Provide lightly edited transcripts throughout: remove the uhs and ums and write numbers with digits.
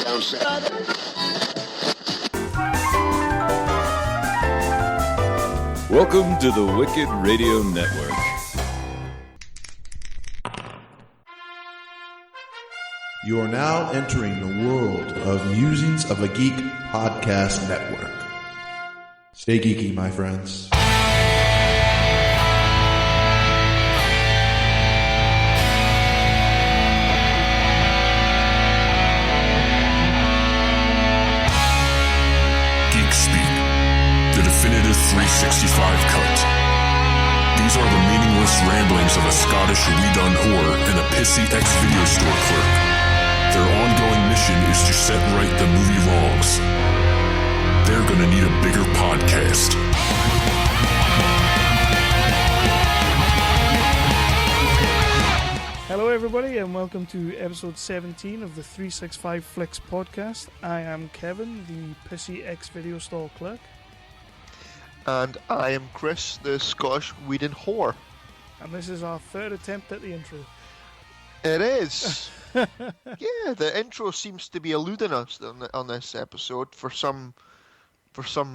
down south. Welcome to the Wicked Radio Network. You are now entering the world of Musings of a Geek podcast network. Stay geeky, my friends. Geek Speak, the definitive 365 cut. These are the meaningless ramblings of a Scottish redone whore and a pissy ex-video store clerk. Their ongoing mission is to set right the movie wrongs. They're gonna need a bigger podcast. Hello everybody and welcome to episode 17 of the 365Flicks podcast. I am Kevin, the pissy ex-video store clerk. And I am Chris, the Scottish weeding whore. And this is our third attempt at the intro. It is. Yeah, the intro seems to be eluding us on this episode for some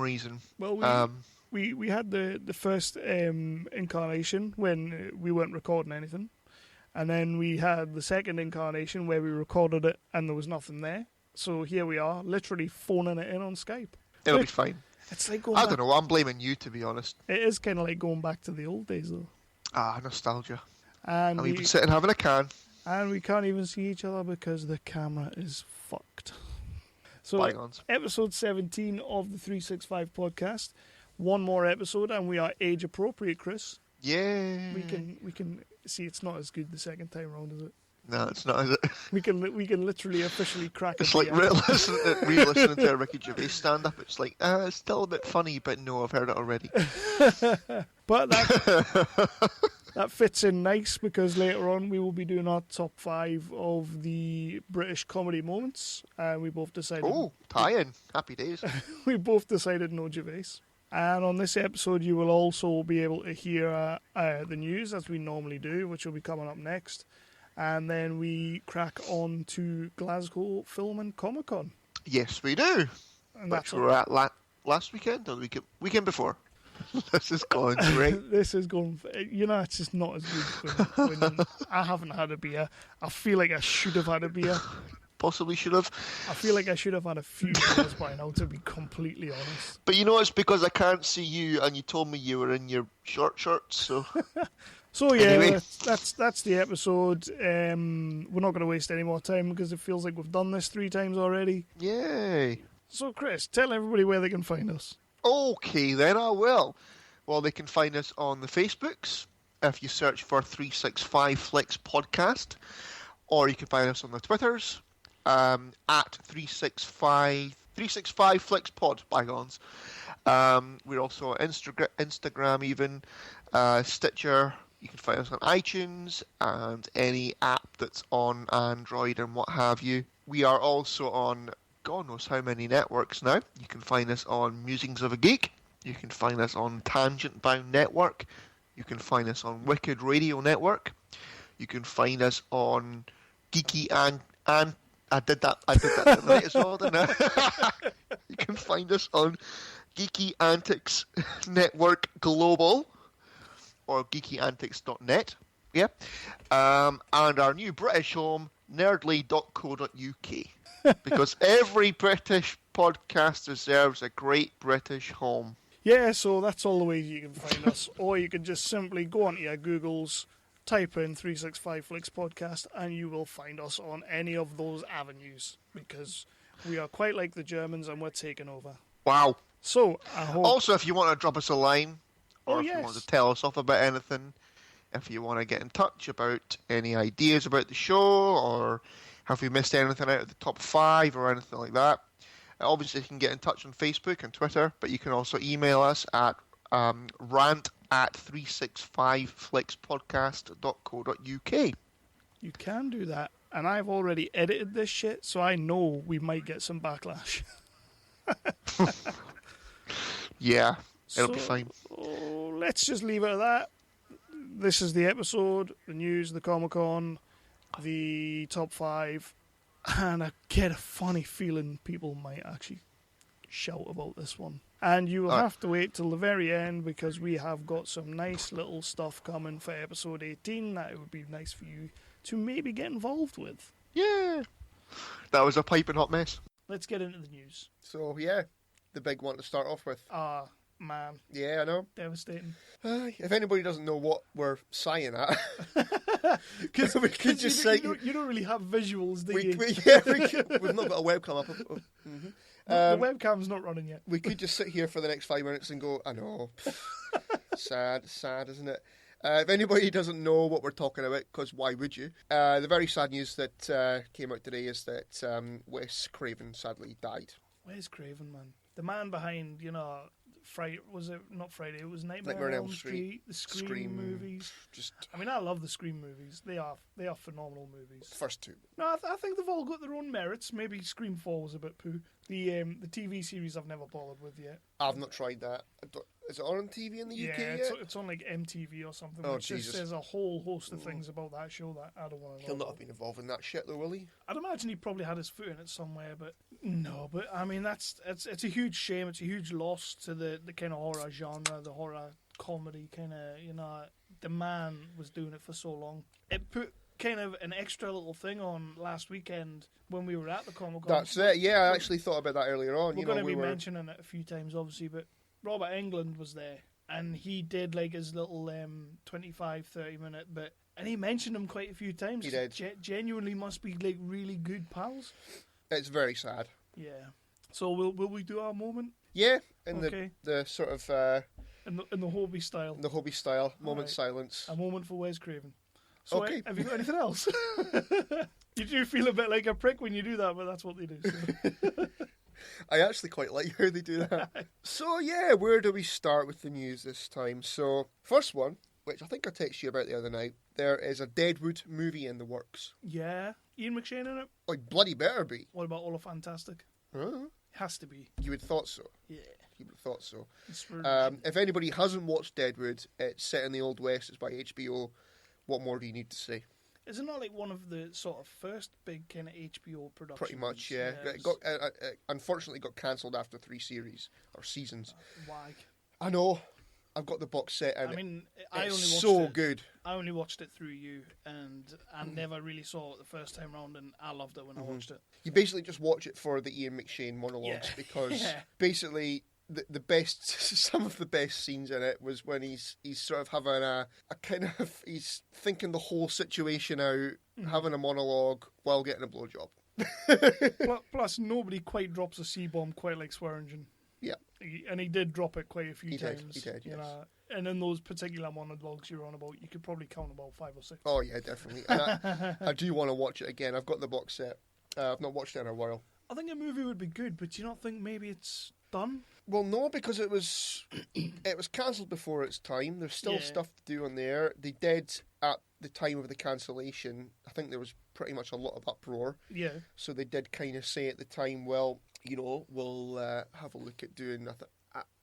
reason. Well, we had the first incarnation when we weren't recording anything. And then we had the second incarnation where we recorded it and there was nothing there. So here we are, literally phoning it in on Skype. It'll be fine. It's like going I back... don't know, I'm blaming you, to be honest. It is kind of like going back to the old days, though. Ah, nostalgia. And we've been sitting having a can. And we can't even see each other because the camera is fucked. So, Bygones. Episode 17 of the 365 podcast. One more episode and we are age appropriate, Chris. Yeah. We can see it's not as good the second time around, is it? No, it's not, is it? We can literally officially crack it. It's like re-listening to a Ricky Gervais stand-up. It's like, it's still a bit funny, but no, I've heard it already. But that fits in nice because later on we will be doing our top 5 of the British comedy moments. And we both decided... Oh, tie-in. Happy days. We both decided no Gervais. And on this episode, you will also be able to hear the news as we normally do, which will be coming up next. And then we crack on to Glasgow Film and Comic Con. Yes, we do. And which we were at last weekend or the weekend before. This is going great. This is going... it's just not as good when I haven't had a beer. I feel like I should have had a beer. Possibly should have. I feel like I should have had a few beers by now, to be completely honest. But it's because I can't see you, and you told me you were in your short shorts, so... So yeah, anyway. that's the episode. We're not going to waste any more time because it feels like we've done this 3 times already. Yay. So Chris, tell everybody where they can find us. Okay, then I will. Well, they can find us on the Facebooks, if you search for 365Flicks podcast, or you can find us on the Twitters, at 365Flicks pod, bygones. We're also on Instagram even, Stitcher. You can find us on iTunes and any app that's on Android and what have you. We are also on God knows how many networks now. You can find us on Musings of a Geek. You can find us on Tangent Bound Network. You can find us on Wicked Radio Network. You can find us on Geeky and I did that right as well, didn't I? You can find us on Geeky Antics Network Global or geekyantics.net. Yeah. And our new British home, nerdly.co.uk. Because every British podcast deserves a great British home. Yeah, so that's all the ways you can find us. Or you can just simply go onto your Googles, type in 365Flicks podcast, and you will find us on any of those avenues. Because we are quite like the Germans and we're taking over. Wow. So, I hope... Also, if you want to drop us a line, or if yes. you want to tell us off about anything, if you want to get in touch about any ideas about the show, or have we missed anything out of the top 5 or anything like that, obviously you can get in touch on Facebook and Twitter, but you can also email us at rant@365flickspodcast.co.uk. You can do that, and I've already edited this shit, so I know we might get some backlash. Yeah, it'll be fine. Let's just leave it at that. This is the episode, the news, the Comic-Con, the top 5. And I get a funny feeling people might actually shout about this one. And you will have to wait till the very end because we have got some nice little stuff coming for episode 18 that it would be nice for you to maybe get involved with. Yeah. That was a piping hot mess. Let's get into the news. So, yeah, the big one to start off with. Ah, man. Yeah, I know. Devastating. If anybody doesn't know what we're sighing at, because we could just say... You don't really have visuals, do you? We've not got a webcam up. Mm-hmm. The webcam's not running yet. We could just sit here for the next 5 minutes and go, I know. Sad, isn't it? If anybody doesn't know what we're talking about, because why would you? The very sad news that came out today is that Wes Craven sadly died. Wes Craven, man. The man behind, Friday, was it not Friday? It was Nightmare on Elm Street, the Scream movies. I mean, I love the Scream movies. They are phenomenal movies. First two. No, I think they've all got their own merits. Maybe Scream 4 was a bit poo. The TV series I've never bothered with yet. I've not tried that. Is it on TV in the UK yet? It's on like MTV or something. Oh, which Jesus. just says a whole host of things about that show that I don't want to know. He'll not have been involved in that shit though, will he? I'd imagine he probably had his foot in it somewhere, but no. But I mean, it's a huge shame. It's a huge loss to the kind of horror genre, the horror comedy kind of. The man was doing it for so long. It put kind of an extra little thing on last weekend when we were at the Comic-Con. That's it. Yeah, I actually thought about that earlier on. We're going to be mentioning it a few times, obviously, but Robert Englund was there, and he did like his little 25-30 minute bit, and he mentioned him quite a few times. He did. Genuinely must be like really good pals. It's very sad. Yeah. So will we do our moment? Yeah, in the sort of in the Hobie style. The Hobie style moment Right. silence. A moment for Wes Craven. So Okay. have you got anything else? You do feel a bit like a prick when you do that, but that's what they do. So. I actually quite like how they do that. So yeah, where do we start with the news this time? So first one, which I think I texted you about the other night, there is a Deadwood movie in the works. Yeah. Ian McShane in it? Oh, bloody better be. What about All of Fantastic? Has to be. You would have thought so. Yeah. You would have thought so. It's for If anybody hasn't watched Deadwood, it's set in the Old West. It's by HBO. What more do you need to say? Is it not like one of the sort of first big kind of HBO productions? Pretty much, yeah. It got unfortunately got cancelled after 3 series or seasons. Wag. I know. I've got the box set, and I mean, it's so good. I only watched it through you, and I never really saw it the first time round, and I loved it when I watched it. You basically just watch it for the Ian McShane monologues because basically the best, some of the best scenes in it was when he's sort of having a kind of, he's thinking the whole situation out, having a monologue while getting a blowjob. Plus, nobody quite drops a C-bomb quite like Swearingen. Yeah. And he did drop it quite a few times. He did, yes. And in those particular monologues you're on about, you could probably count about 5 or 6. Oh, yeah, definitely. And I do want to watch it again. I've got the box set. I've not watched it in a while. I think a movie would be good, but do you not think maybe it's done? Well, no, because it was cancelled before its time. There's still stuff to do on there. They did, at the time of the cancellation, I think there was pretty much a lot of uproar. Yeah. So they did kind of say at the time, well, we'll have a look at doing...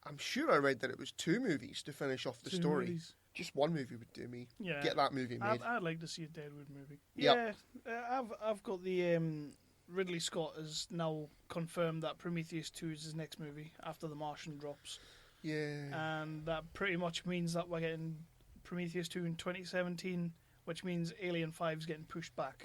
I'm sure I read that it was 2 movies to finish off the story. Movies. Just 1 movie would do me. Yeah. Get that movie made. I'd like to see a Deadwood movie. Yep. Yeah. I've got the... Ridley Scott has now confirmed that Prometheus 2 is his next movie after The Martian drops. Yeah. And that pretty much means that we're getting Prometheus 2 in 2017, which means Alien 5 is getting pushed back.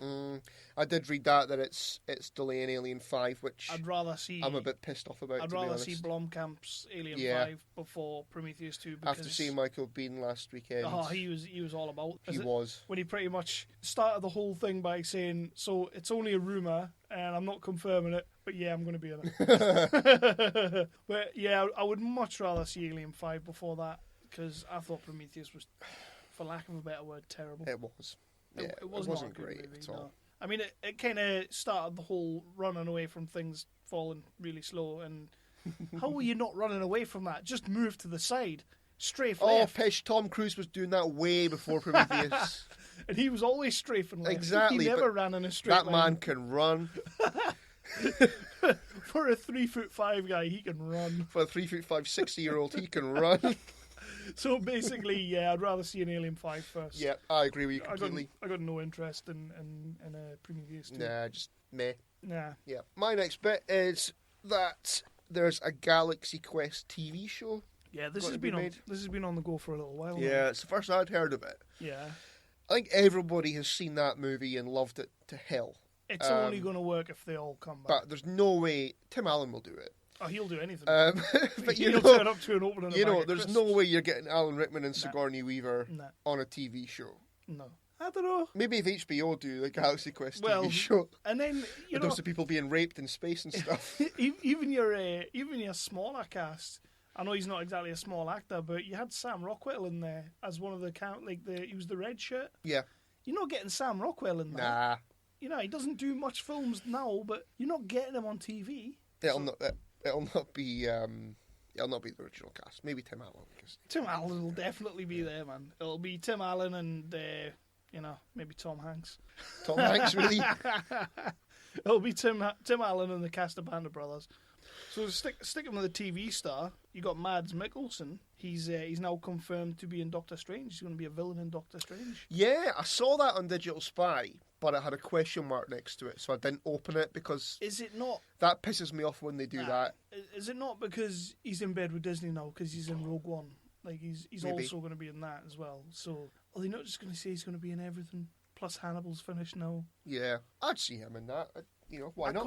I did read that it's delaying Alien 5, which I'd rather see. I'm a bit pissed off about. I'd to be rather honest. see Blomkamp's Alien 5 before Prometheus 2. Because after seeing Michael Biehn last weekend, he was all about. He was when he pretty much started the whole thing by saying, "So it's only a rumor, and I'm not confirming it, but yeah, I'm going to be in it." But yeah, I would much rather see Alien 5 before that because I thought Prometheus was, for lack of a better word, terrible. It was. Yeah, it wasn't great movie, at all. No. I mean, it kind of started the whole running away from things falling really slow. And how were you not running away from that? Just move to the side, strafe left. Oh, pish! Tom Cruise was doing that way before Prometheus. And he was always strafing left. Exactly. He never ran in a straight line. That man can run. For a 3'5" guy, he can run. For a 3'5", 60-year-old, he can run. So basically, yeah, I'd rather see an Alien 5 first. Yeah, I agree with you completely. I got no interest in a Prometheus 2. Nah, just meh. Nah. Yeah. My next bit is that there's a Galaxy Quest TV show. Yeah, this Got has to be been on. made. This has been on the go for a little while. Yeah, it's the first I'd heard of it. Yeah. I think everybody has seen that movie and loved it to hell. It's only going to work if they all come back. But there's no way Tim Allen will do it. Oh, he'll do anything. But he'll turn up to an opening. There's no way you're getting Alan Rickman and Sigourney Weaver Nah. on a TV show. No, I don't know. Maybe if HBO do the Galaxy Quest Well, TV show, and then with those people being raped in space and stuff. even your smaller cast. I know he's not exactly a small actor, but you had Sam Rockwell in there as one of the he was the red shirt. Yeah. You're not getting Sam Rockwell in there. Nah. You know, he doesn't do much films now, but you're not getting him on TV. It'll not be the original cast. Maybe Tim Allen. Tim Allen will definitely be there, man. It'll be Tim Allen and maybe Tom Hanks. Tom Hanks, really? It'll be Tim Allen and the cast of Band of Brothers. So sticking with the TV star, you got Mads Mikkelsen. He's now confirmed to be in Doctor Strange. He's going to be a villain in Doctor Strange. Yeah, I saw that on Digital Spy, but it had a question mark next to it, so I didn't open it because Is it not? that pisses me off when they do that. Is it not because he's in bed with Disney now because he's in Rogue One? Like he's Maybe. also going to be in that as well. So are they not just going to say he's going to be in everything? Plus Hannibal's finished now. Yeah, I'd see him in that. Why not?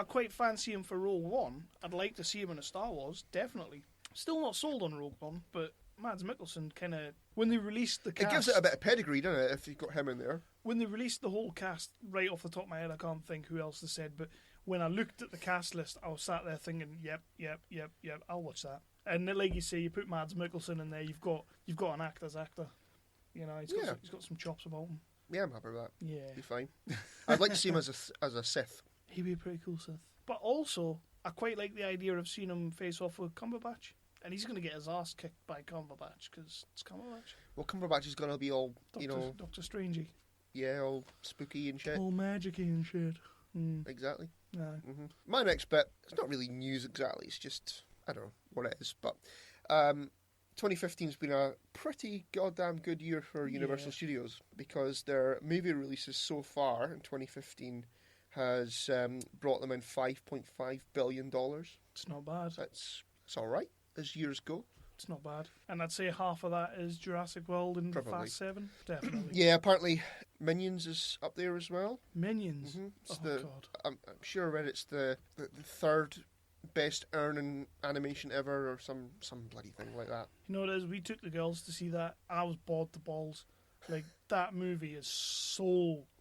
I quite fancy him for Rogue One. I'd like to see him in a Star Wars, definitely. Still not sold on Rogue One, but Mads Mikkelsen kind of... When they released the cast... It gives it a bit of pedigree, doesn't it, if you've got him in there? When they released the whole cast, right off the top of my head, I can't think who else they said, but when I looked at the cast list, I was sat there thinking, yep, I'll watch that. And like you say, you put Mads Mikkelsen in there, you've got an actor's actor. You know, he's got some chops about him. Yeah, I'm happy with that. Yeah. Be fine. I'd like to see him as a Sith. He'd be a pretty cool Sith. But also, I quite like the idea of seeing him face off with Cumberbatch. And he's going to get his ass kicked by Cumberbatch, because it's Cumberbatch. Well, Cumberbatch is going to be all, Doctor Strangey. Yeah, all spooky and shit. All magic-y and shit. Exactly. Yeah. Mm-hmm. My next bit, it's not really news exactly, it's just, I don't know what it is, but 2015's been a pretty goddamn good year for Universal Studios, because their movie releases so far in 2015 has brought them in $5.5 billion. It's not bad. It's all right as years go. It's not bad. And I'd say half of that is Jurassic World and Probably. Fast 7. Definitely. Yeah, apparently Minions is up there as well. Minions? Mm-hmm. God. I'm sure I read it's the third best earning animation ever, or some bloody thing like that. You know what it is? We took the girls to see that. I was bored to balls. Like, that movie is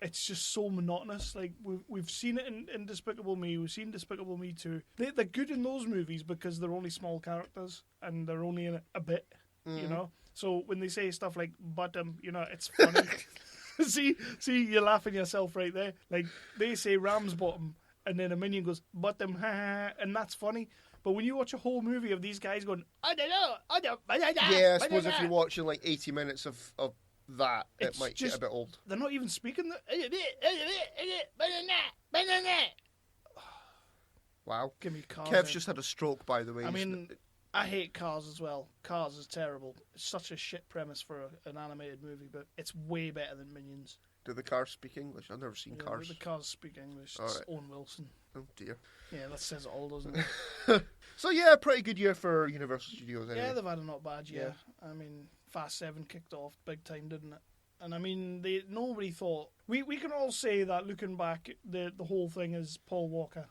it's just so monotonous. Like, we've seen it in Despicable Me. We've seen Despicable Me 2. They're good in those movies because they're only small characters and they're only in it a bit, you know? So when they say stuff like bottom, it's funny. see, you're laughing yourself right there. Like, they say Ram's bottom and then a minion goes, bottom, ha ha, and that's funny. But when you watch a whole movie of these guys going, I don't know. Yeah, I suppose if you're watching like 80 minutes of that, it might get a bit old. They're not even speaking. Wow. Give me Cars. Kev's just had a stroke, by the way. I mean, I hate Cars as well. Cars is terrible. It's such a shit premise for an animated movie, but it's way better than Minions. Do the cars speak English? I've never seen Cars. The Cars speak English. It's Owen Wilson. Oh, dear. Yeah, that says it all, doesn't it? So, yeah, pretty good year for Universal Studios, anyway. Yeah, they've had a not bad year. Yeah. I mean, Fast 7 kicked off big time, didn't it? And I mean, nobody thought... We can all say that, looking back, the whole thing is Paul Walker.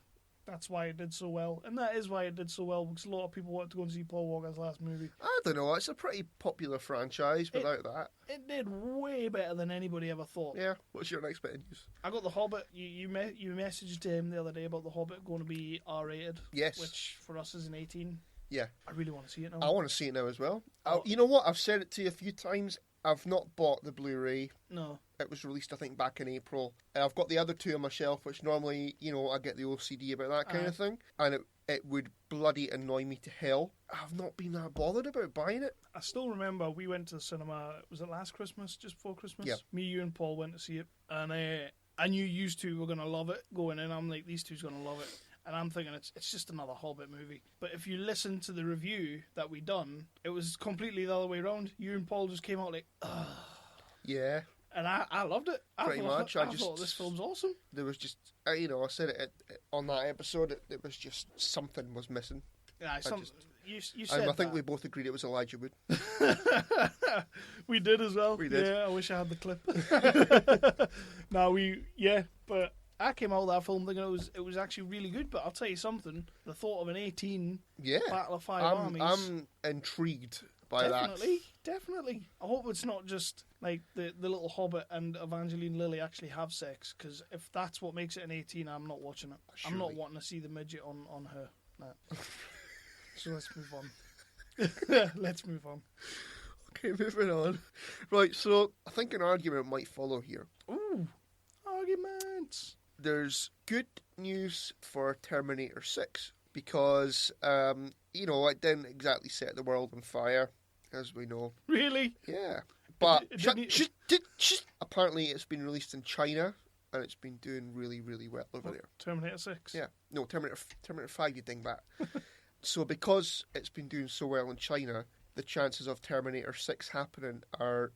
That's why it did so well. And that is why it did so well, because a lot of people wanted to go and see Paul Walker's last movie. I don't know. It's a pretty popular franchise without that. It did way better than anybody ever thought. Yeah. What's your next bit of news? I got The Hobbit. You messaged him the other day about The Hobbit going to be R-rated. Yes. Which, for us, is an 18. Yeah. I really want to see it now. I want to see it now as well. You know what? I've said it to you a few times. I've not bought the Blu-ray. No. It was released, I think, back in April. I've got the other two on my shelf, which normally, I get the OCD about that kind of thing. And it would bloody annoy me to hell. I've not been that bothered about buying it. I still remember we went to the cinema, was it last Christmas, just before Christmas? Yeah. Me, you and Paul went to see it. And I knew you two were going to love it going in. I'm like, these two's going to love it. And I'm thinking it's just another Hobbit movie. But if you listen to the review that we done, it was completely the other way around. You and Paul just came out like, ugh. Yeah. And I loved it. Pretty much. I thought this film's awesome. There was just, I said it on that episode, it was just something was missing. Yeah, you said I think that. we both agreed it was Elijah Wood. We did as well. We did. Yeah, I wish I had the clip. But I came out of that film thinking it was actually really good. But I'll tell you something: the thought of an 18 Battle of Five Armies. I'm intrigued by that. Definitely. I hope it's not just like the little Hobbit and Evangeline Lilly actually have sex. Because if that's what makes it an 18, I'm not watching it. Surely. I'm not wanting to see the midget on her. Nah. So let's move on. Let's move on. Okay, moving on. Right, so I think an argument might follow here. Ooh, arguments. There's good news for Terminator 6 because, it didn't exactly set the world on fire, as we know. Really? Yeah. But Apparently it's been released in China and it's been doing really, really well over there. Terminator 6? Yeah. No, Terminator 5, you dingbat. So because it's been doing so well in China, the chances of Terminator 6 happening are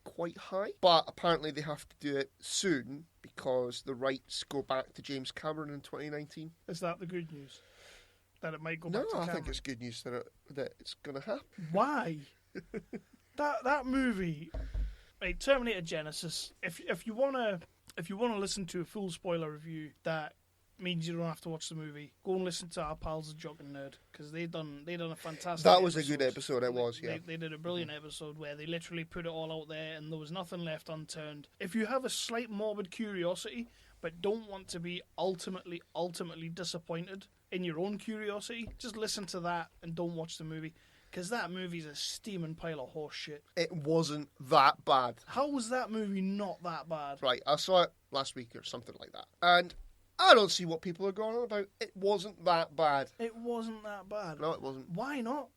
quite high. But apparently they have to do it soon because the rights go back to James Cameron in 2019. Is that the good news? That it might go back to No, Cameron? I think it's good news that it's going to happen. Why? that movie, like Terminator Genesis. If you wanna listen to a full spoiler review, that means you don't have to watch the movie. Go and listen to our pals the Jock and Nerd because they done a fantastic. That was a good episode. It was, yeah. They did a brilliant episode where they literally put it all out there and there was nothing left unturned. If you have a slight morbid curiosity but don't want to be ultimately disappointed in your own curiosity, just listen to that and don't watch the movie. Because that movie's a steaming pile of horse shit. It wasn't that bad. How was that movie not that bad? Right, I saw it last week or something like that. And I don't see what people are going on about. It wasn't that bad. It wasn't that bad. No, it wasn't. Why not?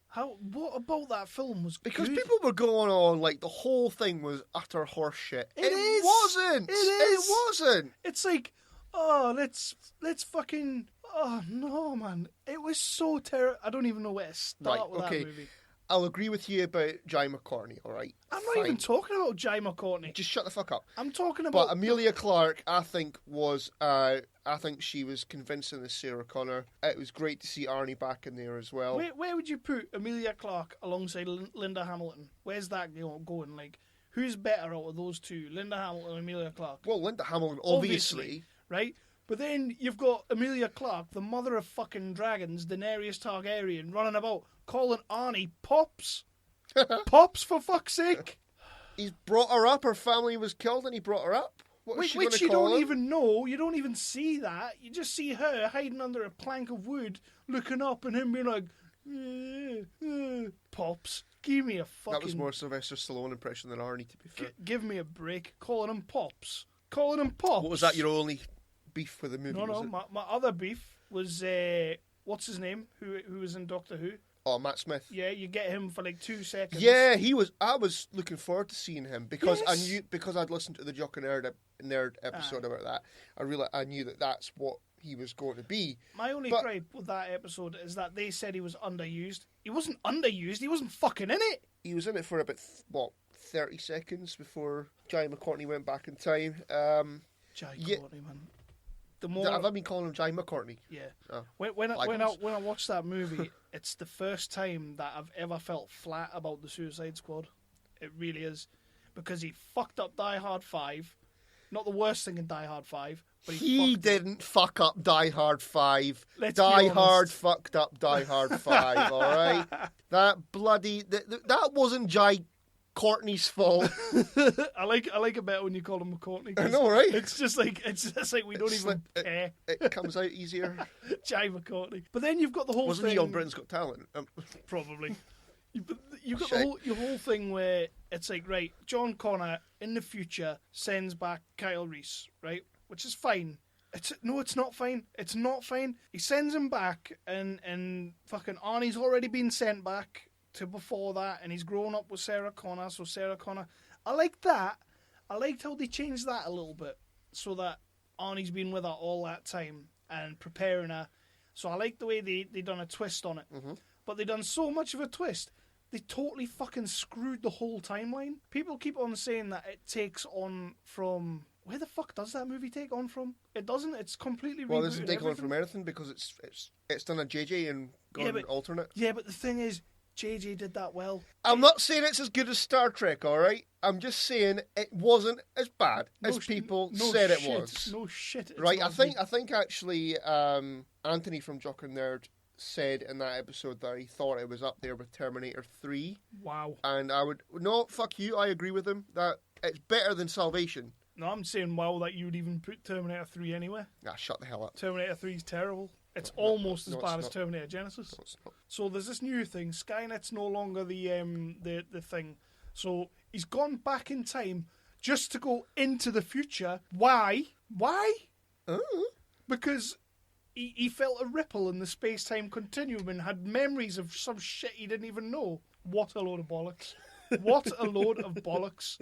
What about that film was because good? people were going on like the whole thing was utter horse shit. It wasn't. It wasn't. It's like, oh, let's fucking. Oh no, man! It was so terrible. I don't even know where to start with that movie. I'll agree with you about Jai McCorney, all right? I'm not even talking about Jai McCorney. Just shut the fuck up. I'm talking about... But Amelia Clarke, I think she was convincing as Sarah Connor. It was great to see Arnie back in there as well. Where would you put Amelia Clarke alongside Linda Hamilton? Where's that going? Like, who's better out of those two? Linda Hamilton and Amelia Clarke? Well, Linda Hamilton, obviously. Right? But then you've got Amelia Clarke, the mother of fucking dragons, Daenerys Targaryen, running about calling Arnie Pops. Pops, for fuck's sake. He's brought her up. Her family was killed and he brought her up. Which you don't even know. You don't even see that. You just see her hiding under a plank of wood, looking up, and him being like, Pops. Give me a fucking... That was more Sylvester Stallone impression than Arnie, to be fair. Give me a break. Calling him Pops. Calling him Pops. What was that, your only... beef with the movie? No. My other beef was what's his name? Who was in Doctor Who? Oh, Matt Smith. Yeah, you get him for like 2 seconds. Yeah, he was. I was looking forward to seeing him because Yes. I'd listened to the Jock and Nerd episode about that. I knew that's what he was going to be. My only gripe with that episode is that they said he was underused. He wasn't underused. He wasn't fucking in it. He was in it for about 30 seconds before Jai McCourtney went back in time. Jai McCourtney, man. Have I been calling him Jai McCourtney? Yeah. Oh. When I watched that movie, it's the first time that I've ever felt flat about the Suicide Squad. It really is. Because he fucked up Die Hard 5. Not the worst thing in Die Hard 5, but he didn't fuck up Die Hard 5. Let's Die Hard fucked up Die Hard 5, alright? That bloody... That wasn't Jai Courtney's fault. I like it better when you call him McCourtney. I know, right? It's just like we don't even care. It comes out easier. Jai McCourtney. But then you've got the whole Wasn't thing. he on Britain's Got Talent? Probably. You've got your whole thing where it's like, right, John Connor in the future sends back Kyle Reese, right, which is fine. It's not fine. It's not fine. He sends him back, and fucking Arnie's already been sent back to before that, and he's grown up with Sarah Connor. So Sarah Connor, I like that. I liked how they changed that a little bit, so that Arnie's been with her all that time, and preparing her. So I like the way they done a twist on it. Mm-hmm. But they done so much of a twist, they totally fucking screwed the whole timeline. People keep on saying that it takes on from... Where the fuck does that movie take on from? It doesn't. It's completely Well, it rebooted doesn't take on everything. from anything because it's done a JJ and gone alternate. Yeah, but the thing is, JJ did that well. I'm not saying it's as good as Star Trek, all right? I'm just saying it wasn't as bad as people said it was. No shit. Right? I think actually Anthony from Jock and Nerd said in that episode that he thought it was up there with Terminator 3. Wow. And I would... No, fuck you. I agree with him that it's better than Salvation. No, I'm saying wow that you would even put Terminator 3 anywhere. Ah, shut the hell up. Terminator 3 is terrible. It's almost as bad as Terminator Genesis. No, it's not. So there's this new thing. Skynet's no longer the thing. So he's gone back in time just to go into the future. Why? Because he felt a ripple in the space-time continuum and had memories of some shit he didn't even know. What a load of bollocks. What a load of bollocks.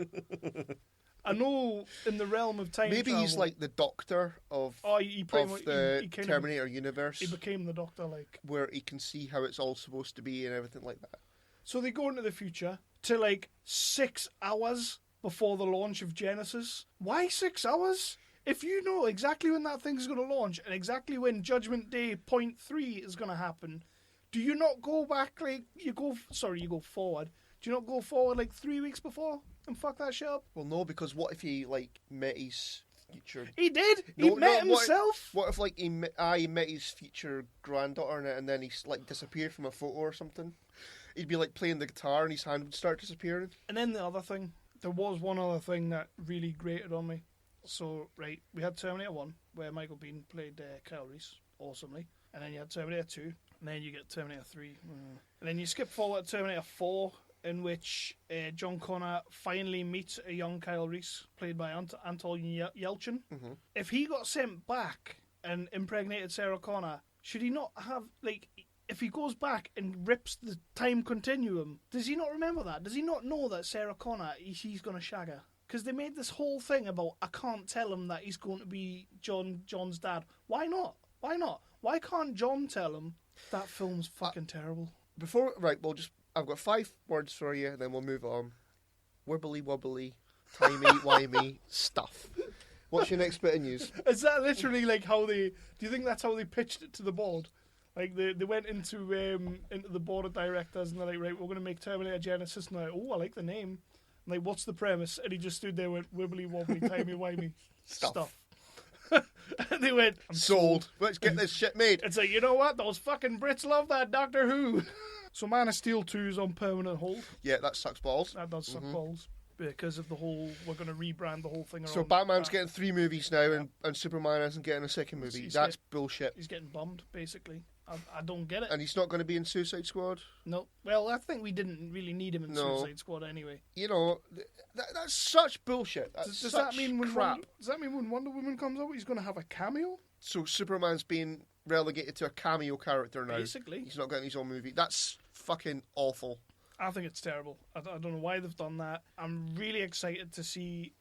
I know in the realm of time Maybe travel, he's like the Doctor of the Terminator universe. He became the Doctor, like. Where he can see how it's all supposed to be and everything like that. So they go into the future to like 6 hours before the launch of Genesis. Why 6 hours? If you know exactly when that thing's going to launch and exactly when Judgment Day .3 is going to happen, do you not go back like you go forward? Do you not go forward like 3 weeks before and fuck that shit up? Well, no, because what if he like met his future? He did. He met himself. What if like he met his future granddaughter and then he like disappeared from a photo or something? He'd be like playing the guitar and his hand would start disappearing. And then the other thing, there was one other thing that really grated on me. So right, we had Terminator 1 where Michael Biehn played Kyle Reese awesomely, and then you had Terminator 2, and then you get Terminator 3, and then you skip forward to Terminator 4. In which John Connor finally meets a young Kyle Reese, played by Anton Yelchin. Mm-hmm. If he got sent back and impregnated Sarah Connor, should he not have, like, if he goes back and rips the time continuum, does he not remember that? Does he not know that Sarah Connor, he's going to shag her? Because they made this whole thing about, I can't tell him that he's going to be John's dad. Why not? Why can't John tell him that film's fucking terrible? I've got 5 words for you, and then we'll move on. Wibbly wobbly, timey-wimey stuff. What's your next bit of news? Is that literally like how they... Do you think that's how they pitched it to the board? Like, they went into the board of directors, and they're like, right, we're going to make Terminator Genesis. And they're like, oh, I like the name. And like, what's the premise? And he just stood there and went, wibbly wobbly, timey-wimey stuff. And they went, sold. Let's get this shit made. It's like, you know what? Those fucking Brits love that Doctor Who. So Man of Steel 2 is on permanent hold. Yeah, that sucks balls. That does suck balls. Because of the whole, we're going to rebrand the whole thing around. So Batman's getting 3 movies now, and Superman isn't getting a second movie. That's bullshit. He's getting bummed, basically. I don't get it. And he's not going to be in Suicide Squad? No. Well, I think we didn't really need him in Suicide Squad anyway. You know, that's such bullshit. Does that mean when Wonder Woman comes out, he's going to have a cameo? So Superman's being relegated to a cameo character now. Basically. He's not getting his own movie. That's fucking awful. I think it's terrible. I don't know why they've done that. I'm really excited to see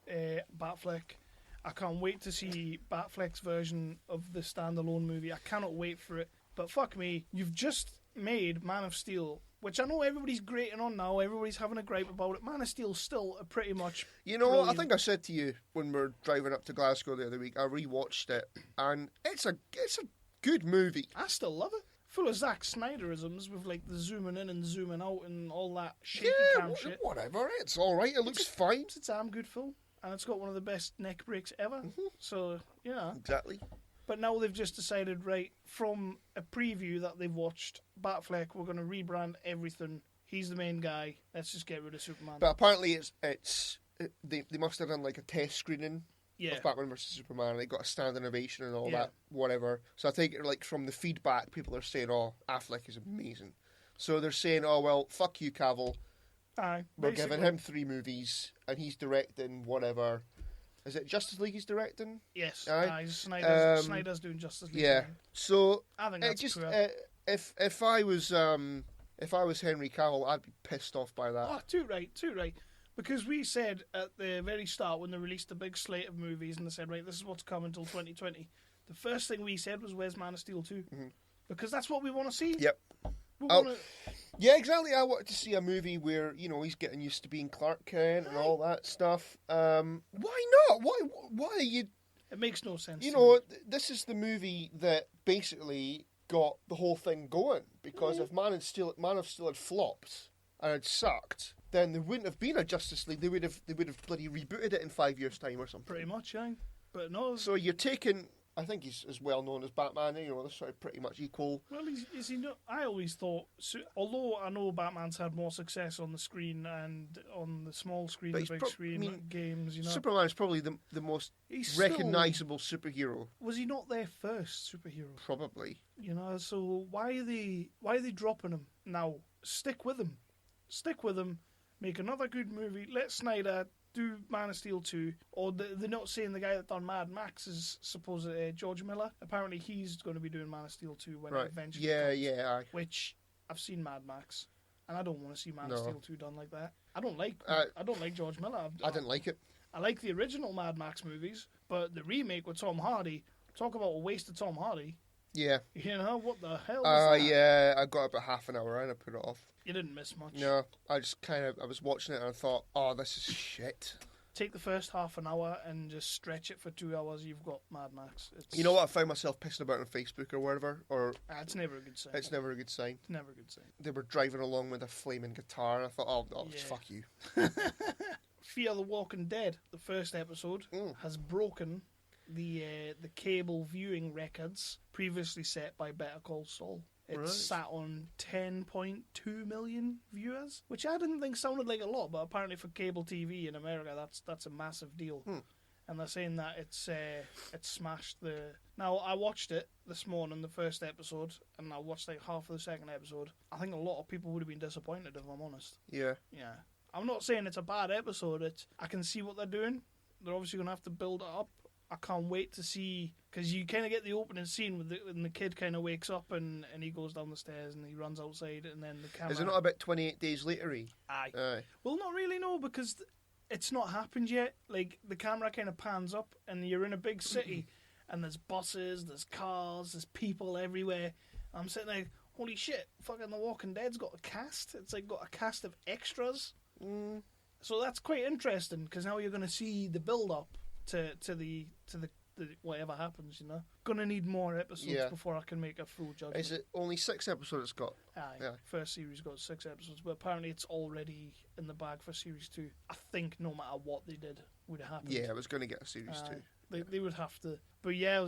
Batfleck. I can't wait to see Batfleck's version of the standalone movie. I cannot wait for it. But fuck me, you've just made Man of Steel, which I know everybody's grating on now. Everybody's having a gripe about it. Man of Steel's still a pretty much... You know, brilliant. I think I said to you when we were driving up to Glasgow the other week, I rewatched it, and it's a good movie. I still love it. Full of Zack Snyderisms with like the zooming in and zooming out and all that shaky cam shit. Whatever, it's alright, it looks fine. It's a damn good film, and it's got one of the best neck breaks ever. Mm-hmm. So, yeah. Exactly. But now they've just decided, right, from a preview that they've watched, Batfleck, we're going to rebrand everything. He's the main guy. Let's just get rid of Superman. But apparently they must have done like a test screening of Batman vs Superman. They got a standing ovation and all that, whatever. So I think like from the feedback, people are saying, "Oh, Affleck is amazing." So they're saying, "Oh well, fuck you, Cavill. We're giving him 3 movies, and he's directing whatever." Is it Justice League he's directing? Yes. Snyder's doing Justice League. Yeah. So I think that's if I was Henry Cavill, I'd be pissed off by that. Oh, too right. Because we said at the very start when they released the big slate of movies and they said, right, this is what's coming until 2020. the first thing we said was, where's Man of Steel 2? Mm-hmm. Because that's what we want to see. Yep. Yeah, exactly. I wanted to see a movie where, he's getting used to being Clark Kent and all that stuff. Why not? Why are you... It makes no sense. This is the movie that basically got the whole thing going, because if Man of Steel had flopped and had sucked, then there wouldn't have been a Justice League. They would have bloody rebooted it in 5 years' time or something. Pretty much, yeah. But no. So you're taking... I think he's as well known as Batman. They're sort of pretty much equal. Well, is he not? I always thought, although I know Batman's had more success on the screen and on the small screen, the big screen, games. Superman's probably the most recognisable superhero. Was he not their first superhero? Probably. So why are they dropping him now? Stick with him. Make another good movie. Let Snyder do Man of Steel 2, or they're not saying the guy that done Mad Max is supposed George Miller. Apparently he's going to be doing Man of Steel 2 when it eventually comes, which I've seen Mad Max, and I don't want to see Man of Steel 2 done like that. I don't like George Miller. I didn't like it. I like the original Mad Max movies, but the remake with Tom Hardy, talk about a waste of Tom Hardy. Yeah. What the hell was that? Yeah, I got about half an hour and I put it off. You didn't miss much. No, I was watching it and I thought, oh, this is shit. Take the first half an hour and just stretch it for 2 hours, you've got Mad Max. You know what I found myself pissing about on Facebook or whatever? It's never a good sign. It's never a good sign. It's never a good sign. They were driving along with a flaming guitar and I thought, oh fuck you. Fear the Walking Dead, the first episode, has broken the cable viewing records previously set by Better Call Saul. It's sat on 10.2 million viewers, which I didn't think sounded like a lot, but apparently for cable TV in America, that's a massive deal. And they're saying that it's smashed the... Now, I watched it this morning, the first episode, and I watched like half of the second episode. I think a lot of people would have been disappointed, if I'm honest. Yeah. Yeah. I'm not saying it's a bad episode. I can see what they're doing. They're obviously going to have to build it up. I can't wait to see, because you kind of get the opening scene when the kid kind of wakes up and he goes down the stairs and he runs outside and then the camera... Is it not about 28 days later-y? Aye. Well, not really, no, because it's not happened yet. Like, the camera kind of pans up and you're in a big city and there's buses, there's cars, there's people everywhere. I'm sitting there, holy shit, fucking The Walking Dead's got a cast. It's like got a cast of extras. So that's quite interesting, because now you're going to see the build-up to the whatever happens, Gonna need more episodes before I can make a full judgment. Is it only 6 episodes it's got? Aye. Yeah. First series got 6 episodes, but apparently it's already in the bag for series 2. I think no matter what they did would have happened. Yeah, I was going to get a series 2. They would have to. But yeah,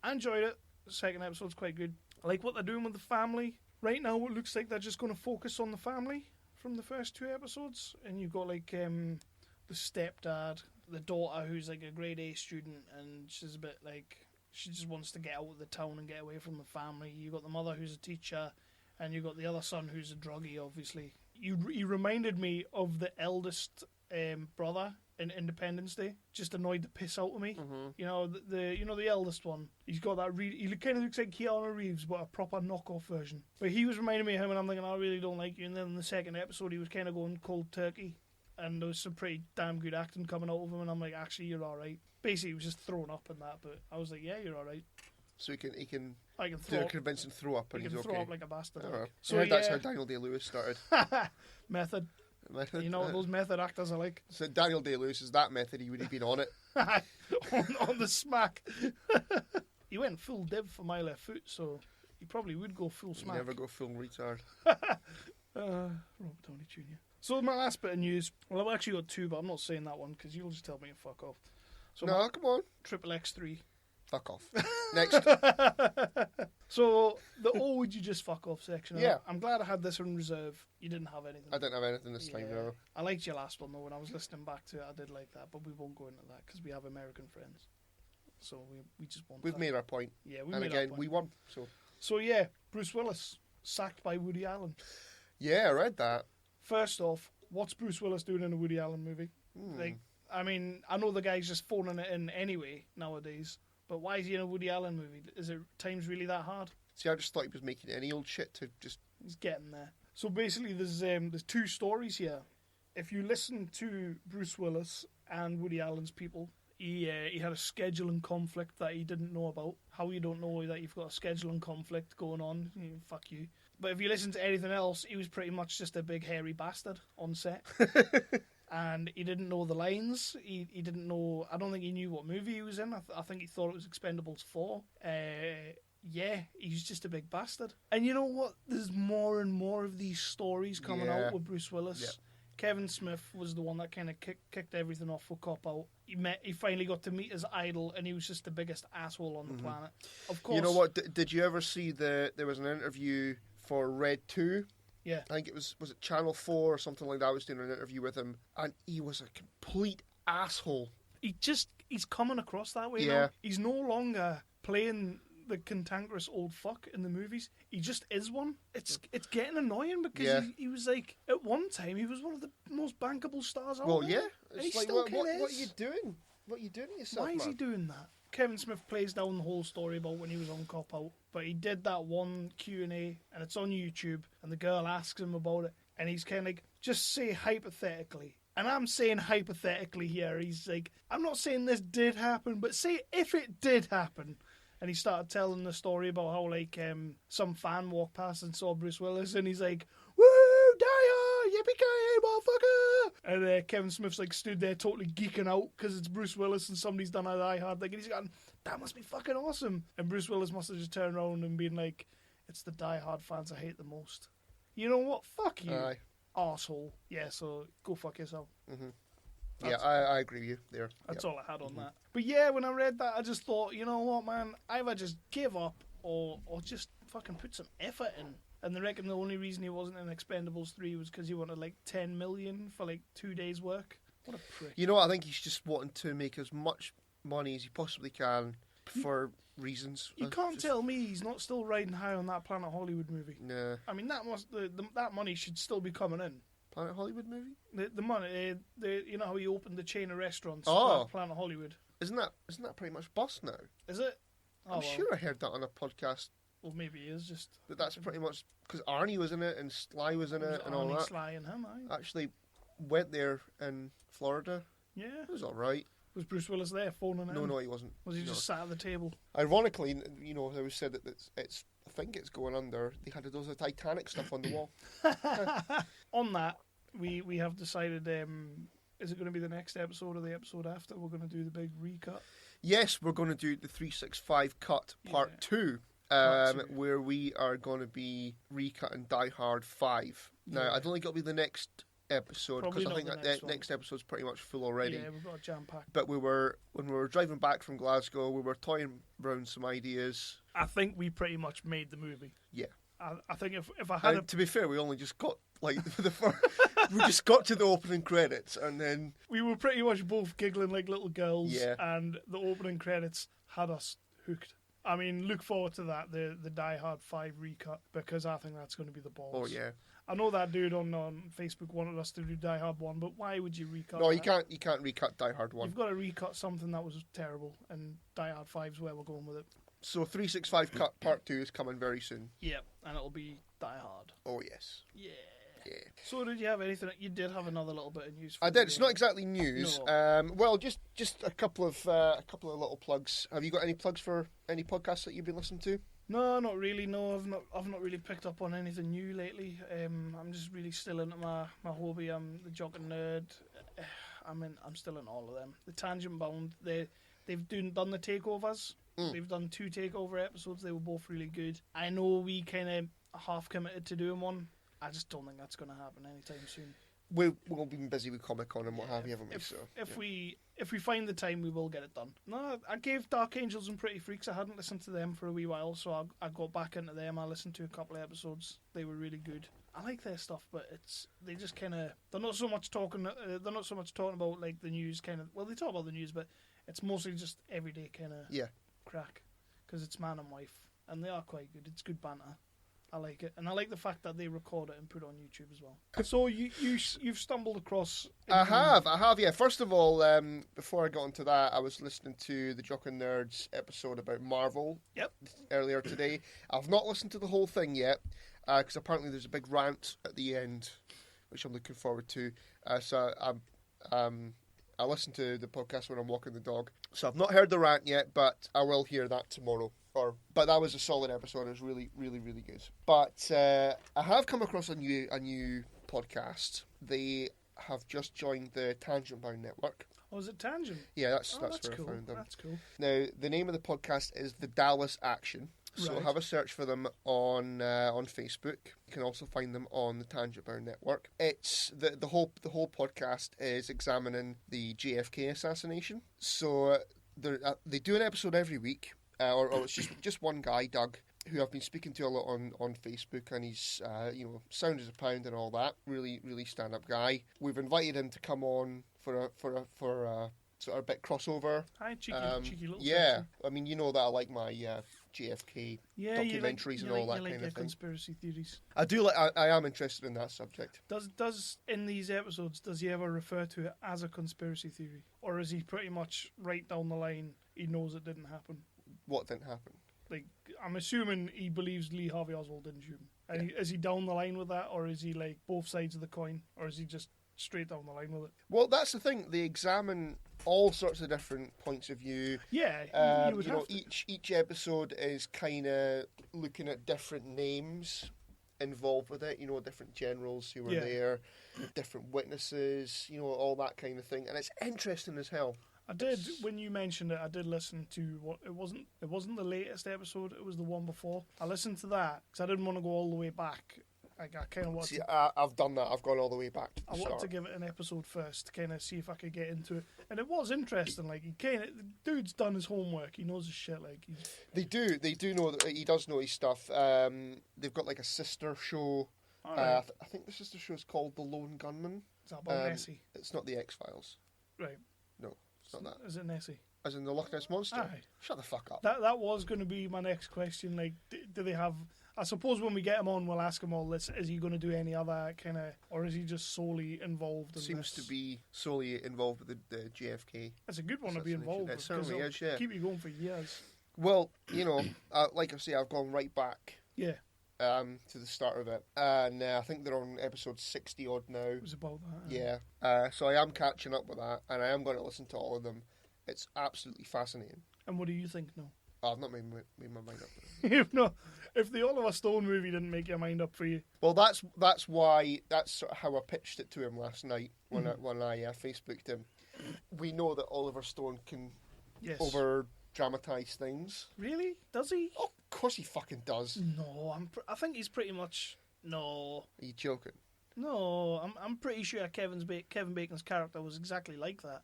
I enjoyed it. The second episode's quite good. I like what they're doing with the family. Right now it looks like they're just going to focus on the family from the first 2 episodes. And you've got like the stepdad, the daughter who's like a grade A student, and she's a bit like, she just wants to get out of the town and get away from the family. You got the mother who's a teacher, and you got the other son who's a druggie, obviously. You reminded me of the eldest brother in Independence Day. Just annoyed the piss out of me. The eldest one. He's got that. He kind of looks like Keanu Reeves, but a proper knockoff version. But he was reminding me of him, and I'm thinking, I really don't like you. And then in the second episode, he was kind of going cold turkey. And there was some pretty damn good acting coming out of him, and I'm like, actually, you're all right. Basically, he was just thrown up in that, but I was like, yeah, you're all right. So he can do a convincing throw up, and he's okay. He can throw up like a bastard. So that's how Daniel Day-Lewis started. Method. You know what those method actors are like. So Daniel Day-Lewis is that method. He would have been on it. on the smack. He went full div for my left foot, so he probably would go full smack. You never go full retard. Robert Downey Jr. So my last bit of news, well, I've actually got 2, but I'm not saying that one because you'll just tell me to fuck off. So no, come on. Triple X3. Fuck off. Next. So the would you just fuck off section. Yeah. I'm glad I had this in reserve. You didn't have anything. I didn't have anything this time, no. I liked your last one though. When I was listening back to it, I did like that, but we won't go into that because we have American friends. So we just won't. We've made our point. Yeah, we made our point. And again, we won. So yeah, Bruce Willis sacked by Woody Allen. Yeah, I read that. First off, what's Bruce Willis doing in a Woody Allen movie? Like, I mean, I know the guy's just phoning it in anyway nowadays, but why is he in a Woody Allen movie? Is it times really that hard? See, I just thought he was making any old shit to just... He's getting there. So basically, there's 2 stories here. If you listen to Bruce Willis and Woody Allen's people, he had a scheduling conflict that he didn't know about. how you don't know that you've got a scheduling conflict going on. Fuck you. But if you listen to anything else, he was pretty much just a big hairy bastard on set. And he didn't know the lines. He didn't know... I don't think he knew what movie he was in. I think he thought it was Expendables 4. Yeah, he's just a big bastard. And you know what? There's more and more of these stories coming out with Bruce Willis. Yeah. Kevin Smith was the one that kind of kicked everything off for Cop Out. He finally got to meet his idol, and he was just the biggest asshole on the planet. Of course. You know what? Did you ever see there was an interview for Red 2? Yeah. I think it was it Channel 4 or something like that. I was doing an interview with him, and he was a complete asshole. He's coming across that way now. He's no longer playing the cantankerous old fuck in the movies. He just is one. It's getting annoying because he was like, at one time, he was one of the most bankable stars out there. Well, yeah. It's like, what are you doing? What are you doing to yourself, Why is he doing that? Kevin Smith plays down the whole story about when he was on Cop Out, but he did that one Q&A, and it's on YouTube, and the girl asks him about it, and he's kind of like, just say hypothetically. And I'm saying hypothetically here. He's like, I'm not saying this did happen, but say if it did happen. And he started telling the story about how, like, some fan walked past and saw Bruce Willis, and he's like, woo, die hard, yippee-ki-yay, motherfucker! And Kevin Smith's, like, stood there totally geeking out because it's Bruce Willis and somebody's done a Die Hard thing, and he's going, that must be fucking awesome. And Bruce Willis must have just turned around and been like, it's the Die Hard fans I hate the most. You know what? Fuck you, arsehole. Yeah, so go fuck yourself. Mm-hmm. Yeah, I agree with you there. That's all I had on that. But yeah, when I read that, I just thought, you know what, man, either just give up or just fucking put some effort in. And they reckon the only reason he wasn't in Expendables 3 was because he wanted like 10 million for like 2 days' work. What a prick. You know what, I think he's just wanting to make as much money as he possibly can for reasons. You can't tell me he's not still riding high on that Planet Hollywood movie. Nah. I mean, that money should still be coming in. Planet Hollywood movie? The money, you know how he opened the chain of restaurants? Planet Hollywood. Isn't that pretty much bust now? Is it? I'm sure I heard that on a podcast. Well, maybe he is just. That's pretty much because Arnie was in it and Sly was in it and all that. Sly and him, Actually, went there in Florida. Yeah, it was all right. Was Bruce Willis there phoning in? No, he wasn't. Was he just sat at the table? Ironically, you know, they said that it's. I think it's going under. They had those Titanic stuff on the wall. On that. We have decided, is it going to be the next episode or the episode after? We're going to do the big recut. Yes, we're going to do the 365 cut part 2, where we are going to be recutting Die Hard 5. Now, I don't think it'll be the next episode because I think that next episode's pretty much full already. Yeah, we've got a jam pack. But when we were driving back from Glasgow, we were toying around some ideas. I think we pretty much made the movie. Yeah. I think if I had to be fair, we only just got like the first, we just got to the opening credits and then we were pretty much both giggling like little girls. Yeah. And the opening credits had us hooked. I mean, look forward to that, the Die Hard 5 recut, because I think that's going to be the balls. Oh yeah. I know that dude on Facebook wanted us to do Die Hard 1, but why would you recut? No, you can't recut Die Hard 1. You've got to recut something that was terrible, and Die Hard 5's where we're going with it. So 365 cut part 2 is coming very soon. Yeah, and it'll be Die Hard. Oh yes. Yeah. So did you have anything? You did have another little bit of news. I did. It's not exactly news. No. Well, just a couple of little plugs. Have you got any plugs for any podcasts that you've been listening to? No, not really. No, I've not really picked up on anything new lately. I'm just really still into my hobby. I'm the Jock and Nerd. I'm still in all of them. The Tangent Bound. They've done the takeovers. They've done 2 takeover episodes. They were both really good. I know we kind of half committed to doing one. I just don't think that's going to happen anytime soon. We'll be busy with Comic-Con and what have you, haven't we? If we find the time, we will get it done. No, I gave Dark Angels and Pretty Freaks. I hadn't listened to them for a wee while, so I got back into them. I listened to a couple of episodes. They were really good. I like their stuff, but they just kind of they're not so much talking about like the news kind of. Well, they talk about the news, but it's mostly just everyday kind of crack because it's man and wife, and they are quite good. It's good banter. I like it, and I like the fact that they record it and put it on YouTube as well. So you've stumbled across. I have. Yeah. First of all, before I got into that, I was listening to the Jock and Nerds episode about Marvel. Yep. Earlier today, I've not listened to the whole thing yet because apparently there's a big rant at the end, which I'm looking forward to. So I listen to the podcast when I'm walking the dog. So I've not heard the rant yet, but I will hear that tomorrow. But that was a solid episode. It was really, really, really good. But I have come across a new podcast. They have just joined the Tangent Bound Network. Oh, is it Tangent? Yeah, that's where cool. I found them. That's cool. Now, the name of the podcast is The Dallas Action. So Right. have a search for them on Facebook. You can also find them on the Tangent Bound Network. It's the whole podcast is examining the JFK assassination. So they do an episode every week, or it's just one guy, Doug, who I've been speaking to a lot on Facebook, and he's sound as a pound and all that. Really, really stand-up guy. We've invited him to come on for a sort of bit crossover. Hi, cheeky little yeah. section. I mean, you know that I like my JFK documentaries and all that kind of thing. Conspiracy theories. I do I am interested in that subject. Does in these episodes does he ever refer to it as a conspiracy theory, or is he pretty much right down the line? He knows it didn't happen. What didn't happen? Like, I'm assuming he believes Lee Harvey Oswald didn't shoot him. And is he down the line with that, or is he like both sides of the coin, or is he just straight down the line with it? Well, that's the thing. They examine all sorts of different points of view. Yeah, you would have to. Each episode is kind of looking at different names involved with it. Different generals who were there, different witnesses. All that kind of thing, and it's interesting as hell. I did, when you mentioned it, I did listen to what it wasn't the latest episode, it was the one before. I listened to that because I didn't want to go all the way back. Like, I kind of wanted See, I've done that. I've gone all the way back to the I wanted start. to give it an episode first to kind of see if I could get into it. And it was interesting. Like, the dude's done his homework. He knows his shit. Like, They do know that he does know his stuff. They've got like a sister show. Right. I think the sister show is called The Lone Gunman. Is that about Nessie? It's not the X-Files. Right. No, it's not that. Is it Nessie? As in the Loch Ness Monster? Aye. Shut the fuck up. That was going to be my next question. Like, do they have... I suppose when we get him on, we'll ask him all this. Is he going to do any other kind of... Or is he just solely involved in Seems this? to be solely involved with the JFK. It's a good one to be involved with. It certainly it'll is, yeah. keep you going for years. Well, like I say, I've gone right back Yeah. to the start of it. And I think they're on episode 60-odd now. It was about that. Yeah. So I am catching up with that, and I am going to listen to all of them. It's absolutely fascinating. And what do you think now? I've not made my mind up. If the Oliver Stone movie didn't make your mind up for you. Well, that's sort of how I pitched it to him last night when I Facebooked him. We know that Oliver Stone can over dramatise things. Really? Does he? Oh, of course he fucking does. No, I think he's pretty much... No. Are you joking? No, I'm pretty sure Kevin Bacon's character was exactly like that.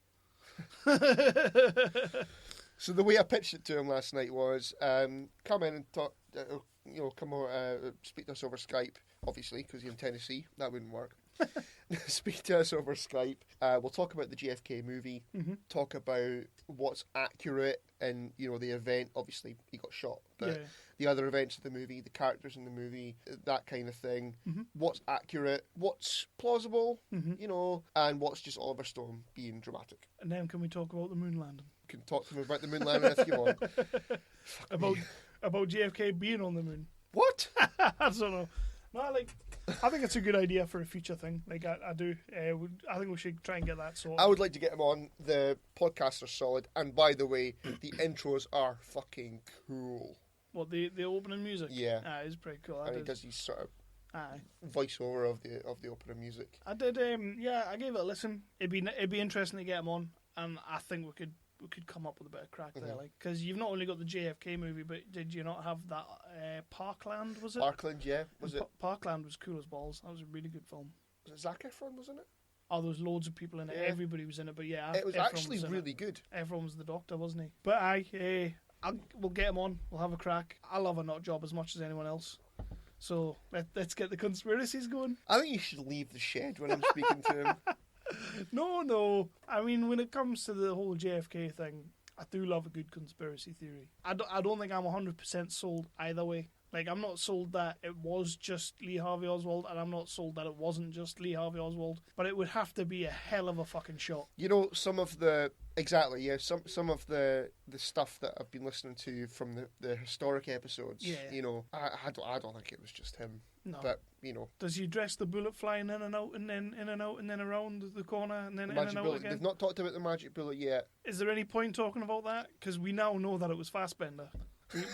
So the way I pitched it to him last night was come in and talk, come over, speak to us over Skype, obviously, because you're in Tennessee. That wouldn't work. Speak to us over Skype. We'll talk about the JFK movie, talk about what's accurate in, the event. Obviously, he got shot, but the other events of the movie, the characters in the movie, that kind of thing. What's accurate, what's plausible, and what's just Oliver Stone being dramatic. And then can we talk about the moon landing? You can talk to me about the moon landing if you want. About JFK being on the moon. What? I don't know. No, I think it's a good idea for a future thing. Like, I do. I think we should try and get that sorted. I would like to get him on. The podcasts are solid. And by the way, the intros are fucking cool. What, the opening music? Yeah. It's pretty cool. And he does his sort of Aye. voiceover of the opening music. I did. I gave it a listen. It'd be interesting to get him on, and I think we could come up with a bit of crack there, like, because you've not only got the JFK movie, but did you not have that Parkland? Was it Parkland? Yeah, was it? Parkland was cool as balls. That was a really good film. Was it Zac Efron? Wasn't it? Oh, there was loads of people in it. Yeah. Everybody was in it, but yeah, It was Efron actually was in really it. good. Everyone was the Doctor, wasn't he? But we'll get him on. We'll have a crack. I love a nut job as much as anyone else. So let's get the conspiracies going. I think you should leave the shed when I'm speaking to him. No. I mean, when it comes to the whole JFK thing, I do love a good conspiracy theory. I don't think I'm 100% sold either way. Like, I'm not sold that it was just Lee Harvey Oswald, and I'm not sold that it wasn't just Lee Harvey Oswald. But it would have to be a hell of a fucking shot. Some of the some of the stuff that I've been listening to from the historic episodes. Yeah. I don't think it was just him. No. But Does he dress the bullet flying in and out, and then in and out, and then around the corner, and then the in and magic out bullet. again? They've not talked about the magic bullet yet. Is there any point talking about that? Because we now know that it was Fassbender.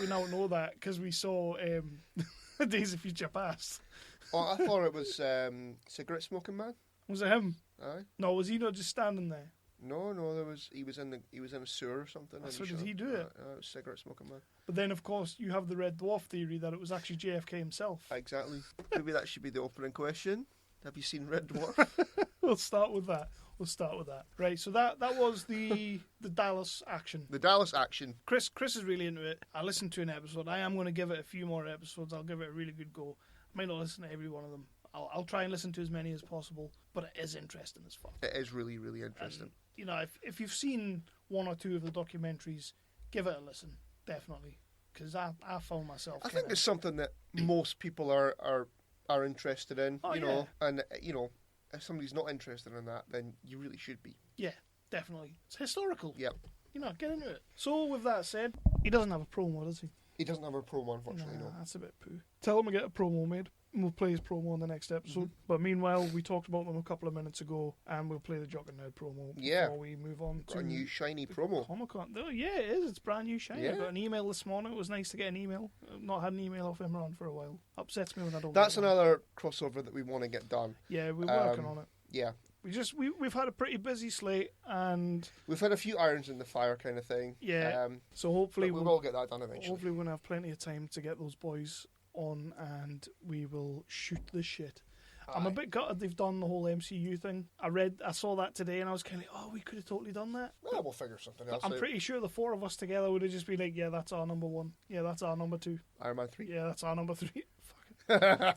We now know that because we saw Days of Future Past. Oh, I thought it was cigarette smoking man. Was it him? Aye. No, was he not just standing there? No, he was in a sewer or something. So did he do it? It was cigarette smoking man. But then, of course, you have the Red Dwarf theory that it was actually JFK himself. Exactly. Maybe that should be the opening question. Have you seen Red Dwarf? We'll start with that. Right, so that was the Dallas action. The Dallas action. Chris is really into it. I listened to an episode. I am going to give it a few more episodes. I'll give it a really good go. I might not listen to every one of them. I'll try and listen to as many as possible, but it is interesting as fuck. It is really, really interesting. And, you know, if you've seen one or two of the documentaries, give it a listen, definitely, because I found myself. I think it's something that most people are interested in. Oh, you know, and you know, if somebody's not interested in that, then you really should be. Yeah, definitely. It's historical. Yep. You know, get into it. So with that said, he doesn't have a promo, does he? He doesn't have a promo, unfortunately. No. That's a bit poo. Tell him to get a promo made. And we'll play his promo in the next episode. Mm-hmm. But meanwhile, we talked about them a couple of minutes ago, and we'll play the Jock and Nerd promo before we move on to a new shiny promo. Comic-Con. Oh, yeah, it is. It's brand new shiny. Yeah. I got an email this morning. It was nice to get an email. I've not had an email off Imran for a while. Upsets me when I don't. That's another crossover that we want to get done. Yeah, we're working on it. Yeah. We've had a pretty busy slate, and we've had a few irons in the fire, kind of thing. Yeah. So hopefully we will get that done eventually. Hopefully, we're gonna have plenty of time to get those boys on, and we will shoot the shit. Aye. I'm a bit gutted they've done the whole MCU thing. I saw that today, and I was kind of like, oh, we could have totally done that. Well, we'll figure something else I'm out. pretty sure the four of us together would have just been like, yeah, that's our number one. Yeah, that's our number two. Iron Man 3. Yeah, that's our number 3. Fuck.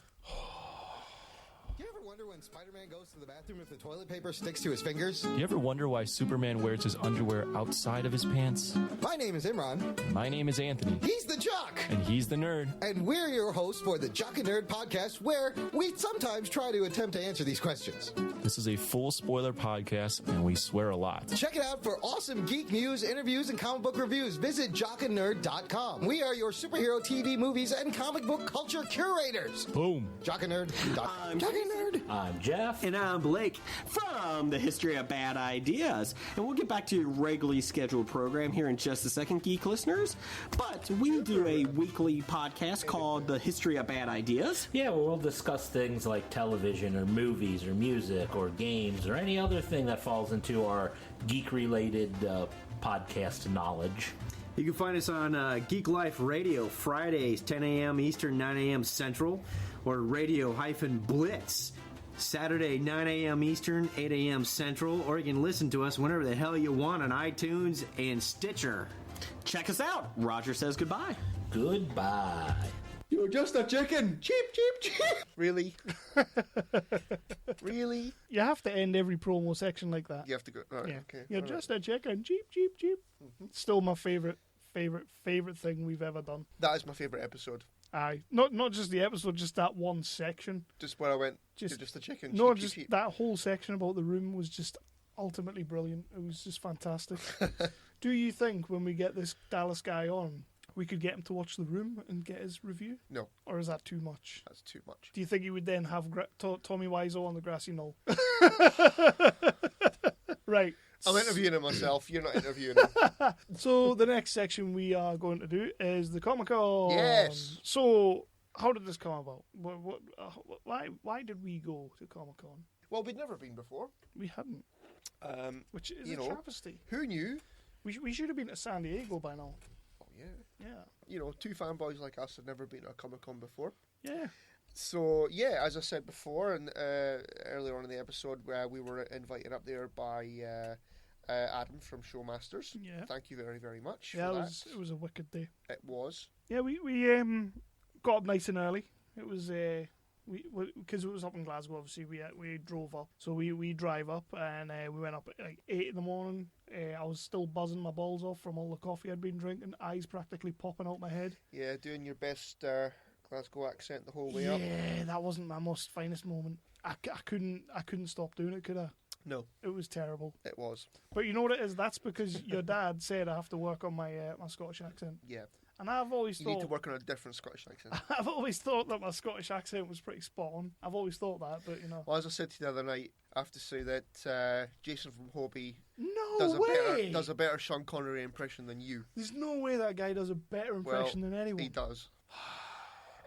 You ever wonder when Spider-Man goes to the bathroom if the toilet paper sticks to his fingers? Do you ever wonder why Superman wears his underwear outside of his pants? My name is Imran. My name is Anthony. He's the Jock. And he's the Nerd. And we're your hosts for the Jock and Nerd podcast, where we sometimes try to attempt to answer these questions. This is a full spoiler podcast, and we swear a lot. Check it out for awesome geek news, interviews, and comic book reviews. Visit jockandnerd.com. We are your superhero TV, movies, and comic book culture curators. Boom. Jockandnerd.com. Jock and Nerd. I'm Jeff. And I'm Blake from the History of Bad Ideas. And we'll get back to your regularly scheduled program here in just a second, geek listeners. But we do a weekly podcast called The History of Bad Ideas. Yeah, well, we'll discuss things like television or movies or music or games or any other thing that falls into our geek-related podcast knowledge. You can find us on Geek Life Radio, Fridays, 10 a.m. Eastern, 9 a.m. Central, or Radio-Blitz, Saturday, 9 a.m. Eastern, 8 a.m. Central, or you can listen to us whenever the hell you want on iTunes and Stitcher. Check us out. Roger says goodbye. Goodbye. You're just a chicken. Cheep, cheep, cheep. Really? Really? You have to end every promo section like that. You have to go. Right, yeah. Okay. You're just a chicken. Cheep, cheep, cheep. Mm-hmm. Still my favorite thing we've ever done. That is my favorite episode. Aye, not just the episode, just that one section. Just where I went. Just a chicken. No, cheep, just cheep. that whole section about the room was just ultimately brilliant. It was just fantastic. Do you think when we get this Dallas guy on, we could get him to watch The Room and get his review? No. Or is that too much? That's too much. Do you think he would then have Tommy Wiseau on the grassy knoll? Right. I'm interviewing him myself. You're not interviewing him. So the next section we are going to do is the Comic-Con. Yes. So how did this come about? Why did we go to Comic-Con? Well, we'd never been before. We hadn't. Which is a travesty. Who knew? We should have been to San Diego by now. Oh, yeah. Yeah. You know, two fanboys like us had never been to a Comic-Con before. Yeah. So, yeah, as I said before, and earlier on in the episode, where we were invited up there by Adam from Showmasters. Yeah. Thank you very, very much. Yeah, for that. it was a wicked day. It was. Yeah, we got up nice and early. It was because it was up in Glasgow. Obviously, we drove up. So we drive up and we went up at like 8 in the morning. I was still buzzing my balls off from all the coffee I'd been drinking. Eyes practically popping out my head. Yeah, doing your best Glasgow accent the whole way up. Yeah, that wasn't my most finest moment. I couldn't stop doing it, could I? No. It was terrible. It was. But you know what it is? That's because your dad said I have to work on my my Scottish accent. Yeah. And I've always You thought... need to work on a different Scottish accent. I've always thought that my Scottish accent was pretty spot on. I've always thought that, but, you know... Well, as I said to you the other night, I have to say that Jason from Hobie does a better Sean Connery impression than you. There's no way that guy does a better impression than anyone. He does.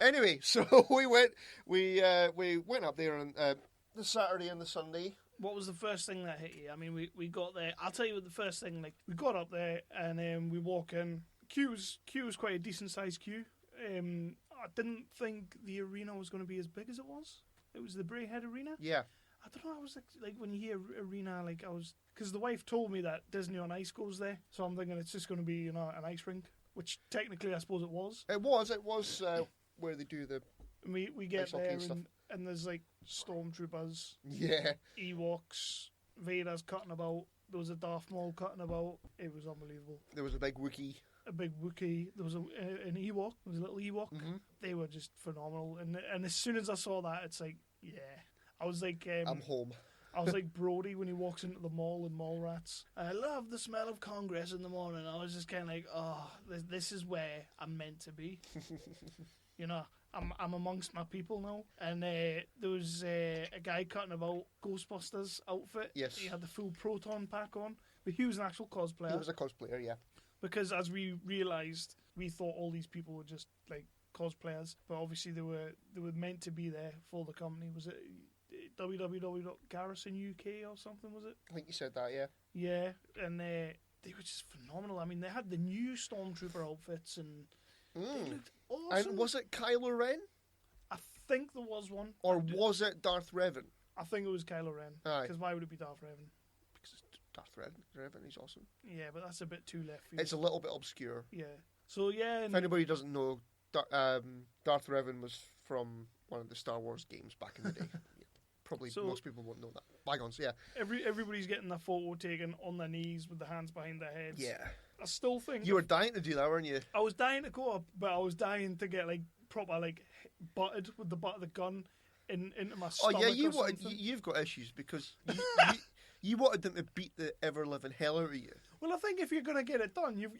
Anyway, so we went up there on the Saturday and the Sunday. What was the first thing that hit you? I mean, we got there. I'll tell you what the first thing, like, we got up there and we walk in. Queue was quite a decent sized queue. I didn't think the arena was going to be as big as it was. It was the Braehead Arena. Yeah. I don't know. I was like when you hear arena, like because the wife told me that Disney on Ice goes there, so I'm thinking it's just going to be an ice rink, which technically I suppose it was. It was where they do the. We get there and there's like stormtroopers. Yeah. Ewoks. Vader's cutting about. There was a Darth Maul cutting about. It was unbelievable. There was a big Wookiee. There was an Ewok. There was a little Ewok. Mm-hmm. They were just phenomenal. And as soon as I saw that, it's like, yeah. I was like... I'm home. I was like Brody when he walks into the mall in Mallrats. I love the smell of Congress in the morning. I was just kind of like, oh, this is where I'm meant to be. You know, I'm amongst my people now. And there was a guy cutting about Ghostbusters outfit. Yes. He had the full Proton pack on. But he was an actual cosplayer. He was a cosplayer, yeah. Because as we realised, we thought all these people were just like cosplayers, but obviously they were meant to be there for the company. Was it www.garrisonuk or something? Was it? I think you said that, yeah. Yeah, and they were just phenomenal. I mean, they had the new Stormtrooper outfits, and they looked awesome. And was it Kylo Ren? I think there was one. Or was it Darth Revan? I think it was Kylo Ren. Aye. Because why would it be Darth Revan? Darth Revan, he's awesome. Yeah, but that's a bit too left field. It's a little bit obscure. Yeah. So, yeah. If anybody doesn't know, Darth Revan was from one of the Star Wars games back in the day. Yeah. Probably most people won't know that. Bygones, yeah. Everybody's getting their photo taken on their knees with their hands behind their heads. Yeah. I still think... You were dying to do that, weren't you? I was dying to go up, but I was dying to get, like, proper, like, butted with the butt of the gun into my stomach. Oh, yeah, you've got issues because you wanted them to beat the ever-living hell out of you. Well, I think if you're going to get it done, you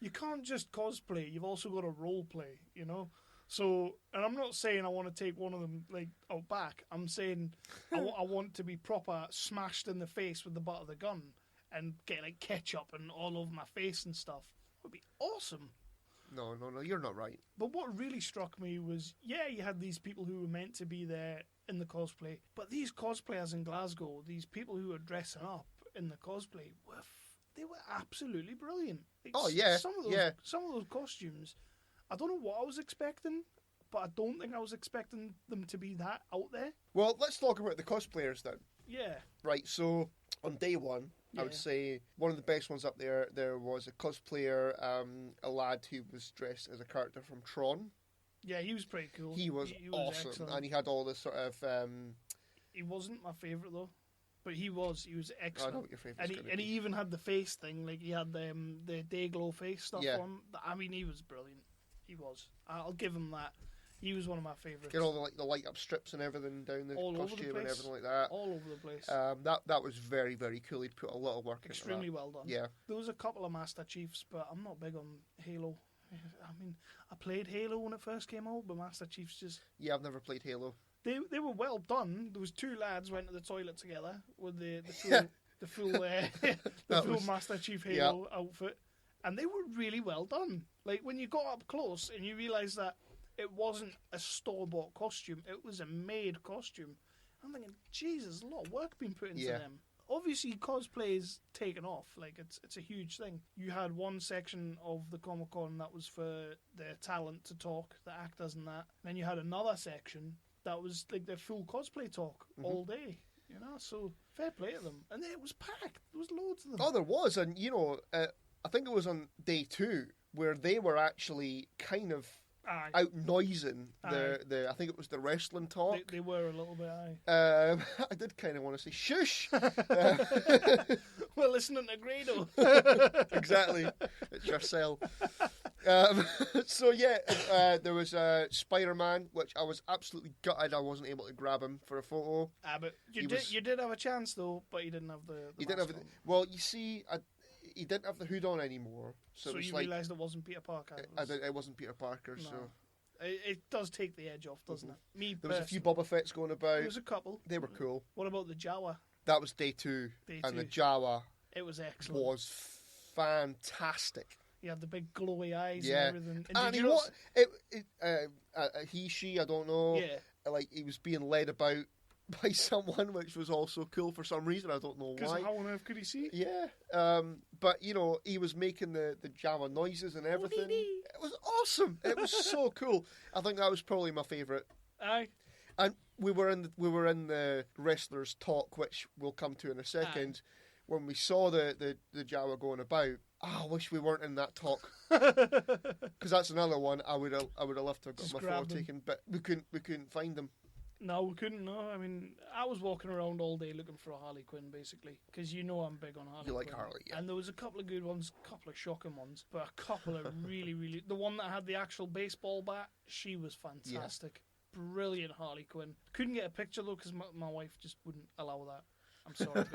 can't just cosplay. You've also got to role play, you know? So, and I'm not saying I want to take one of them, like, out back. I'm saying I want to be proper smashed in the face with the butt of the gun and get, like, ketchup and all over my face and stuff. It would be awesome. No, you're not right. But what really struck me was, yeah, you had these people who were meant to be there in the cosplay, but these cosplayers in Glasgow, these people who were dressing up in the cosplay, they were absolutely brilliant. Some of those costumes, I don't know what I was expecting, but I don't think I was expecting them to be that out there. Well, let's talk about the cosplayers then. Yeah. Right, so on day one, I would say one of the best ones up there was a cosplayer, a lad who was dressed as a character from Tron. Yeah, he was pretty cool. He was awesome, excellent. And he had all this sort of... He wasn't my favourite, though. But he was excellent. I know what your favourite is. And he even had the face thing, like he had the Dayglow face stuff on. I mean, he was brilliant. He was. I'll give him that. He was one of my favourites. Get all the light up strips and everything down the costume and everything like that. All over the place. That was very, very cool. He'd put a lot of work into that. Extremely well done. Yeah. There was a couple of Master Chiefs, but I'm not big on Halo. I mean, I played Halo when it first came out, but Master Chiefs just... Yeah, I've never played Halo. They were well done. There was two lads went to the toilet together with the full Master Chief Halo outfit, and they were really well done. Like when you got up close and you realised that it wasn't a store-bought costume; it was a made costume. I'm thinking, Jesus, a lot of work being put into them. Obviously, cosplay's taken off. Like it's a huge thing. You had one section of the Comic-Con that was for their talent to talk, the actors and that. And then you had another section that was like their full cosplay talk all day. You know, so fair play to them. And it was packed. There was loads of them. Oh, there was, and you know, I think it was on day 2 where they were actually kind of out noising the I think it was the wrestling talk. They were a little bit I did kind of want to say shush. We're listening to Grado. Exactly, it's your cell. So yeah, there was Spider-Man, which I was absolutely gutted I wasn't able to grab him for a photo. But you did have a chance though, but you didn't have the. You didn't have. Well, you see, he didn't have the hood on anymore. So, you realised it wasn't Peter Parker? It wasn't Peter Parker, no. So... It does take the edge off, doesn't it? There was a few Boba Fett's going about. There was a couple. They were cool. What about the Jawa? That was day two. And the Jawa... It was excellent. Was fantastic. He had the big glowy eyes and everything. And he, she, I don't know. Yeah. Like, he was being led about by someone, which was also cool for some reason. I don't know why. How on earth could he see? Yeah. But, you know, he was making the Java noises and everything. It was awesome. It was so cool. I think that was probably my favourite. Aye. And we were in the wrestlers' talk, which we'll come to in a second. Aye. When we saw the Jawa going about, I wish we weren't in that talk, because that's another one I would have loved to have got my photo taken, but we couldn't find them. No, we couldn't. No, I mean, I was walking around all day looking for a Harley Quinn, basically, because you know I'm big on Harley. You like Quinn. Harley, yeah. And there was a couple of good ones, a couple of shocking ones, but a couple of really. The one that had the actual baseball bat, she was fantastic, brilliant Harley Quinn. Couldn't get a picture though because my wife just wouldn't allow that. I'm sorry,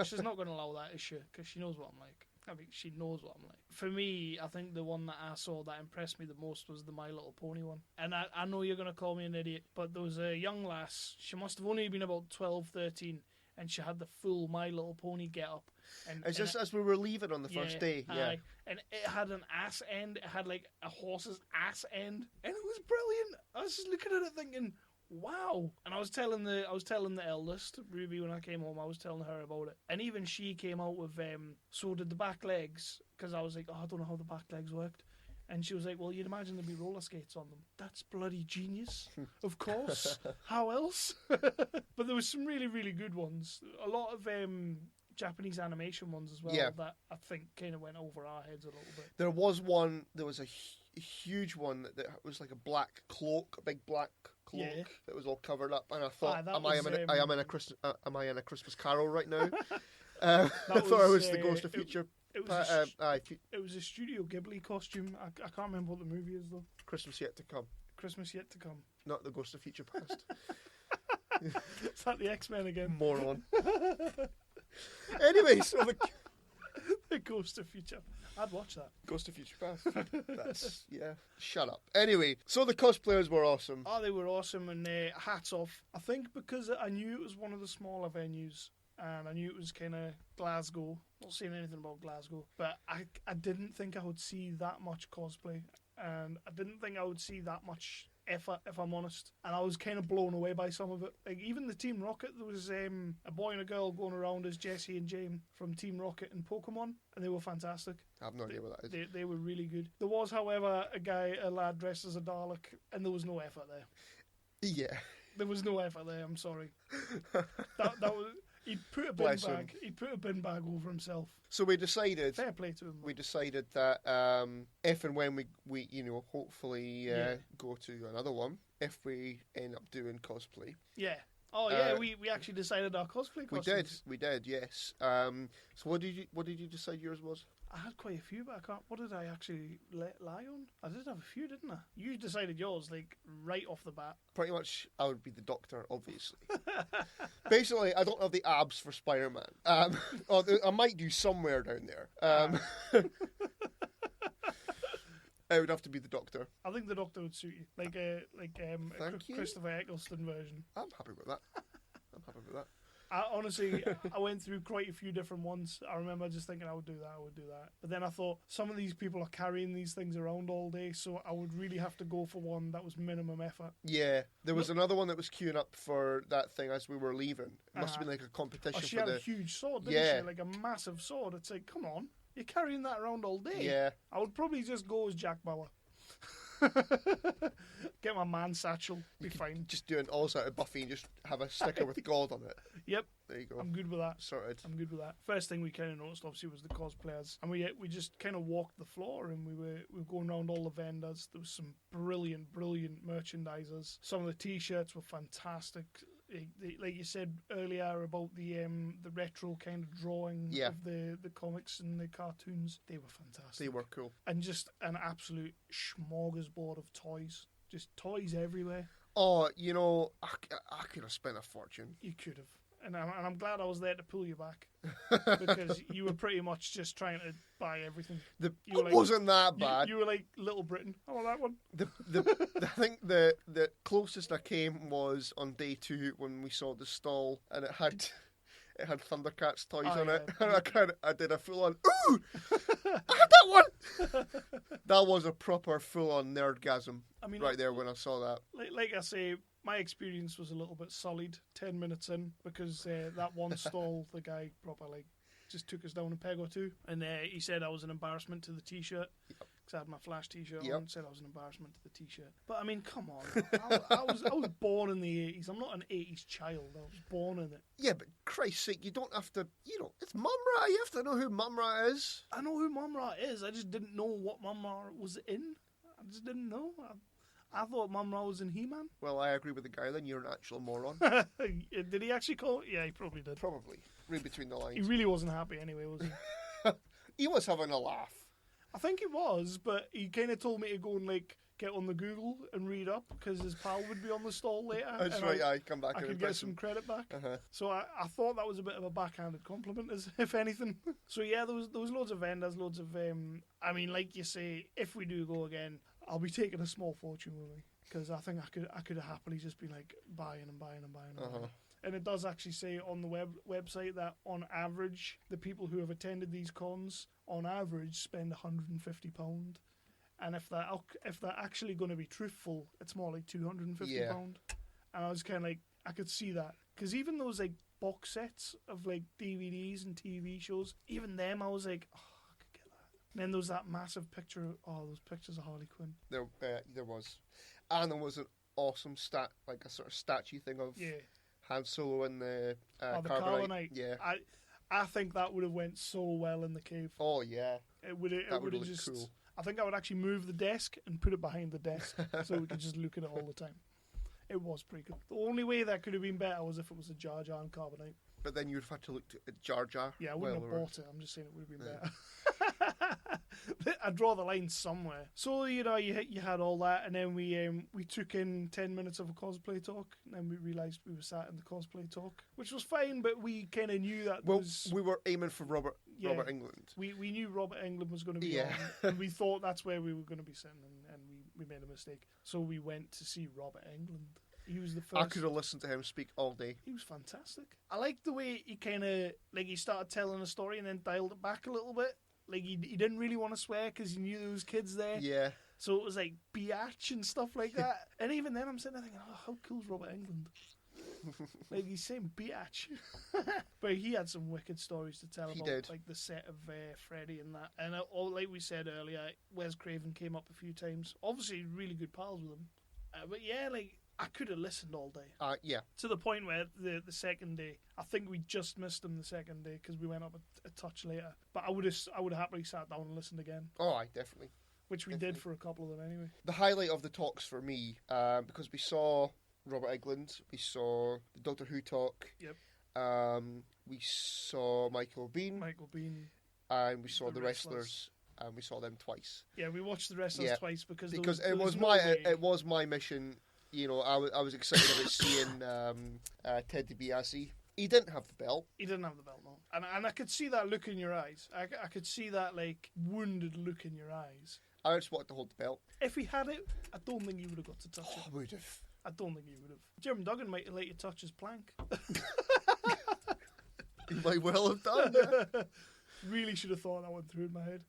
she's not going to allow that, is she? Because she knows what I'm like. I mean, she knows what I'm like. For me, I think the one that I saw that impressed me the most was the My Little Pony one. And I know you're going to call me an idiot, but there was a young lass. She must have only been about 12, 13, and she had the full My Little Pony get-up. Is this as we were leaving on the first day? Yeah. Aye. And it had an ass end. It had like a horse's ass end. And it was brilliant. I was just looking at it thinking... Wow! And I was telling the eldest Ruby when I came home. I was telling her about it, and even she came out with so did the back legs, because I was like, I don't know how the back legs worked, and she was like, well, you'd imagine there'd be roller skates on them. That's bloody genius, of course. How else? But there was some really good ones. A lot of Japanese animation ones as well that I think kind of went over our heads a little bit. There was a huge one that was like a black cloak, a big black cloak that was all covered up, and I thought, am I in a Christmas Carol right now? I thought it was the Ghost of Future. It was a Studio Ghibli costume. I can't remember what the movie is though. Christmas Yet to Come. Christmas Yet to Come. Not the Ghost of Future Past. Is that the X-Men again? Moron. Anyway, so the Ghost of Future. I'd watch that. Ghost of Future Past. That's, shut up. Anyway, so the cosplayers were awesome. Oh, they were awesome, and hats off. I think because I knew it was one of the smaller venues, and I knew it was kind of Glasgow. Not saying anything about Glasgow, but I didn't think I would see that much cosplay, and I didn't think I would see that much effort, if I'm honest. And I was kind of blown away by some of it. Like, even the Team Rocket, there was a boy and a girl going around as Jessie and James from Team Rocket and Pokemon, and they were fantastic. I have no idea what that is. They were really good. There was, however, a lad dressed as a Dalek, and there was no effort there. Yeah. There was no effort there, I'm sorry. that was... He put a bin bag over himself. So we decided. Fair play to him. We decided that if and when we hopefully go to another one, if we end up doing cosplay. Yeah. Oh yeah, we actually decided our cosplay costumes. We did, yes. So what did you decide yours was? I had quite a few, but I can't. What did I actually let lie on? I did have a few, didn't I? You decided yours like right off the bat. Pretty much, I would be the Doctor, obviously. Basically, I don't have the abs for Spider-Man. I might do somewhere down there. I would have to be the Doctor. I think the Doctor would suit you, like a Christopher Eccleston version. I'm happy with that. Honestly, I went through quite a few different ones. I remember just thinking I would do that. But then I thought, some of these people are carrying these things around all day, so I would really have to go for one that was minimum effort. Yeah, there was another one that was queuing up for that thing as we were leaving. It must have been like a competition. She had a huge sword, didn't she? Like a massive sword. It's like, come on, you're carrying that around all day. Yeah. I would probably just go as Jack Bauer. Get my man satchel, be fine. Just do an Oz out of Buffy and just have a sticker with God on it. Yep. There you go. I'm good with that. Sorted. I'm good with that. First thing we kind of noticed, obviously, was the cosplayers, and we just kind of walked the floor, and we were going around all the vendors. There was some brilliant merchandisers. Some of the T-shirts were fantastic. Like you said earlier about the retro kind of drawing of the comics and the cartoons, they were fantastic. They were cool. And just an absolute smorgasbord of toys. Just toys everywhere. Oh, I could have spent a fortune. You could have. And I'm glad I was there to pull you back because you were pretty much just trying to buy everything. It wasn't that bad. You were like Little Britain. I want that one. I think the closest I came was on day 2 when we saw the stall and it had Thundercats toys on it, and I did a full on ooh, I had that one. That was a proper full on nerdgasm. I mean, right there when I saw that. Like I say, my experience was a little bit sullied 10 minutes in because that one stall, the guy proper just took us down a peg or two, and he said I was an embarrassment to the T-shirt. Yep. Because I had my Flash T-shirt on, and said I was an embarrassment to the T-shirt. But I mean, come on, I was born in the 80s. I'm not an 80s child. I was born in it. Yeah, but Christ's sake, you don't have to. It's Mum Ra. You have to know who Mum Ra is. I know who Mum Ra is. I just didn't know what Mum Ra was in. I just didn't know. I thought Mum Ra was in He-Man. Well, I agree with the guy then. You're an actual moron. Did he actually call it? Yeah, he probably did. Probably. Read between the lines. He really wasn't happy anyway, was he? He was having a laugh. I think he was, but he kind of told me to go and get on the Google and read up because his pal would be on the stall later. That's right, I come back I and could get some credit back. Uh-huh. So I thought that was a bit of a backhanded compliment, if anything. So yeah, there was loads of vendors, loads of... I mean, like you say, if we do go again, I'll be taking a small fortune with me because I think I could have happily just been buying and buying and buying. And buying. And it does actually say on the website that on average, the people who have attended these cons, on average, spend £150. And if they're actually going to be truthful, it's more like £250. Yeah. And I was kind of I could see that. Because even those box sets of DVDs and TV shows, even them I was like, oh, I could get that. And then there was that massive picture, those pictures of Harley Quinn. There was. And there was an awesome a sort of statue thing of... Yeah. Han Solo in the Carbonite. Yeah, I think that would have went so well in the cave. Oh yeah, it would have just. Cool. I think I would actually move the desk and put it behind the desk so we could just look at it all the time. It was pretty cool. The only way that could have been better was if it was a Jar Jar and Carbonite. But then you'd have had to look at Jar Jar. Yeah, I wouldn't have bought it. I'm just saying it would have been better. I'd draw the line somewhere. So you had all that, and then we took in 10 minutes of a cosplay talk, and then we realised we were sat in the cosplay talk, which was fine, but we kind of knew that. Well, we were aiming for Robert Englund. We knew Robert Englund was going to be on, and we thought that's where we were going to be sitting, and we made a mistake. So we went to see Robert Englund. He was the first. I could have listened to him speak all day. He was fantastic. I liked the way he kind of he started telling a story and then dialed it back a little bit. He didn't really want to swear because he knew there was kids there. Yeah. So it was biatch and stuff like that. And even then I'm sitting there thinking, oh, how cool's Robert Englund? He's saying biatch. But he had some wicked stories to tell about the set of Freddy and that. And like we said earlier, Wes Craven came up a few times. Obviously really good pals with him. But yeah, I could have listened all day. Yeah. To the point where the second day, I think we just missed him the second day because we went up a touch later. But I would have happily sat down and listened again. Oh, definitely. Which we did for a couple of them anyway. The highlight of the talks for me, because we saw Robert Englund, we saw the Doctor Who talk. Yep. We saw Michael Biehn. And we saw the wrestlers. And we saw them twice. Yeah, we watched the wrestlers twice because it was my mission. I was excited about seeing Ted DiBiase. He didn't have the belt. He didn't have the belt, no. And I could see that look in your eyes. I could see that wounded look in your eyes. I just wanted to hold the belt. If he had it, I don't think he would have got to touch it. I would have. I don't think he would have. Jim Duggan might have let you touch his plank. He might well have done. Yeah. Really should have thought that one through in my head.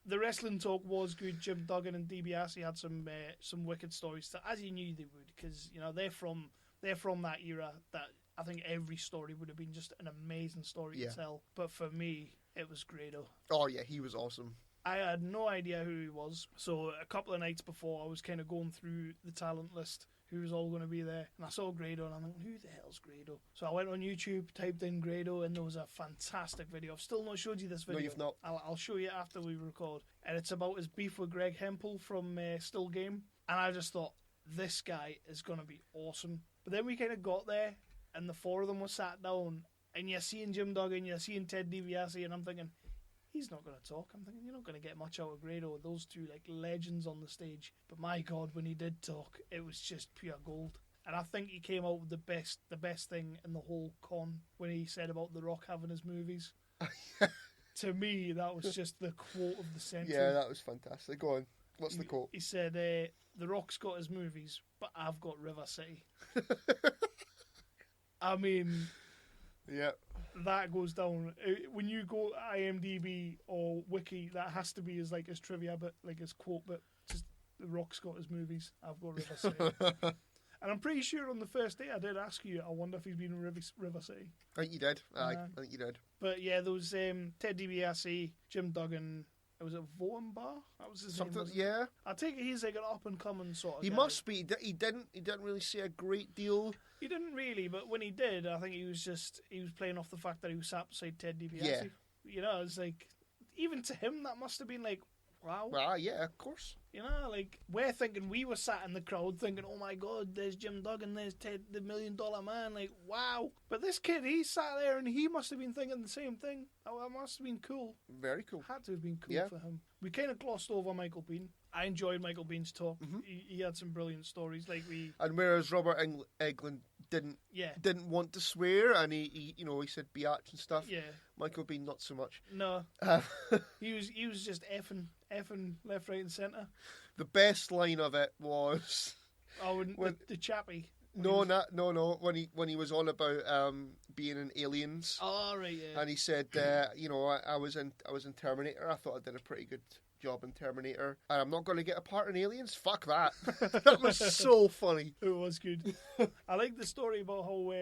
The wrestling talk was good. Jim Duggan and DiBiase had some wicked stories, as you knew they would, because they're from that era that I think every story would have been just an amazing story to tell. But for me, it was Grado. Oh yeah, he was awesome. I had no idea who he was, so a couple of nights before I was kind of going through the talent list, who was all going to be there, and I saw Grado, and I'm like, who the hell's Grado? So I went on YouTube, typed in Grado, and there was a fantastic video. I've still not showed you this video. No, you've not. I'll show you after we record. And it's about his beef with Greg Hempel from Still Game, and I just thought, this guy is going to be awesome. But then we kind of got there, and the four of them were sat down, and you're seeing Jim Duggan, you're seeing Ted DiBiase, and I'm thinking, he's not going to talk. I'm thinking, you're not going to get much out of Grado with those two legends on the stage. But my God, when he did talk, it was just pure gold. And I think he came out with the best thing in the whole con when he said about The Rock having his movies. To me, that was just the quote of the century. Yeah, that was fantastic. Go on. What's the quote? He said, The Rock's got his movies, but I've got River City. I mean... Yeah. That goes down. When you go IMDb or Wiki, that has to be his trivia bit, like his quote bit. Just The Rock's got his movies. I've got River City. And I'm pretty sure on the first day I did ask you, I wonder if he's been in River City. I think you did. I think you did. But yeah, there was Ted DiBiase, Jim Duggan. Was it Voenbar? That was his name. Yeah. I take it he's like an up and coming sort of. He guy. must be. He didn't really say a great deal. He didn't really, but when he did, I think he was playing off the fact that he was sat beside Ted DiBiase. Yeah. You know, it's like, even to him, that must have been like, wow. Ah, yeah, of course. You know, like, we're thinking, we were sat in the crowd thinking, oh my God, there's Jim Duggan, there's Ted, the $1 Million Man, like, wow. But this kid, he sat there and he must have been thinking the same thing. Oh, that must have been cool. Very cool. Had to have been cool for him. We kind of glossed over Michael Biehn. I enjoyed Michael Bihn's talk. Mm-hmm. He had some brilliant stories. And whereas Robert Englund didn't want to swear, and he said biatch and stuff. Yeah. Michael Biehn not so much. No. he was just effing left, right, and centre. The best line of it was the chappie. No. When he was on about being in Aliens. Oh right, yeah. And he said, I was in Terminator. I thought I did a pretty good job in Terminator, and I'm not going to get a part in Aliens. Fuck that. That was so funny. It was good. I like the story about how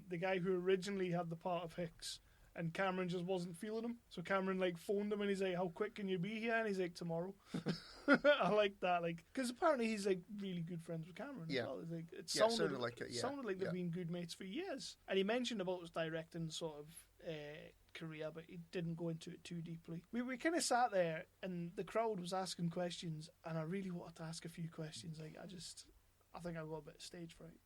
the guy who originally had the part of Hicks, and Cameron just wasn't feeling him. So Cameron phoned him and he's like, "How quick can you be here?" And he's like, "Tomorrow." I like that, because apparently he's really good friends with Cameron. Yeah. As well. It sounded like it. Yeah. Sounded like they've been good mates for years. And he mentioned about his directing sort of career, but he didn't go into it too deeply. We kind of sat there and the crowd was asking questions, and I really wanted to ask a few questions. I think I got a bit of stage fright.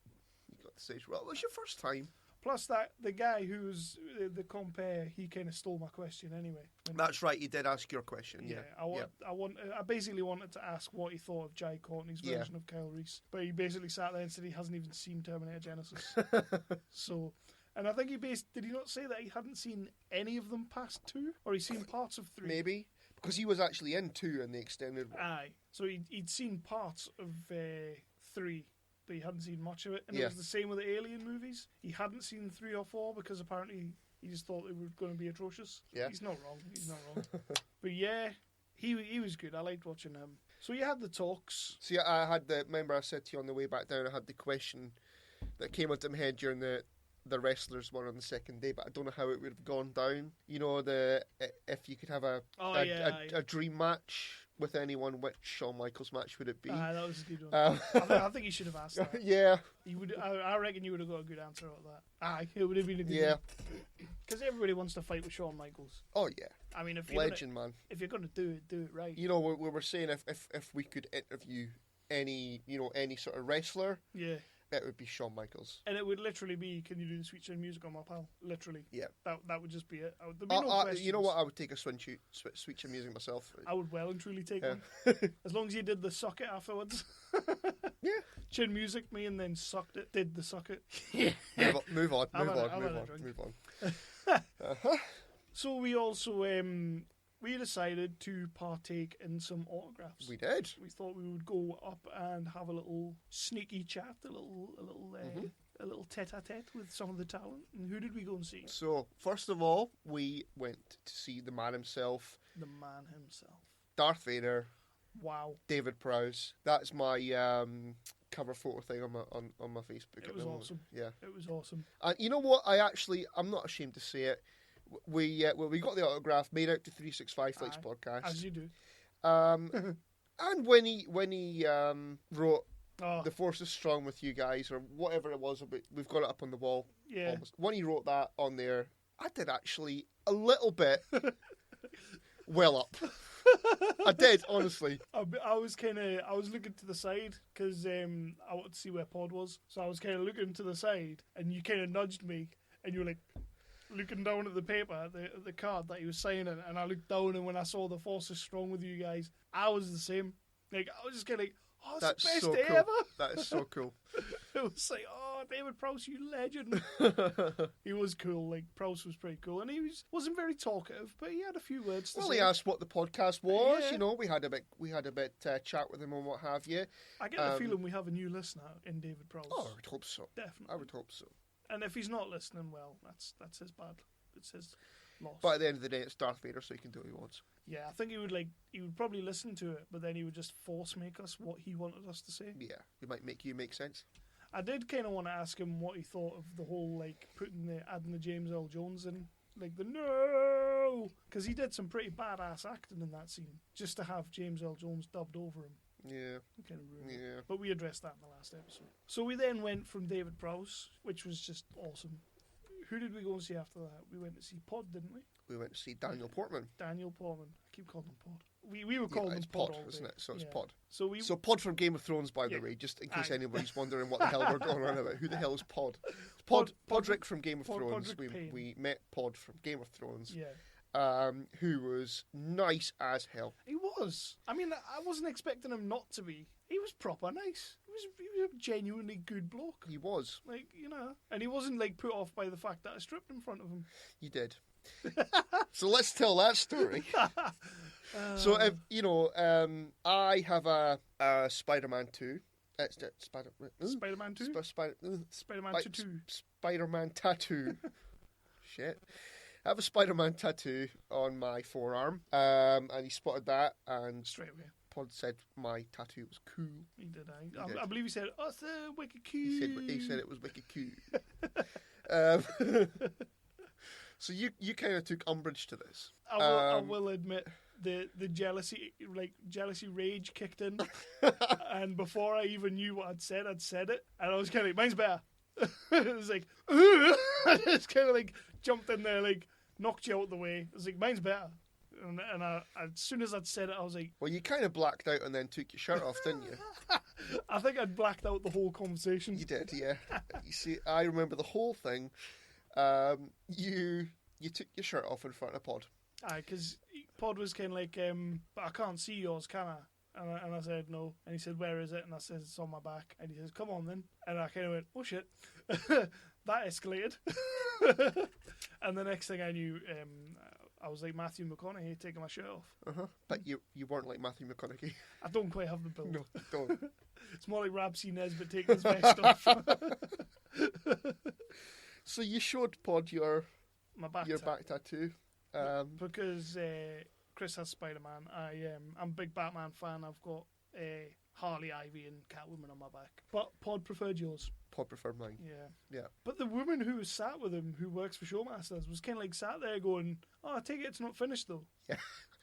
You got the stage. Well, it was your first time. Plus, the guy who was the compare, he kind of stole my question anyway. That's right, he did ask your question. Yeah, I basically wanted to ask what he thought of Jai Courtney's version of Kyle Reese, but he basically sat there and said he hasn't even seen Terminator Genesis. So, and I think did he not say that he hadn't seen any of them past 2, or he's seen parts of 3? Maybe, because he was actually in 2 in the extended one. Aye, so he'd seen parts of 3. But he hadn't seen much of it. And it was the same with the Alien movies. He hadn't seen 3 or 4 because apparently he just thought they were going to be atrocious. Yeah. He's not wrong. But yeah, he was good. I liked watching him. So you had the talks. See, remember I said to you on the way back down, I had the question that came into my head during the wrestlers one on the second day, but I don't know how it would have gone down. You know, if you could have a dream match with anyone, which Shawn Michaels match would it be? That was a good one. I think you should have asked that. Yeah. You would. I reckon you would have got a good answer out of that. It would have been a good one. Because everybody wants to fight with Shawn Michaels. Oh, yeah. I mean, if man. If you're going to do it right. You know, we were saying if we could interview any sort of wrestler, it would be Shawn Michaels. And it would literally be, can you do the Sweet Chin Music on my pal? Literally. Yeah. That would just be it. There'd be no questions. You know what? I would take a Sweet Chin Music myself. I would well and truly take one. As long as you did the suck it afterwards. Yeah. Chin Music me and then sucked it. Did the suck it. Move on. So we also... we decided to partake in some autographs. We did. We thought we would go up and have a little sneaky chat, a little tete-a-tete with some of the talent. And who did we go and see? So, first of all, we went to see the man himself. The man himself. Darth Vader. Wow. David Prowse. That's my cover photo thing on my Facebook. It was awesome. Yeah. It was awesome. And you know what? I'm not ashamed to say it. We got the autograph, made out to 365Flicks podcast. As you do. And when he wrote The Force is Strong with you guys, or whatever it was, we've got it up on the wall. Yeah. Almost. When he wrote that on there, I did actually a little bit well up. I did, honestly. I was looking to the side because I wanted to see where Pod was. So I was kind of looking to the side, and you kind of nudged me, and you were like, looking down at the paper, the card that he was signing, and I looked down, and when I saw The Force is Strong with you guys, I was the same. I was just kind of like, oh, it's the best day ever. That is so cool. It It was like, oh, David Prowse, you legend. He was cool. Like, Prowse was pretty cool. And he wasn't very talkative, but he had a few words to say. Well, he asked what the podcast was. Yeah. You know, we had a bit chat with him and what have you. I get the feeling we have a new listener in David Prowse. Oh, I would hope so. Definitely. I would hope so. And if he's not listening, well, that's his bad. It's his loss. But at the end of the day, it's Darth Vader, so he can do what he wants. Yeah, I think he would probably listen to it, but then he would just force make us what he wanted us to say. Yeah, he might make you make sense. I did kind of want to ask him what he thought of the whole, like, adding the James Earl Jones in, like, the no! Because he did some pretty badass acting in that scene, just to have James Earl Jones dubbed over him. Yeah. Kind of ruined Yeah. it. But we addressed that in the last episode. So we then went from David Prowse, which was just awesome. Who did we go and see after that? We went to see Pod, didn't we? We went to see Daniel Portman. Daniel Portman. I keep calling him Pod. We were calling him it's Pod, Pod, all isn't day. it? So it's Yeah. Pod. So Pod from Game of Thrones, by the Yeah. way, just in case Aye. anybody's wondering what the hell we're going on about. Who the hell is Pod? Podrick from Game of Thrones. We met Pod from Game of Thrones. Yeah. Who was nice as hell. He was. I mean, I wasn't expecting him not to be. He was proper nice. He was a genuinely good bloke. He was. Like, you know. And he wasn't, like, put off by the fact that I stripped in front of him. You did. So let's tell that story. So, if, you know, I have a Spider-Man 2. Spider-Man 2? Spider-Man 2. Spider-Man tattoo. Shit. I have a Spider-Man tattoo on my forearm, and he spotted that, and straight away Pod said my tattoo was cool. He did. I believe he said, "Oh, it's wicked cool." He said it was wicked cool. So you kind of took umbrage to this. I will admit the jealousy rage kicked in, and before I even knew what I'd said it, and I was kind of like, mine's better. It was like, I just kind of like jumped in there, like knocked you out the way. I was like, mine's better. And I, as soon as I'd said it, I was like... Well, you kind of blacked out and then took your shirt off, didn't you? I think I'd blacked out the whole conversation. You did, yeah. You see, I remember the whole thing. You took your shirt off in front of Pod. Aye, because Pod was kind of like, but I can't see yours, can I? And I said, no. And he said, where is it? And I said, it's on my back. And he says, come on then. And I kind of went, oh shit. That escalated. And the next thing I knew... I was like Matthew McConaughey taking my shirt off. But you weren't like Matthew McConaughey. I don't quite have the build. No, don't. It's more like Rabsy Nesbitt taking his vest off. So you showed Pod your back tattoo. Because Chris has Spider-Man. I'm a big Batman fan. I've got Harley, Ivy and Catwoman on my back. But Pod preferred yours. Pod preferred mine. Yeah. But the woman who was sat with him, who works for Showmasters, was kind of like sat there going, oh, I take it it's not finished though. Yeah.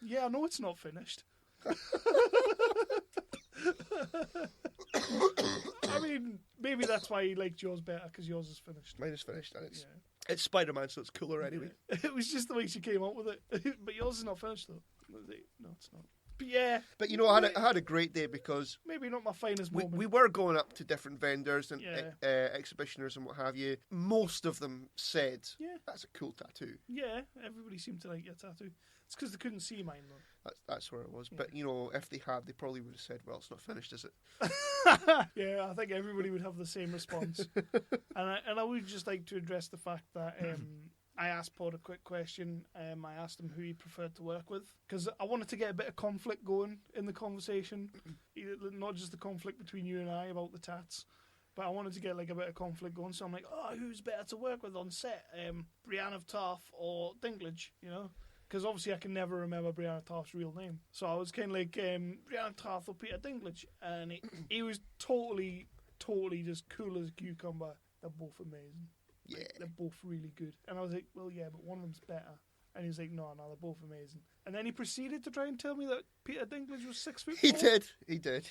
Yeah, I know it's not finished. I mean, maybe that's why he liked yours better, because yours is finished. Mine is finished, and it's Spider-Man, so it's cooler anyway. It was just the way she came up with it. But yours is not finished though. No, it's not. But yeah. But you know, I had a great day because... Maybe not my finest moment. We were going up to different vendors and Yeah. exhibitioners and what have you. Most of them said, yeah, that's a cool tattoo. Yeah, everybody seemed to like your tattoo. It's because they couldn't see mine though. That's where it was. Yeah. But, you know, if they had, they probably would have said, well, it's not finished, is it? Yeah, I think everybody would have the same response. And I would just like to address the fact that... I asked Pod a quick question. I asked him who he preferred to work with, because I wanted to get a bit of conflict going in the conversation, not just the conflict between you and I about the tats, but I wanted to get like a bit of conflict going. So I'm like, oh, who's better to work with on set, Brienne of Tarth or Dinklage? You know, because obviously I can never remember Brienne of Tarth's real name. So I was kind of like, Brienne of Tarth or Peter Dinklage, and he was totally just cool as a cucumber. They're both amazing. Yeah. Like, they're both really good. And I was like, well, yeah, but one of them's better. And he was like, no, they're both amazing. And then he proceeded to try and tell me that Peter Dinklage was 6 foot 4. He did.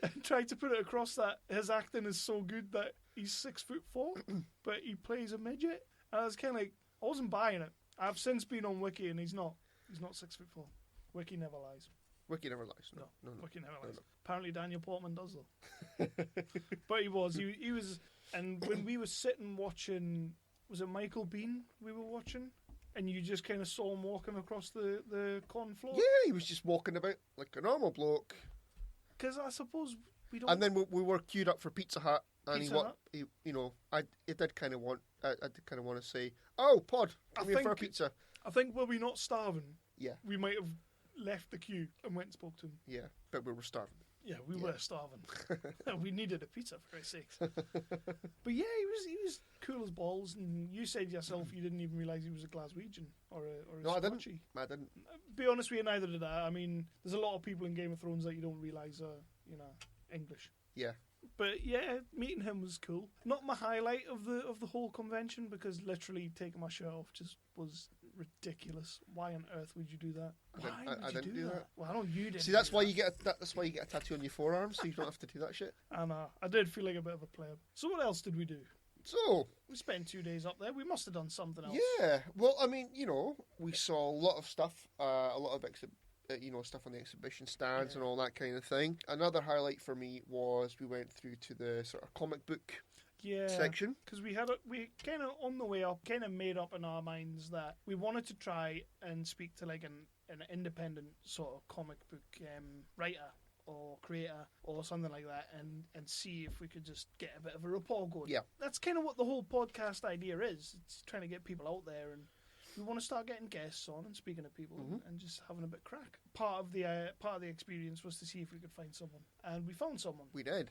And tried to put it across that his acting is so good that he's 6 foot 4, but he plays a midget. And I was kind of like, I wasn't buying it. I've since been on Wiki, and he's not 6 foot 4. Wiki never lies. Wiki never lies. No. Wiki never lies. No. Apparently Daniel Portman does though. But he was. And when we were sitting watching, was it Michael Biehn we were watching? And you just kind of saw him walking across the con floor? Yeah, he was just walking about like a normal bloke. Because I suppose And then we were queued up for Pizza Hut, and Pizza Hut? I did kind of want to say, "Oh, Pod, come here for a pizza." I think were we not starving, Yeah, we might have left the queue and went and spoke to him. yeah, but we were starving. Yeah, we were starving. We needed a pizza, for Christ's sakes. But yeah, he was cool as balls. And you said yourself you didn't even realise he was a Glaswegian or a No, I Scotchie. didn't. Be honest with you, neither did I. I mean, there's a lot of people in Game of Thrones that you don't realise are, English. Yeah. But yeah, meeting him was cool. Not my highlight of the whole convention, because literally taking my shirt off just was ridiculous. Why on earth would you do that? Why would you do that? Well, I know you didn't. See, that's why you get a tattoo on your forearm, so you don't have to do that shit. I know. I did feel like a bit of a pleb. So what else did we do? So We spent 2 days up there. We must have done something else. yeah, well, I mean, we saw a lot of stuff, a lot of stuff on the exhibition stands and all that kind of thing. Another highlight for me was we went through to the sort of comic book section. Because we kind of on the way up, kind of made up in our minds that we wanted to try and speak to like an independent sort of comic book writer or creator or something like that, and see if we could just get a bit of a rapport going. Yeah, that's kind of what the whole podcast idea is. It's trying to get people out there, and we want to start getting guests on and speaking to people and just having a bit of crack. Part of the experience was to see if we could find someone, and we found someone. We did.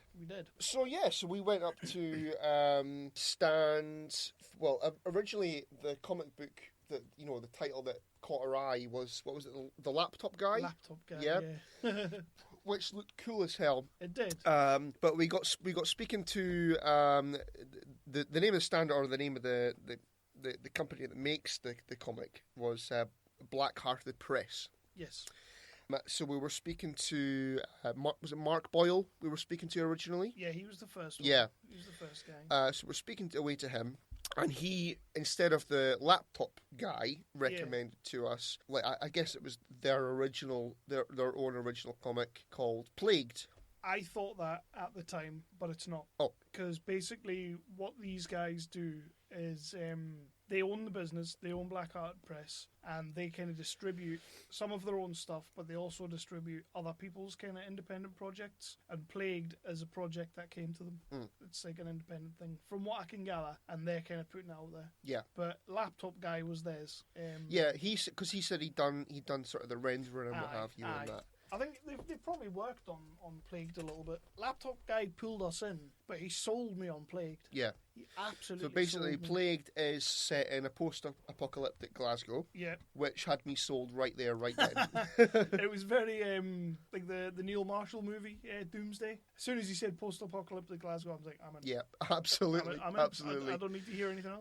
So So we went up to stands. Well, originally the comic book that the title that caught our eye was, what was it? The laptop guy. Yeah. Which looked cool as hell. It did. But we got speaking to the name of the stand, or the name of the company that makes the comic was Blackhearted Press. Yes. So we were speaking to was it Mark Boyle? We were speaking to originally. Yeah, he was the first one. Yeah, he was the first guy. So we're speaking away to him, and he, instead of the laptop guy, recommended to us, like I guess it was their own original comic called Plagued. I thought that at the time, but it's not. Oh, because basically what these guys do is they own the business, they own Blackhearted Press, and they kind of distribute some of their own stuff, but they also distribute other people's kind of independent projects. And Plagued is a project that came to them. It's like an independent thing, from what I can gather, and they're kind of putting it out there. Yeah. But Laptop Guy was theirs. Yeah, because he said he'd done sort of the rendering and what have you and that. I think they've probably worked on Plagued a little bit. Laptop Guy pulled us in, but he sold me on Plagued. Yeah. He absolutely So basically, sold me. Plagued is set in a post-apocalyptic Glasgow. Yeah. Which had me sold right there, right then. It was very like the Neil Marshall movie, Doomsday. As soon as he said post-apocalyptic Glasgow, I was like, I'm in. Yeah, absolutely. I'm in. Absolutely. I don't need to hear anything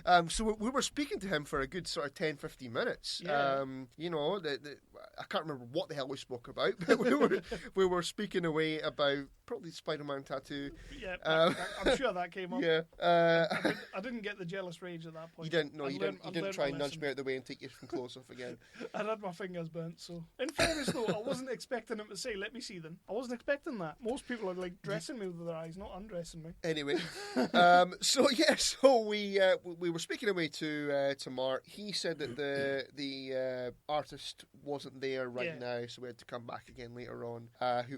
else. So we were speaking to him for a good sort of 10-15 minutes. Yeah. I can't remember what the hell we spoke about, but we were speaking away about probably Spider-Man tattoo. Yeah, I'm sure that came up. Yeah. I didn't get the jealous rage at that point. You didn't. No, you didn't. You didn't try and my nudge me out the way and take your clothes off again. I had my fingers burnt. So, in fairness, though, I wasn't expecting him to say, "Let me see them." I wasn't expecting that. Most people are like dressing me with their eyes, not undressing me. Anyway, so we were speaking away to Mark. He said that the artist wasn't there right now, so we had to come back again later on.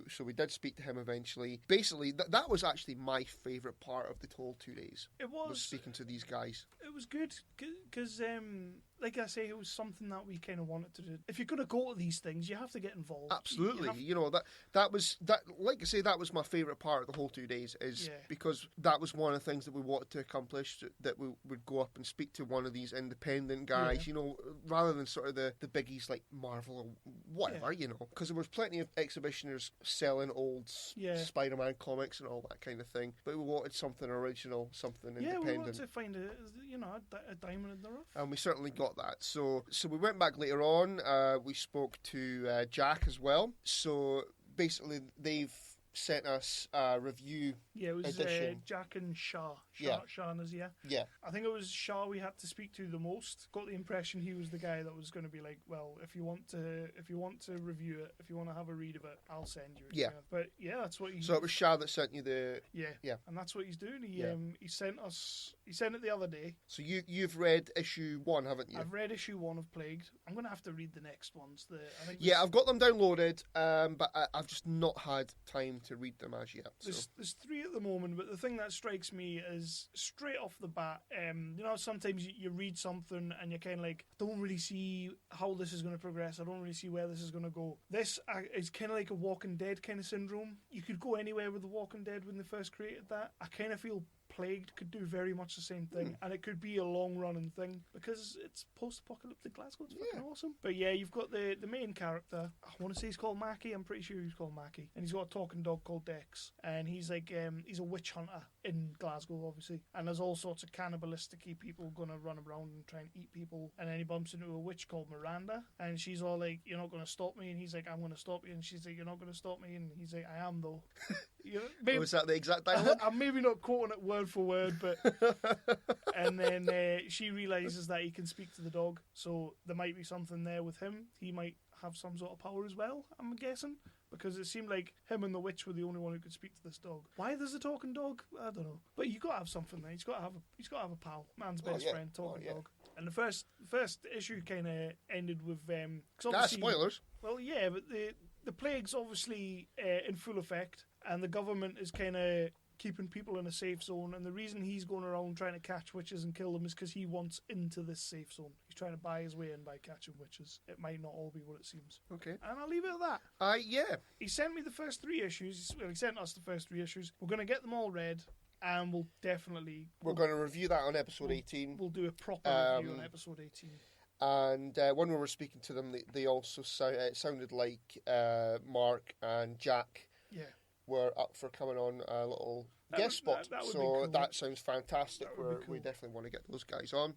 So we did speak to him eventually. Basically, that was actually my favourite part of the whole 2 days. It was speaking to these guys. It was good because, like I say, it was something that we kind of wanted to do. If you're going to go to these things, you have to get involved. Absolutely, that was. Like I say, that was my favourite part of the whole 2 days, because that was one of the things that we wanted to accomplish. That we would go up and speak to one of these independent guys, rather than sort of the biggies like Marvel or whatever, because there was plenty of exhibitioners selling old Spider-Man comics and all that kind of thing. But we wanted something original, something independent. Yeah, we wanted to find a diamond in the rough. And we certainly got that. So we went back later on. We spoke to Jack as well. So basically, they've sent us a review it was edition. Jack and Shaw and Azia. Yeah. I think it was Shaw we had to speak to the most. Got the impression he was the guy that was going to be like, well, if you want to review it, if you want to have a read of it, I'll send you it. Yeah. But that's what he... So it was Shaw that sent you the... Yeah. And that's what he's doing. He sent it the other day. So you've read issue 1, haven't you? I've read issue 1 of Plagued. I'm going to have to read the next ones. I've got them downloaded, but I've just not had time to read them as yet. So. There's 3 at the moment, but the thing that strikes me is straight off the bat, sometimes you read something and you're kind of like, I don't really see how this is going to progress. I don't really see where this is going to go. This is kind of like a Walking Dead kind of syndrome. You could go anywhere with The Walking Dead when they first created that. I kind of feel Plagued could do very much the same thing, and it could be a long-running thing because it's post-apocalyptic Glasgow. It's fucking awesome. But yeah, you've got the main character. I want to say he's called Mackie. I'm pretty sure he's called Mackie, and he's got a talking dog called Dex, and he's like he's a witch hunter in Glasgow, obviously. And there's all sorts of cannibalistic-y people gonna run around and try and eat people. And then he bumps into a witch called Miranda, and she's all like, "You're not gonna stop me," and he's like, "I'm gonna stop you," and she's like, "You're not gonna stop me," and he's like, "I am though." Maybe, was that the exact dialogue? I'm maybe not quoting it word for word, but and then she realizes that he can speak to the dog, so there might be something there with him. He might have some sort of power as well, I'm guessing, because it seemed like him and the witch were the only one who could speak to this dog. Why there's a talking dog, I don't know, but you got to have something there. He's got to have a pal, man's best friend, talking dog. And the first issue kind of ended with spoilers. Well, yeah, but the plague's obviously in full effect, and the government is kind of keeping people in a safe zone, and the reason he's going around trying to catch witches and kill them is because he wants into this safe zone. He's trying to buy his way in by catching witches. It might not all be what it seems. Okay. And I'll leave it at that. Yeah. He sent me the first 3 issues. Well, he sent us the first 3 issues. We're going to get them all read, and we'll definitely... We're going to review that on episode 18. We'll do a proper review on episode 18. And when we were speaking to them, they also it sounded like Mark and Jack were up for coming on a little guest spot. That would so be cool. that sounds fantastic. Cool. We definitely want to get those guys on.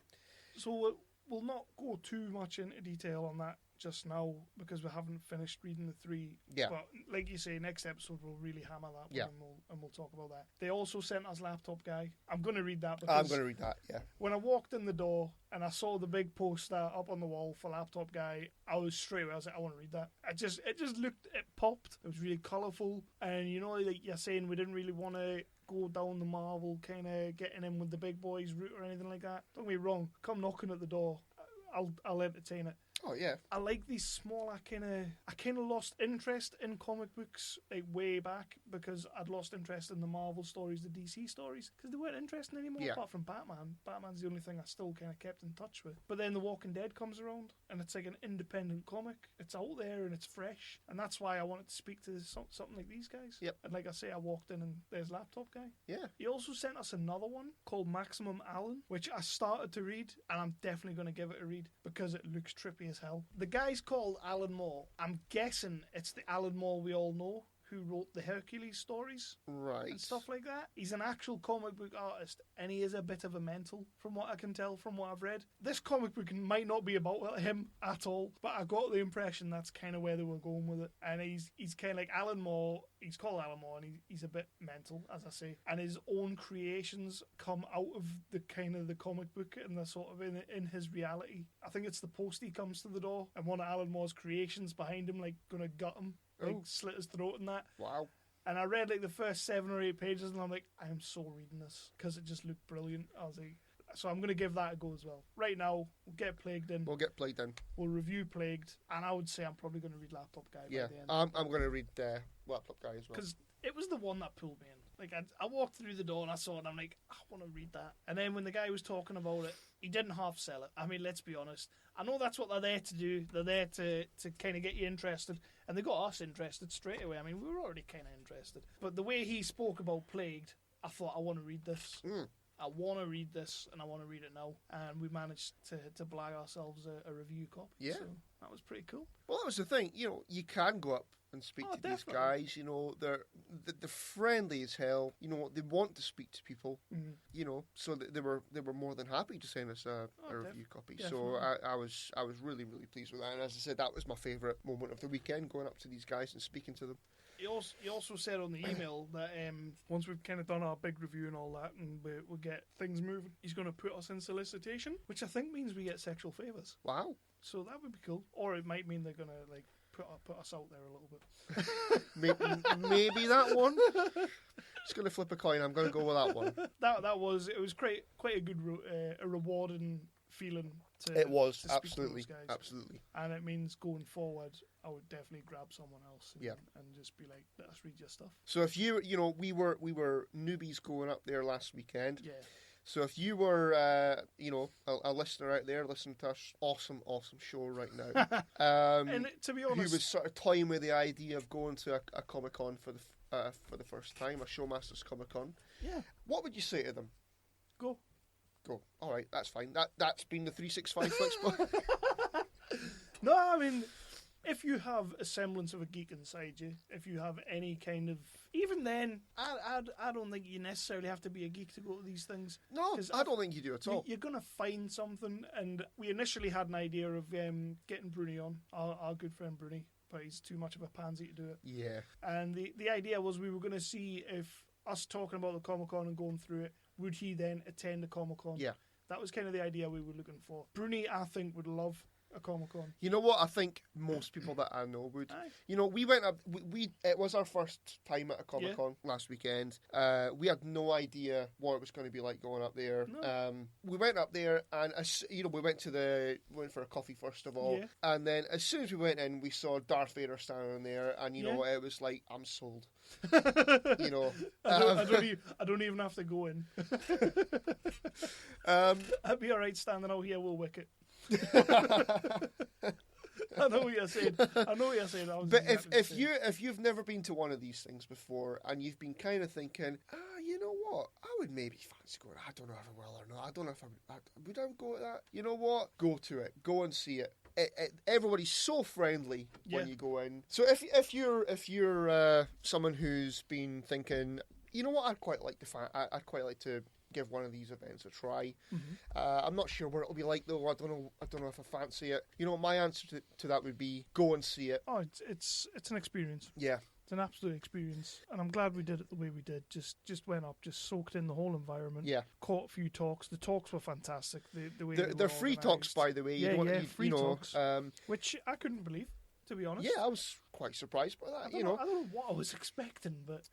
So we'll not go too much into detail on that just now because we haven't finished reading the 3. Yeah. But like you say, next episode we'll really hammer that one and we'll talk about that. They also sent us Laptop Guy. I'm going to read that because... I'm going to read that, yeah. When I walked in the door and I saw the big poster up on the wall for Laptop Guy, I was like, I want to read that. It just it popped. It was really colourful. And like you're saying, we didn't really want to go down the Marvel kind of getting in with the big boys route or anything like that. Don't get me wrong. Come knocking at the door. I'll entertain it. Oh yeah. I like these small. I kind of lost interest in comic books like way back because I'd lost interest in the Marvel stories, the DC stories, because they weren't interesting anymore. Yeah. Apart from Batman. Batman's the only thing I still kind of kept in touch with. But then The Walking Dead comes around, and it's like an independent comic. It's out there and it's fresh, and that's why I wanted to speak to something like these guys. Yep. And like I say, I walked in and there's Laptop Guy. Yeah. He also sent us another one called Maximum Alan, which I started to read, and I'm definitely going to give it a read because it looks trippy as hell. The guy's called Alan Moore. I'm guessing it's the Alan Moore we all know who wrote the Hercules stories and stuff like that. He's an actual comic book artist, and he is a bit of a mental, from what I can tell from what I've read. This comic book might not be about him at all, but I got the impression that's kind of where they were going with it. And he's kind of like Alan Moore. He's called Alan Moore, and he's a bit mental, as I say. And his own creations come out of the kind of the comic book, and they're sort of in his like I think it's the post he comes to the door, and one of Alan Moore's creations behind him, like, gonna gut him, like, slit his throat and that. Wow. And I read, like, the first 7 or 8 pages, and I'm like, I am so reading this, because it just looked brilliant. I was like, so I'm going to give that a go as well. Right now, we'll get Plagued in. We'll get Plagued in. We'll review Plagued, and I would say I'm probably going to read Laptop Guy by the end. I'm going to read Laptop Guy as well. Because it was the one that pulled me in. Like, I walked through the door and I saw it and I'm like, I want to read that. And then when the guy was talking about it, he didn't half sell it. I mean, let's be honest. I know that's what they're there to do. They're there to kind of get you interested. And they got us interested straight away. I mean, we were already kind of interested. But the way he spoke about Plagued, I thought, I want to read this. I want to read this, and I want to read it now. And we managed to blag ourselves a review copy. Yeah. So that was pretty cool. Well, that was the thing. You can go up and speak to these guys. They're friendly as hell. They want to speak to people. Mm-hmm. So they were more than happy to send us a review copy. Definitely. So I was really, really pleased with that. And as I said, that was my favourite moment of the weekend, going up to these guys and speaking to them. He also said on the email that once we've kind of done our big review and all that, and we get things moving, he's going to put us in solicitation, which I think means we get sexual favours. Wow. So that would be cool. Or it might mean they're going to like put us out there a little bit. maybe that one. Just going to flip a coin. I'm going to go with that one. It was quite a good, a rewarding feeling It was, to speak to absolutely, those guys. absolutely. And it means going forward, I would definitely grab someone else and, Yeah. and just be like, let us read your stuff. So if we were newbies going up there last weekend. Yeah. So if you were, a listener out there listening to us, awesome show right now. And to be honest, who was sort of toying with the idea of going to a Comic-Con for the first time, a Showmasters Comic-Con. Yeah. What would you say to them? Go. All right, that's fine. That's been the 365Flicks. No, I mean, if you have a semblance of a geek inside you, if you have any kind of, even then, I don't think you necessarily have to be a geek to go to these things. No, I don't think you do at all. You're going to find something, and we initially had an idea of getting Bruni on, our good friend Bruni, but he's too much of a pansy to do it. Yeah. And the idea was we were going to see if us talking about the Comic-Con and going through it, would he then attend the Comic-Con? Yeah. That was kind of the idea we were looking for. Bruni, I think, would love a Comic-Con. You know what? I think most people that I know would. Aye. You know, we went up. It was our first time at a Comic-Con last weekend. We had no idea what it was going to be like going up there. No. We went up there, and we went for a coffee first of all, and then as soon as we went in, we saw Darth Vader standing there, and it was like, I'm sold. You know, I don't even have to go in. I'd be all right standing out here with Wicket. I know what you're saying. But if you've never been to one of these things before and you've been kind of thinking, you know what, I would maybe fancy going. I don't know if I will or not. I don't know if would I go to that. You know what? Go to it. Go and see it. Everybody's so friendly when you go in. So if you're someone who's been thinking, you know what, I'd quite like to give one of these events a try. Mm-hmm. I'm not sure what it'll be like though. I don't know if I fancy it. You know, my answer to that would be go and see it. Oh, it's an experience. Yeah. It's an absolute experience, and I'm glad we did it the way we did. Just went up, just soaked in the whole environment. Yeah, caught a few talks. The talks were fantastic. The way they're free talks, by the way. Free talks, which I couldn't believe, to be honest. Yeah, I was quite surprised by that. I don't know what I was expecting, but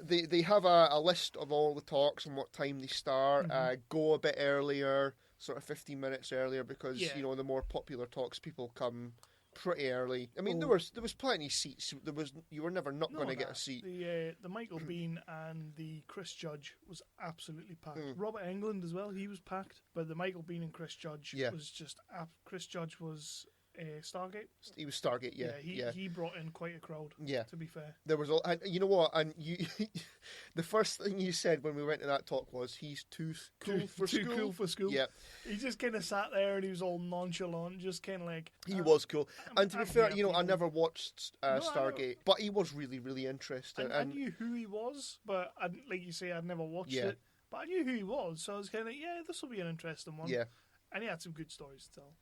they have a list of all the talks and what time they start. Mm-hmm. Go a bit earlier, sort of 15 minutes earlier, because the more popular talks people come pretty early. I mean, there was plenty of seats. You were never not going to get a seat. The Michael Bean and the Chris Judge was absolutely packed. Robert Englund as well, he was packed. But the Michael Bean and Chris Judge was just. Chris Judge was Stargate. He was Stargate, yeah. He brought in quite a crowd. Yeah, to be fair, there was. You know what? And you, the first thing you said when we went to that talk was, "He's too cool for school." Too cool for school. Yeah, he just kind of sat there and he was all nonchalant, just kind of like. He was cool, and to be fair, I never watched Stargate, but he was really, really interesting. I knew who he was, but like you say, I'd never watched it. But I knew who he was, so I was kind of this will be an interesting one. Yeah, and he had some good stories to tell.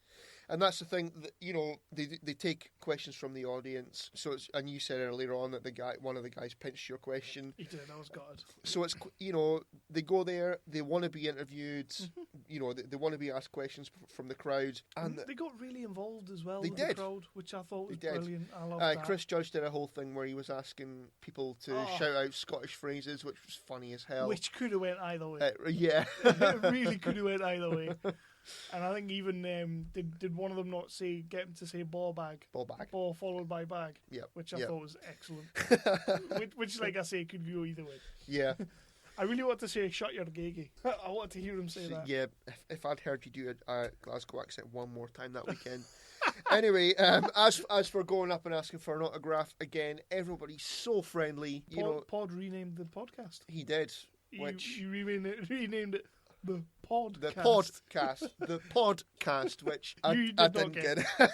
And that's the thing that they take questions from the audience. So and you said earlier on that one of the guys pinched your question. He did. I was gutted. So it's they go there, they want to be interviewed. Mm-hmm. They want to be asked questions from the crowd, and they got really involved as well. They did, the crowd, which I thought was brilliant. I loved that. Chris Judge did a whole thing where he was asking people to shout out Scottish phrases, which was funny as hell. Which could have went either way. Yeah, it really could have went either way. And I think even did one of them not get him to say ball bag? Ball bag. Ball followed by bag. Yeah. Which I thought was excellent. which, like I say, could go either way. Yeah. I really want to say shut your Geeky. I want to hear him say that. Yeah, if I'd heard you do a Glasgow accent one more time that weekend. Anyway, as for going up and asking for an autograph, again, everybody's so friendly. Pod renamed the podcast. He did. He renamed it the podcast. The podcast, which I didn't get it.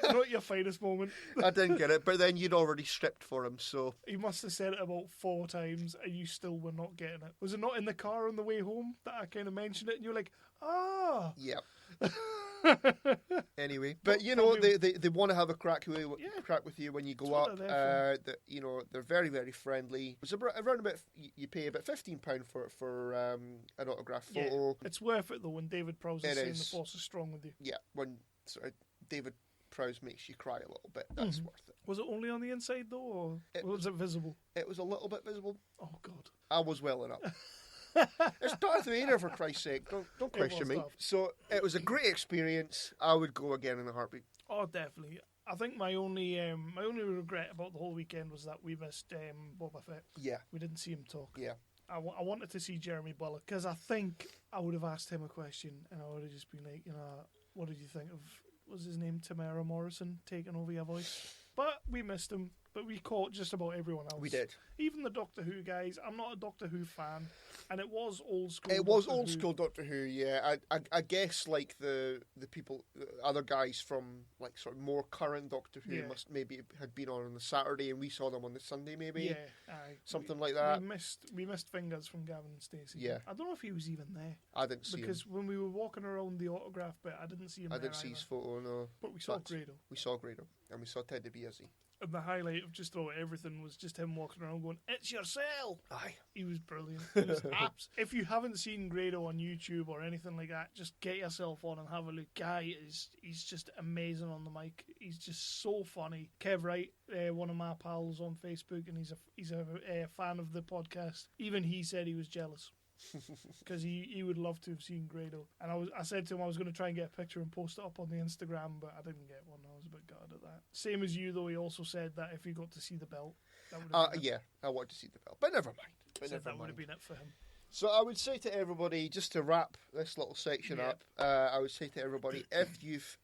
Not your finest moment. I didn't get it, but then you'd already stripped for him, so... He must have said it about 4 times, and you still were not getting it. Was it not in the car on the way home that I kind of mentioned it, and you're like, ah! Yep. Anyway, but they want to have a crack with you when you go up. They're very, very friendly. It's around about, you pay about £15 for an autograph photo. Yeah, it's worth it though when David Prowse is saying the force is strong with you. Yeah, when David Prowse makes you cry a little bit, that's worth it. Was it only on the inside though, or was it visible? It was a little bit visible. Oh God, I was welling up. It's Darth Vader, for Christ's sake. Don't question me. tough. So it was a great experience. I would go again in a heartbeat. Oh, definitely. I think my only regret about the whole weekend was that we missed Boba Fett. Yeah. We didn't see him talk. Yeah. I wanted to see Jeremy Bullock because I think I would have asked him a question and I would have just been like, what did you think of, was his name Tamara Morrison taking over your voice? But we missed him. But we caught just about everyone else. We did. Even the Doctor Who guys. I'm not a Doctor Who fan. And it was old school. It was old school Doctor Who, yeah. I guess like the people, the other guys from like sort of more current Doctor Who must maybe had been on the Saturday and we saw them on the Sunday maybe. Yeah, something like that. We missed fingers from Gavin and Stacey. Yeah. I don't know if he was even there. I didn't see him. Because when we were walking around the autograph bit, I didn't see him. I didn't see his photo, no. But we saw Grado. We saw Grado. And we saw Ted DiBiase. And the highlight of just about everything was just him walking around going, "It's your cell!" Aye. He was brilliant. It was apps. If you haven't seen Grado on YouTube or anything like that, just get yourself on and have a look. He's just amazing on the mic. He's just so funny. Kev Wright, one of my pals on Facebook, and he's a fan of the podcast. Even he said he was jealous. Because he would love to have seen Grado. And I said to him I was going to try and get a picture and post it up on the Instagram, but I didn't get one. I was a bit gutted at that. Same as you, though, he also said that if he got to see the belt, that would have been yeah, I wanted to see the belt. But never mind. that would have been it for him. So I would say to everybody, just to wrap this little section up, I would say to everybody, if you've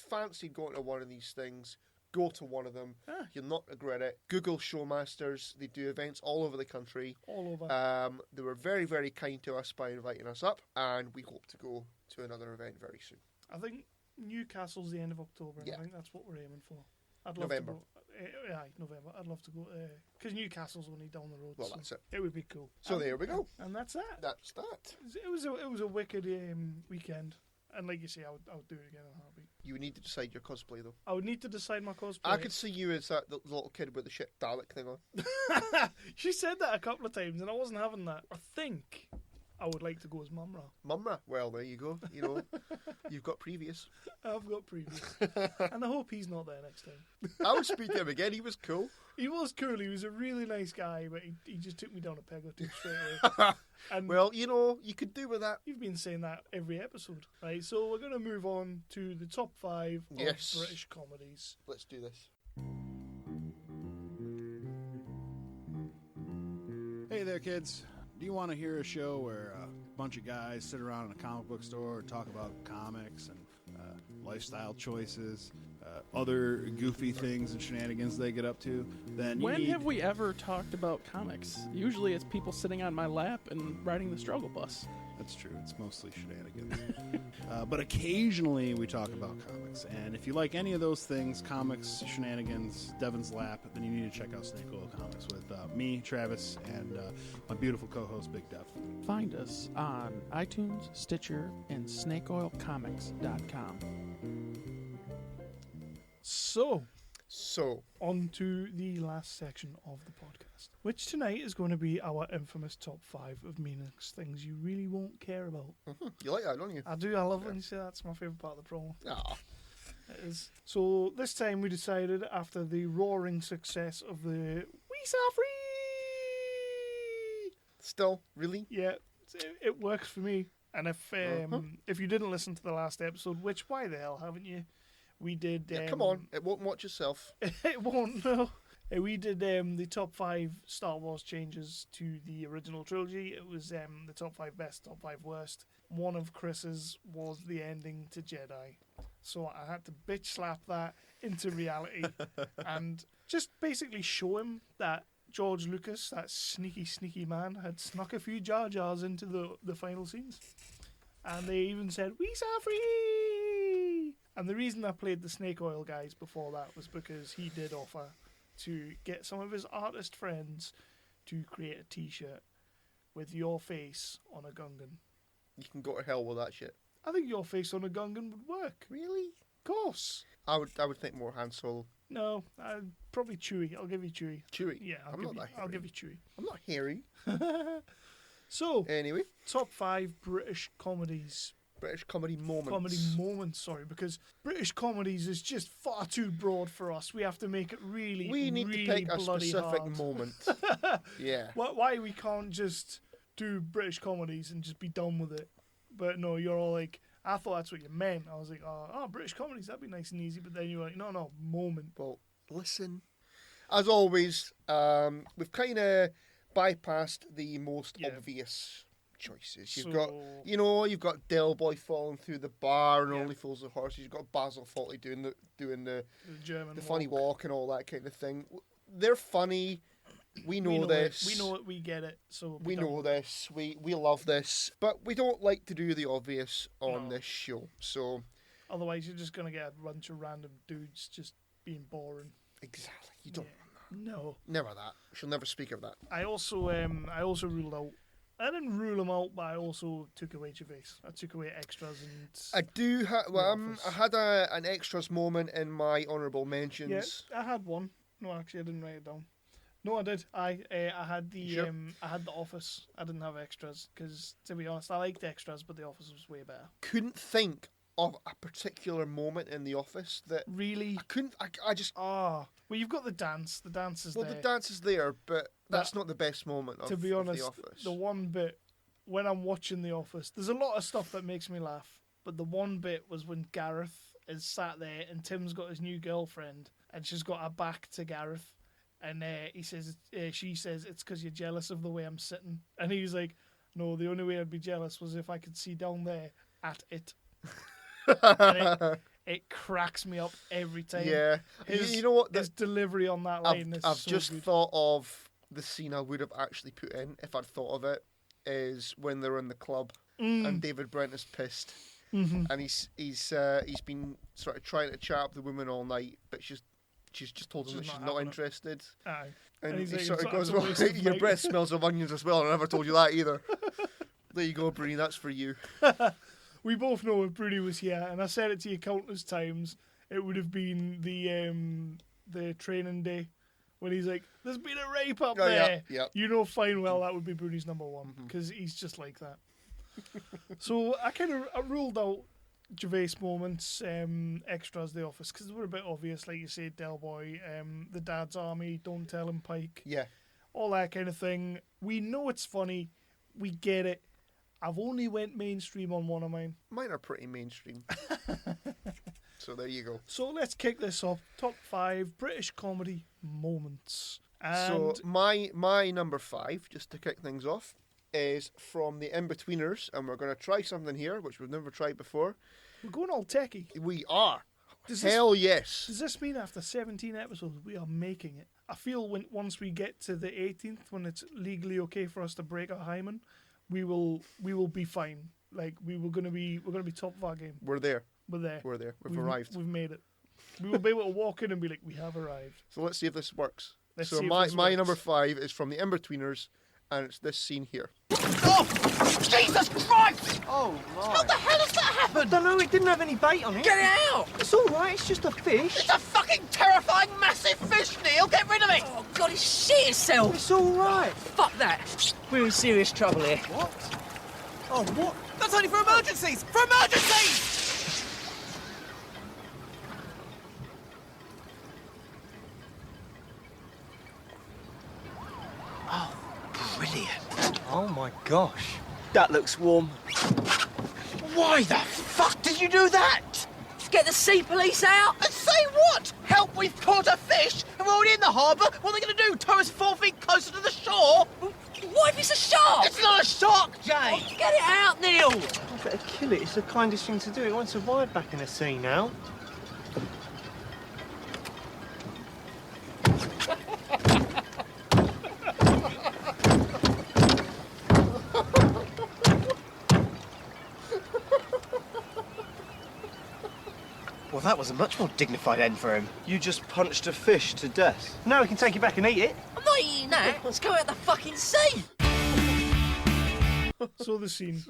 fancied going to one of these things, go to one of them. You'll not regret it. Google Showmasters. They do events all over the country. All over. They were very, very kind to us by inviting us up, and we hope to go to another event very soon. I think Newcastle's the end of October, and I think that's what we're aiming for. I'd love November. to go. November. I'd love to go because Newcastle's only down the road. Well, so that's it. It would be cool. So there we go. And that's that. That's that. It was a wicked weekend. And like you say, I would do it again in a heartbeat. You would need to decide your cosplay, though. I would need to decide my cosplay. I could see you as that little kid with the shit Dalek thing on. She said that a couple of times, and I wasn't having that. I think I would like to go as Mumra. Mumra? Well, there you go. You've got previous. I've got previous. And I hope he's not there next time. I would speak to him again. He was cool. He was cool. He was a really nice guy, but he just took me down a peg or two straight away. And well, you could do with that. You've been saying that every episode, right? So we're going to move on to the top 5 of British comedies. Let's do this. Hey there, kids. Do you want to hear a show where a bunch of guys sit around in a comic book store and talk about comics and lifestyle choices, other goofy things and shenanigans they get up to? Then when have we ever talked about comics? Usually it's people sitting on my lap and riding the struggle bus. That's true. It's mostly shenanigans. But occasionally we talk about comics. And if you like any of those things, comics, shenanigans, Devin's lap, then you need to check out Snake Oil Comics with me, Travis, and my beautiful co-host, Big Dev. Find us on iTunes, Stitcher, and snakeoilcomics.com. So, on to the last section of the podcast, which tonight is going to be our infamous top 5 of meaningless things you really won't care about. Mm-hmm. You like that, don't you? I do. I love when you say that's my favourite part of the promo. Aww. It is. So this time we decided, after the roaring success of the We Are Free! Still, really? Yeah, it works for me. And if you didn't listen to the last episode, which why the hell haven't you? We did. Come on, it won't watch yourself. It won't. No. We did the top 5 Star Wars changes to the original trilogy. It was the top 5 best, top 5 worst. One of Chris's was the ending to Jedi, so I had to bitch slap that into reality and just basically show him that George Lucas, that sneaky man, had snuck a few Jar Jars into the final scenes, and they even said, "We are free." And the reason I played the Snake Oil guys before that was because he did offer to get some of his artist friends to create a t-shirt with your face on a Gungan. You can go to hell with that shit. I think your face on a Gungan would work. Really? Of course. I would think more Han Solo. No, probably Chewie. I'll give you Chewie. Chewie? Yeah, I'll give you Chewie. I'm not hairy. So, anyway, top 5 British comedies. British comedy moments. Comedy moments, sorry, because British comedies is just far too broad for us. We have to make it really, we need really to pick a bloody specific hard. moment. Yeah. Why we can't just do British comedies and just be done with it. But no, you're all like, I thought that's what you meant. I was like, oh, British comedies, that'd be nice and easy. But then you're like, no, moment. Well, listen. As always, we've kind of bypassed the most obvious choices. You've got Del Boy falling through the bar and Only Fools and Horses. You've got Basil Fawlty doing the German funny walk and all that kind of thing. They're funny. We know this. We know it. We get it. So we know this. We love this, but we don't like to do the obvious on this show. So otherwise, you're just gonna get a bunch of random dudes just being boring. Exactly. You don't want that. No. Never that. She'll never speak of that. I also ruled out. I didn't rule them out, but I also took away Gervais. I took away extras and. I do have. I had an extras moment in my honourable mentions. Yeah, I had one. No, actually, I didn't write it down. No, I did. I had the I had the Office. I didn't have extras because, to be honest, I liked extras, but the Office was way better. Couldn't think of a particular moment in the Office that really. I couldn't. I just. Well, you've got the dance. The dance is there. Well, the dance is there, but that's not the best moment. To be honest, The Office. The one bit when I'm watching The Office, there's a lot of stuff that makes me laugh, but the one bit was when Gareth is sat there and Tim's got his new girlfriend and she's got her back to Gareth. And she says, it's because you're jealous of the way I'm sitting. And he's like, no, the only way I'd be jealous was if I could see down there at it. And it cracks me up every time. Yeah. You know what? His delivery on that line is I've so just good. thought of the scene I would have actually put in if I'd thought of it, is when they're in the club and David Brent is pissed. Mm-hmm. And he's been sort of trying to chat up the woman all night, but she's just told him that she's not interested. Aye. And he's he like, sort of "It's goes, a well, waste of your night." breath smells of onions as well. I never told you that either. There you go, Bree, that's for you. We both know if Brady was here, and I said it to you countless times, it would have been the training day when he's like, there's been a rape up there. Yeah. You know fine well that would be Brody's number one, because he's just like that. So I kind of ruled out Gervais moments, extras, The Office, because they were a bit obvious, like you said, Del Boy, the Dad's Army, Don't Tell Him Pike. Yeah. All that kind of thing. We know it's funny. We get it. I've only went mainstream on one of mine. Mine are pretty mainstream. So there you go. So let's kick this off. Top 5 British comedy moments. So my number 5, just to kick things off, is from the In-Betweeners, and we're going to try something here, which we've never tried before. We're going all techie. We are. Hell yes. Does this mean after 17 episodes we are making it? I feel once we get to the 18th, when it's legally okay for us to break our hymen, we will be fine. Like we're gonna be top of our game. We're there. We're there. We've arrived. We've made it. We will be able to walk in and be like, we have arrived. So let's see if this works. Let's so see if my this works. number 5 is from the In-Betweeners, and it's this scene here. Oh! Jesus Christ! Oh, my. What the hell has that happened? I don't know, it didn't have any bait on it. Get it out! It's all right, it's just a fish. It's a fucking terrifying massive fish, Neil! Get rid of it! Oh, God, it's shit itself! It's all right. Fuck that! We're in serious trouble here. What? Oh, what? That's only for emergencies! For emergencies! Oh, brilliant. Oh, my gosh. That looks warm. Why the fuck did you do that? Get the sea police out? And say what? Help, we've caught a fish and we're already in the harbour. What are they going to do? Tow us 4 feet closer to the shore? What if it's a shark? It's not a shark, Jay. Oh, get it out, Neil. I better kill it. It's the kindest thing to do. It won't survive back in the sea now. Well, that was a much more dignified end for him. You just punched a fish to death. Now we can take it back and eat it. I'm not eating that. Let's go out the fucking sea. So the scene.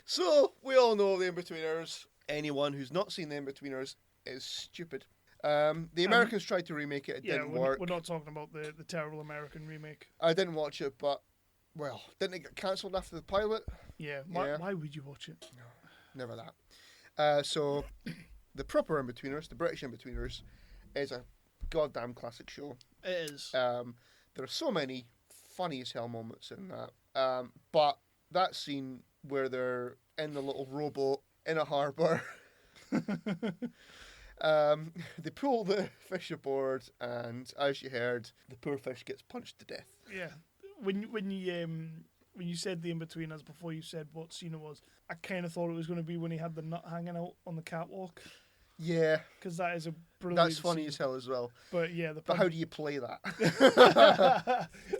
So we all know the In-Betweeners. Anyone who's not seen the In-Betweeners is stupid. The Americans tried to remake it. It didn't work. We're not talking about the terrible American remake. I didn't watch it, but, well, didn't it get cancelled after the pilot? Yeah. Why would you watch it? No, never that. So the proper In-Betweeners, the British In-Betweeners, is a goddamn classic show. It is. There are so many funny as hell moments in that. But that scene where they're in the little rowboat in a harbour, they pull the fish aboard, and as you heard, the poor fish gets punched to death. Yeah. When you said the in-betweeners before you said what scene it was, I kind of thought it was going to be when he had the nut hanging out on the catwalk. Yeah. Because that is a brilliant That's funny scene. as hell as well. But yeah, But how do you play that?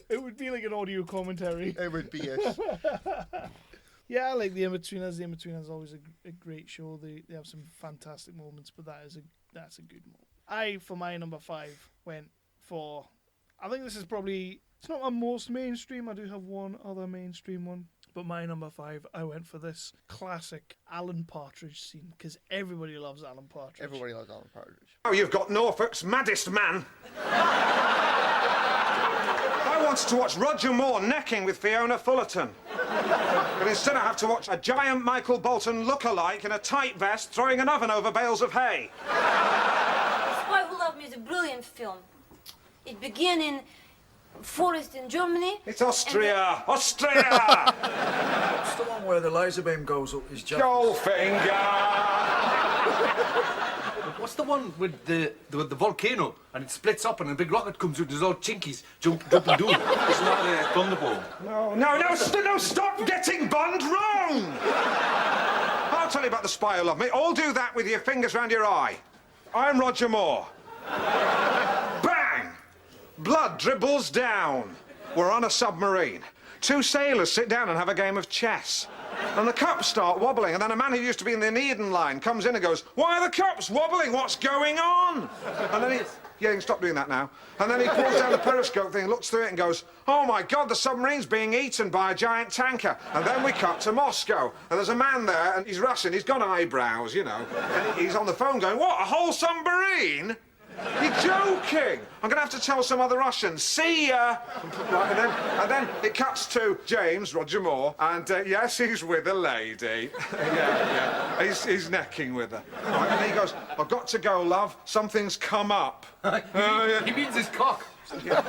It would be like an audio commentary. It would be, yes. Yeah, I like the In-Betweeners. The In-Betweeners is always a great show. They have some fantastic moments, but that's a good moment. For my number 5, went for... I think this is probably... It's not my most mainstream. I do have one other mainstream one. But my number 5, I went for this classic Alan Partridge scene, because everybody loves Alan Partridge. Everybody loves Alan Partridge. Oh, you've got Norfolk's maddest man. I wanted to watch Roger Moore necking with Fiona Fullerton. But instead I have to watch a giant Michael Bolton look-alike in a tight vest throwing an oven over bales of hay. Spy Who Loved Me is a brilliant film. It began in forest in Germany. It's Austria! Austria! It's the one where the laser beam goes up his jaw. Goldfinger! What's the one with the volcano and it splits up and a big rocket comes out? There's all chinkies jumping down. Isn't that a thunderball? No, stop getting Bond wrong! I'll tell you about the Spy Who Loved Me. All do that with your fingers round your eye. I'm Roger Moore. Bang! Blood dribbles down. We're on a submarine. 2 sailors sit down and have a game of chess. And the cups start wobbling, and then a man who used to be in the Needham line comes in and goes, "Why are the cups wobbling? What's going on?" And then you can stop doing that now. And then he pulls down the periscope thing, looks through it and goes, "Oh my God, the submarine's being eaten by a giant tanker." And then we cut to Moscow, and there's a man there, and he's Russian, he's got eyebrows, you know. And he's on the phone going, "What, a whole submarine? You're joking! I'm going to have to tell some other Russians. See ya!" Right, and then it cuts to James, Roger Moore, and yes, he's with a lady. yeah. He's necking with her. Right, and he goes, "I've got to go, love. Something's come up." He means his cock. Anyway,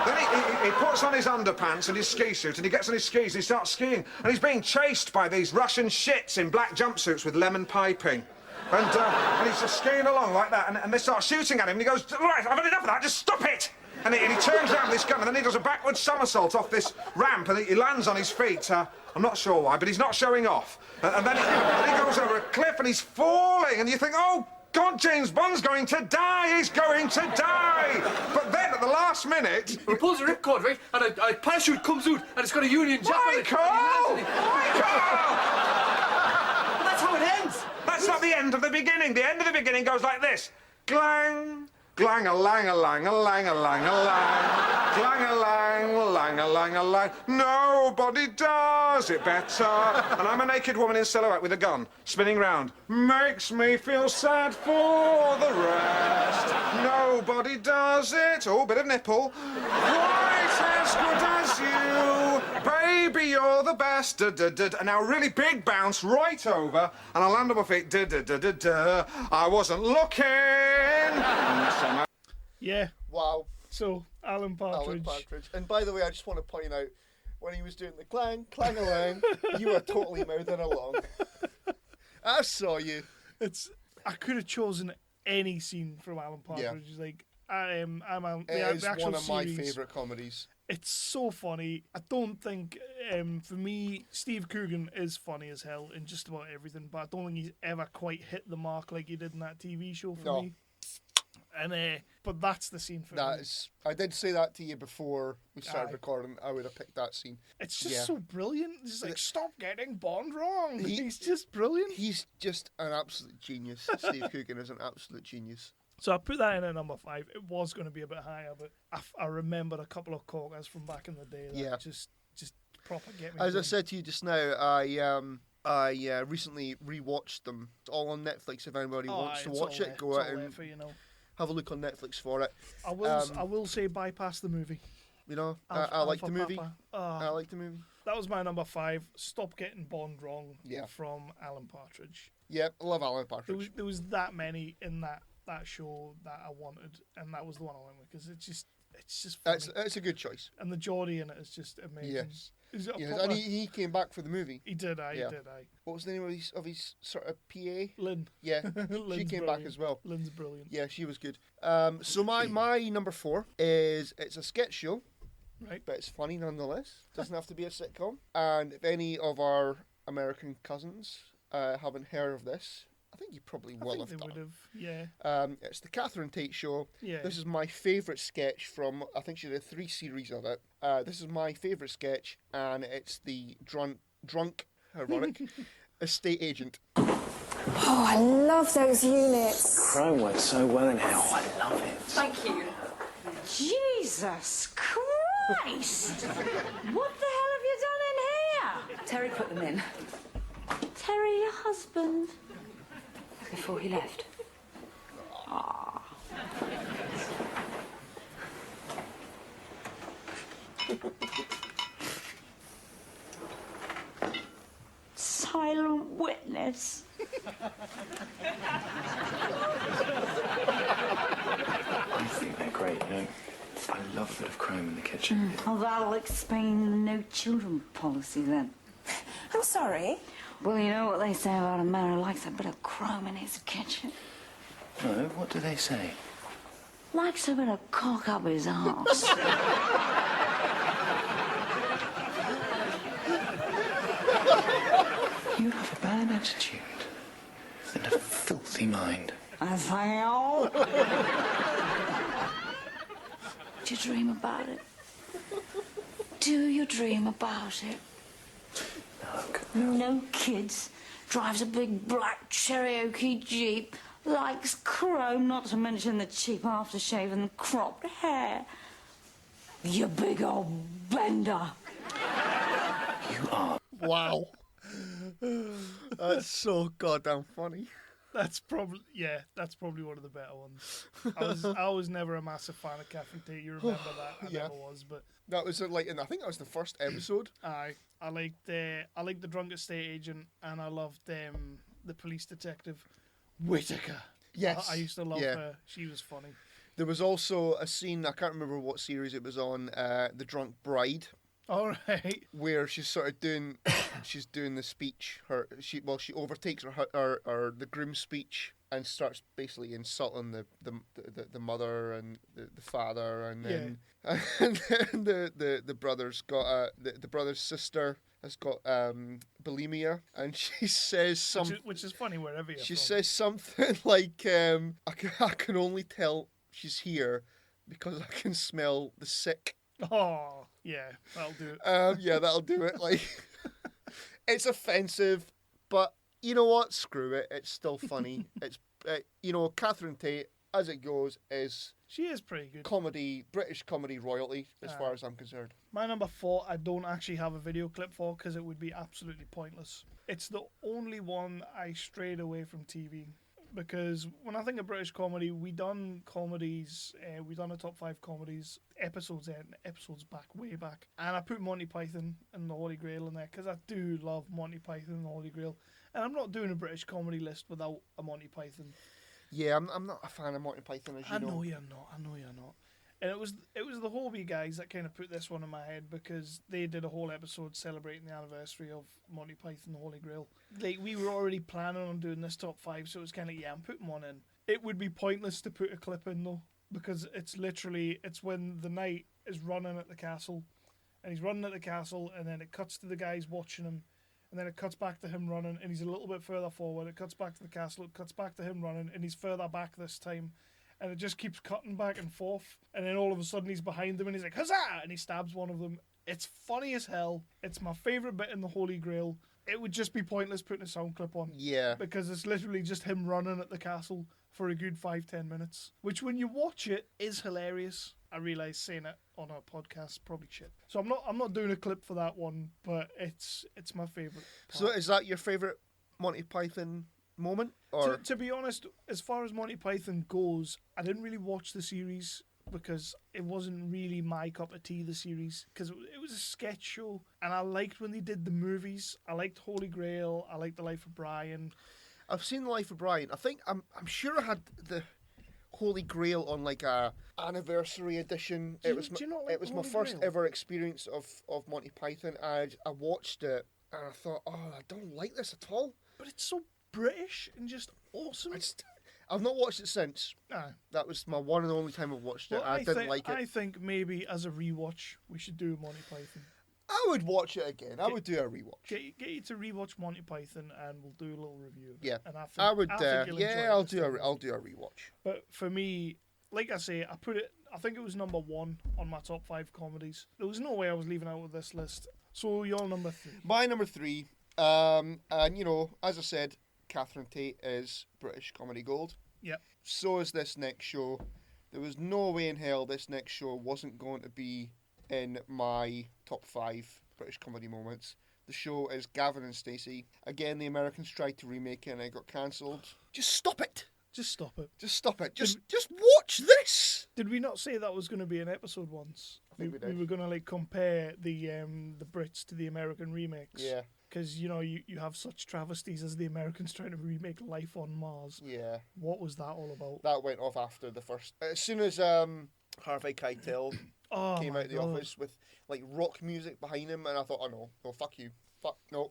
then he puts on his underpants and his ski suit, and he gets on his skis and he starts skiing, and he's being chased by these Russian shits in black jumpsuits with lemon piping. And he's just skiing along like that, and they start shooting at him, and he goes, "All right, I've had enough of that, just stop it!" And he turns around with this gun, and then he does a backward somersault off this ramp, and he lands on his feet. I'm not sure why, but he's not showing off. And then he goes over a cliff, and he's falling, and you think, "Oh, God, James Bond's going to die, he's going to die!" But then, at the last minute... He pulls a ripcord, right, and a parachute comes out, and it's got a Union Jack on it. Michael! That's how it ends! That's not the end of the beginning. The end of the beginning goes like this. Glang, glang-a-lang-a-lang-a-lang-a-lang. Glang-a-lang-a-lang-a-lang-a-lang. Nobody does it better. And I'm a naked woman in silhouette with a gun, spinning round. Makes me feel sad for the rest. Nobody does it. Oh, bit of nipple. Quite as good as you. Baby, you're the best. And now a really big bounce right over, and I land on my feet. I wasn't looking. Yeah. Wow. So, Alan Partridge. And by the way, I just want to point out, when he was doing the clang-a-lang, you were totally mouthing along. I saw you. I could have chosen any scene from Alan Partridge. Yeah. Like, I'm It is the actual one of my series. favourite comedies. It's so funny. I don't think, for me, Steve Coogan is funny as hell in just about everything, but I don't think he's ever quite hit the mark like he did in that TV show for me. And but that's the scene for me. I did say that to you before we started recording. I would have picked that scene. It's just so brilliant. It's like, stop getting Bond wrong. He's just brilliant. He's just an absolute genius. Steve Coogan is an absolute genius. So I put that in at number 5. It was going to be a bit higher, but I remembered a couple of corkers from back in the day that just proper get me. As I said to you just now, I recently rewatched them. It's all on Netflix. If anybody wants to watch it, go out and have a look on Netflix for it. I will say bypass the movie. You know, I like the movie. I like the movie. That was my number 5. Stop Getting Bond Wrong from Alan Partridge. Yep, I love Alan Partridge. There was that many in that show that I wanted, and that was the one I went with, because it's just funny. It's a good choice. And the Geordie in it is just amazing. Yes. Is it a Yes, proper- and he came back for the movie. He did, aye. What was the name of his sort of PA? Lynn. Yeah, she Lynn's came back brilliant. as well. Lynn's brilliant. Yeah, she was good. So my number 4 is it's a sketch show, right? But it's funny nonetheless. Doesn't have to be a sitcom. And if any of our American cousins haven't heard of this, I think you probably will have they done. would have, yeah. It's the Catherine Tate Show. Yeah. This is my favourite sketch from, I think she did 3 series of it. This is my favourite sketch, and it's the drunk, ironic, estate agent. Oh, I love those units. Chrome works so well in here. Oh, I love it. Thank you. Jesus Christ! What the hell have you done in here? Terry put them in. Terry, your husband? Before he left. Ah. Silent witness. I think they're great, you know. I love a bit of chrome in the kitchen. Well, that'll explain the no children policy then. I'm sorry? Well, you know what they say about a man who likes a bit of chrome in his kitchen. No, what do they say? Likes a bit of cock up his arse. You have a bad attitude and a filthy mind. I say, oh. Do you dream about it? Do you dream about it? No, kids. Drives a big black Cherokee Jeep. Likes chrome, not to mention the cheap aftershave and the cropped hair. You big old bender. You are. Wow. That's so goddamn funny. That's probably one of the better ones. I was never a massive fan of Catherine Tate. You remember that? I never was, but that was like, and I think that was the first episode. I liked the drunk estate agent, and I loved the police detective Whitaker. Yes, I used to love her. She was funny. There was also a scene, I can't remember what series it was on, The Drunk Bride. All right. Where she's sort of doing the speech. She overtakes the groom's speech and starts basically insulting the mother and the father, and then and then the brother's got the brother's sister has got bulimia, and she says something which is funny wherever you're she from. says something like I can only tell she's here because I can smell the sick. Oh, yeah, that'll do it. Yeah, that'll do it. Like, it's offensive, but you know what? Screw it. It's still funny. It's Catherine Tate, as it goes, she is pretty good. British comedy royalty, as far as I'm concerned. My number 4, I don't actually have a video clip for because it would be absolutely pointless. It's the only one I strayed away from TV. Because when I think of British comedy, we done comedies, we done a top 5 comedies, episodes way back. And I put Monty Python and the Holy Grail in there because I do love Monty Python and the Holy Grail. And I'm not doing a British comedy list without a Monty Python. Yeah, I'm not a fan of Monty Python, as you know. I know you're not. And it was the Hobie guys that kind of put this one in my head because they did a whole episode celebrating the anniversary of Monty Python and the Holy Grail. Like, we were already planning on doing this top 5, so it was kind of, I'm putting one in. It would be pointless to put a clip in, though, because it's when the knight is running at the castle, and he's running at the castle, and then it cuts to the guys watching him, and then it cuts back to him running, and he's a little bit further forward. It cuts back to the castle, it cuts back to him running, and he's further back this time. And it just keeps cutting back and forth. And then all of a sudden he's behind them and he's like, huzzah! And he stabs one of them. It's funny as hell. It's my favourite bit in the Holy Grail. It would just be pointless putting a sound clip on. Yeah. Because it's literally just him running at the castle for a good 5-10 minutes. Which when you watch it is hilarious. I realise saying it on a podcast probably shit. So I'm not doing a clip for that one, but it's my favourite. So is that your favourite Monty Python moment? Or To be honest, as far as Monty Python goes, I didn't really watch the series because it wasn't really my cup of tea, the series, because it was a sketch show, and I liked when they did the movies. I liked Holy Grail, I liked The Life of Brian. I've seen The Life of Brian. I think I'm sure I had the Holy Grail on like a anniversary edition. Do It you- was do you not like it was my Holy first Grail? ever experience of Monty Python. I watched it and I thought, oh, I don't like this at all. But it's so British and just awesome. I've not watched it since. Aye. That was my one and only time I've watched it. Well, I didn't like it. I think maybe as a rewatch, we should do Monty Python. I would watch it again. I would do a rewatch. Get you to rewatch Monty Python, and we'll do a little review. Of it. Yeah, and I would. I think you'll enjoy it I'll this do time. I'll do a rewatch. But for me, like I say, I think it was number 1 on my top 5 comedies. There was no way I was leaving out of this list. So you're number 3. My number 3, and you know, as I said, Catherine Tate is British comedy gold. Yep. So is this next show. There was no way in hell this next show wasn't going to be in my top 5 British comedy moments. The show is Gavin and Stacey. Again, the Americans tried to remake it and it got cancelled. Just stop it. Just stop it. Just stop it. Just watch this. Did we not say that was going to be an episode once? I think we did. We were going to like compare the Brits to the American remakes. Yeah. Because you know you have such travesties as the Americans trying to remake Life on Mars. Yeah. What was that all about? That went off after the first. As soon as Harvey Keitel came out of the office with like rock music behind him, and I thought, oh no, fuck you, no.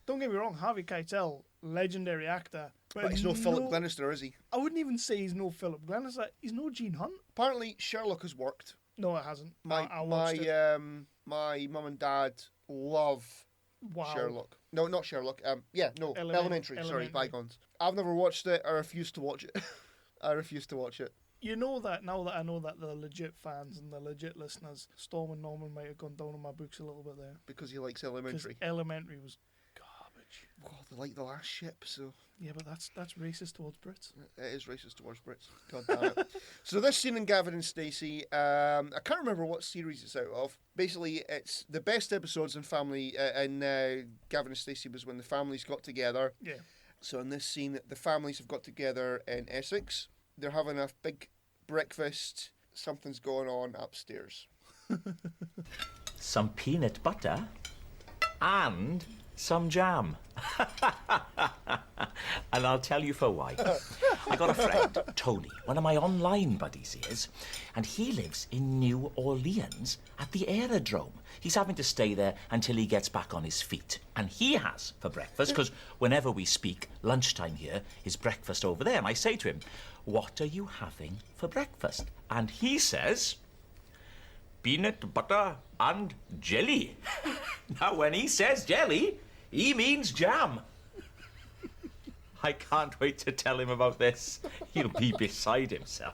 Don't get me wrong, Harvey Keitel, legendary actor, But he's no Philip Glenister, is he? I wouldn't even say he's no Philip Glenister. He's no Gene Hunt. Apparently, Sherlock has worked. No, it hasn't. My mum and dad love Sherlock. No, not Sherlock. Elementary. Sorry, bygones. I've never watched it. I refuse to watch it. I refuse to watch it. You know that now that I know that the legit fans and the legit listeners, Storm and Norman might have gone down on my books a little bit there. Because he likes Elementary. 'Cause Elementary was garbage. Oh, they like the last ship, so... Yeah, but that's racist towards Brits. It is racist towards Brits. God damn it. So this scene in Gavin and Stacey, I can't remember what series it's out of. Basically, it's the best episodes in Family, in Gavin and Stacey was when the families got together. Yeah. So in this scene, the families have got together in Essex. They're having a big breakfast. Something's going on upstairs. Some peanut butter and some jam. And I'll tell you for why. I got a friend, Tony, one of my online buddies is, and he lives in New Orleans at the aerodrome. He's having to stay there until he gets back on his feet. And he has for breakfast, because whenever we speak, lunchtime here is breakfast over there. And I say to him, what are you having for breakfast? And he says, peanut butter and jelly. Now, when he says jelly, he means jam. I can't wait to tell him about this. He'll be beside himself.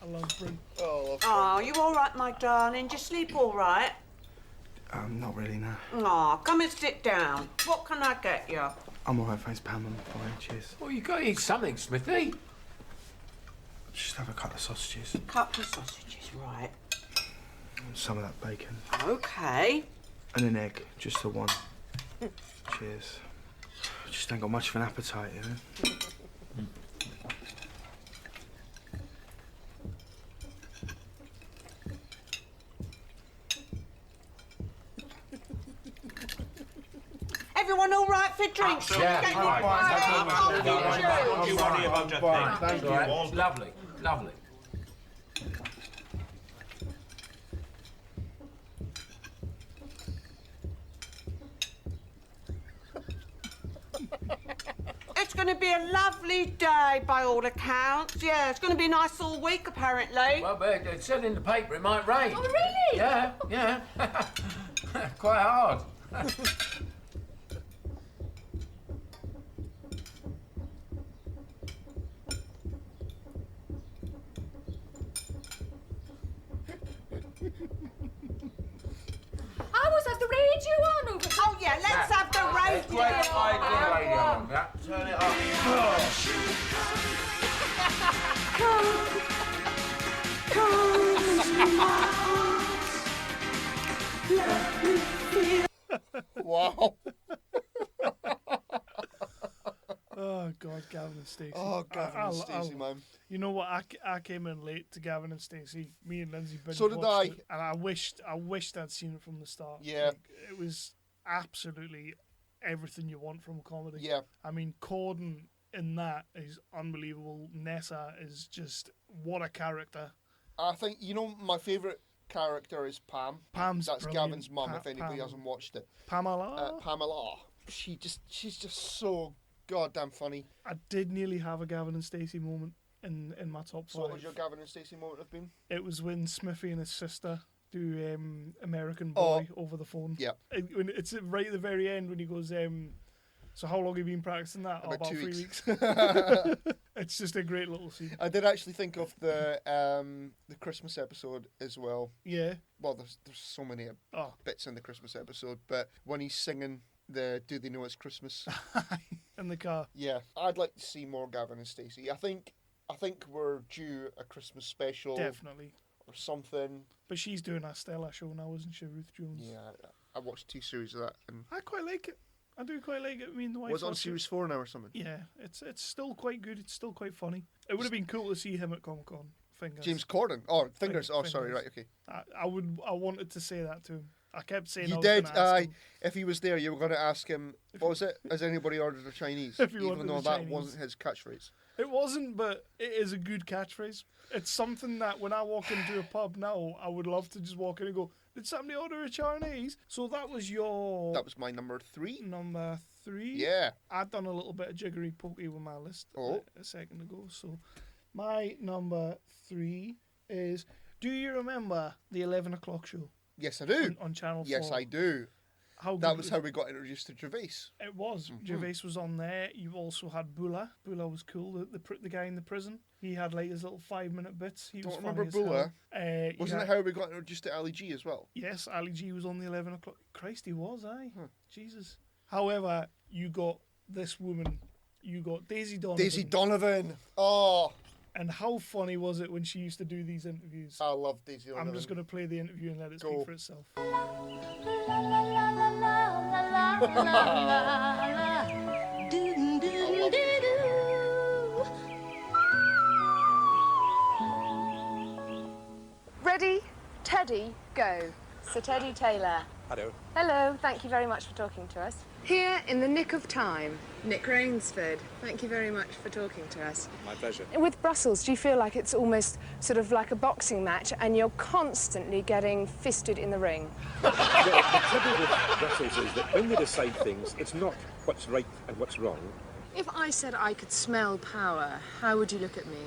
I love Brit. Oh, you all right, my darling? Do you sleep all right? Not really, no. Oh, come and sit down. What can I get you? I'm alright, thanks, Pam. I'm fine, cheers. Well, you got to eat something, Smithy. Just have a couple of sausages. Couple of sausages, right. Some of that bacon. Okay. And an egg, just the one. Cheers. Just ain't got much of an appetite, you know? Everyone all right for drinks? Yeah, Get all right. your Don't worry about a thing. Thank you. All lovely, lovely. It's going to be a lovely day by all accounts. Yeah, it's going to be nice all week apparently. Well, but it said in the paper it might rain. Oh, really? Yeah. Quite hard. I was at the radio on over. Oh yeah, let's have the radio. Great idea, radio on. Yeah, turn it up. Wow. Oh God, Gavin and Stacey. Oh, Gavin and Stacey, man. You know what? I came in late to Gavin and Stacey. Me and Lindsay. So did I. it, and I wished I'd seen it from the start. Yeah. Like, it was absolutely everything you want from a comedy. Yeah. I mean, Corden in that is unbelievable. Nessa is just, what a character. I think, my favourite character is Pam. Pam's That's brilliant. Gavin's mum, if anybody hasn't watched it. Pamela. Pamela. She's just so goddamn funny. I did nearly have a Gavin and Stacey moment in my top 5. So what would your Gavin and Stacey moment have been? It was when Smithy and his sister do American Boy over the phone. Yeah. It's right at the very end when he goes, so how long have you been practicing that? About 2 3 weeks. It's just a great little scene. I did actually think of the Christmas episode as well. Yeah. Well, there's so many bits in the Christmas episode, but when he's singing the "Do They Know It's Christmas" in the car. Yeah, I'd like to see more Gavin and Stacey. I think we're due a Christmas special. Definitely. Or something. But she's doing a Stella show now, isn't she, Ruth Jones? Yeah, I watched 2 series of that. And I quite like it. I do quite like it. I mean, the wife was it on series 4 now or something? Yeah, it's still quite good. It's still quite funny. It would have been cool to see him at Comic-Con. Fingers. James Corden. Oh, Fingers. Oh, sorry. Right. Okay. I wanted to say that to him. I kept saying you I was did. ask him. If he was there, you were going to ask him. What was it? Has anybody ordered a Chinese? If he Even wanted though a that Chinese. wasn't his catchphrase. It wasn't, but it is a good catchphrase. It's something that when I walk into a pub now, I would love to just walk in and go, "Did somebody order a Chinese?" So that was your... That was my number 3. Number 3? Yeah. I'd done a little bit of jiggery pokey with my list a second ago. So my number 3 is, do you remember the 11 o'clock show? Yes, I do. On Channel 4. Yes, I do. How that good was how we got introduced to Gervais. It was. Mhm. Gervais was on there. You also had Bula. Bula was cool. The guy in the prison. He had like his little 5-minute bits. He was Don't remember funny as Bula. hell. Wasn't it how we got introduced to Ali G as well? Yes, Ali G was on the 11 o'clock. Christ, he was, aye. Jesus. However, you got this woman. You got Daisy Donovan. Daisy Donovan. Oh. And how funny was it when she used to do these interviews? I love Daisy Donovan. I'm just going to play the interview and let it speak for itself. Ready, Teddy, go. Sir Teddy Taylor. Hello. Hello, thank you very much for talking to us. Here in the nick of time, Nick Rainsford. Thank you very much for talking to us. My pleasure. With Brussels, do you feel like it's almost sort of like a boxing match and you're constantly getting fisted in the ring? The trouble with Brussels is that when they decide things, it's not what's right and what's wrong. If I said I could smell power, how would you look at me?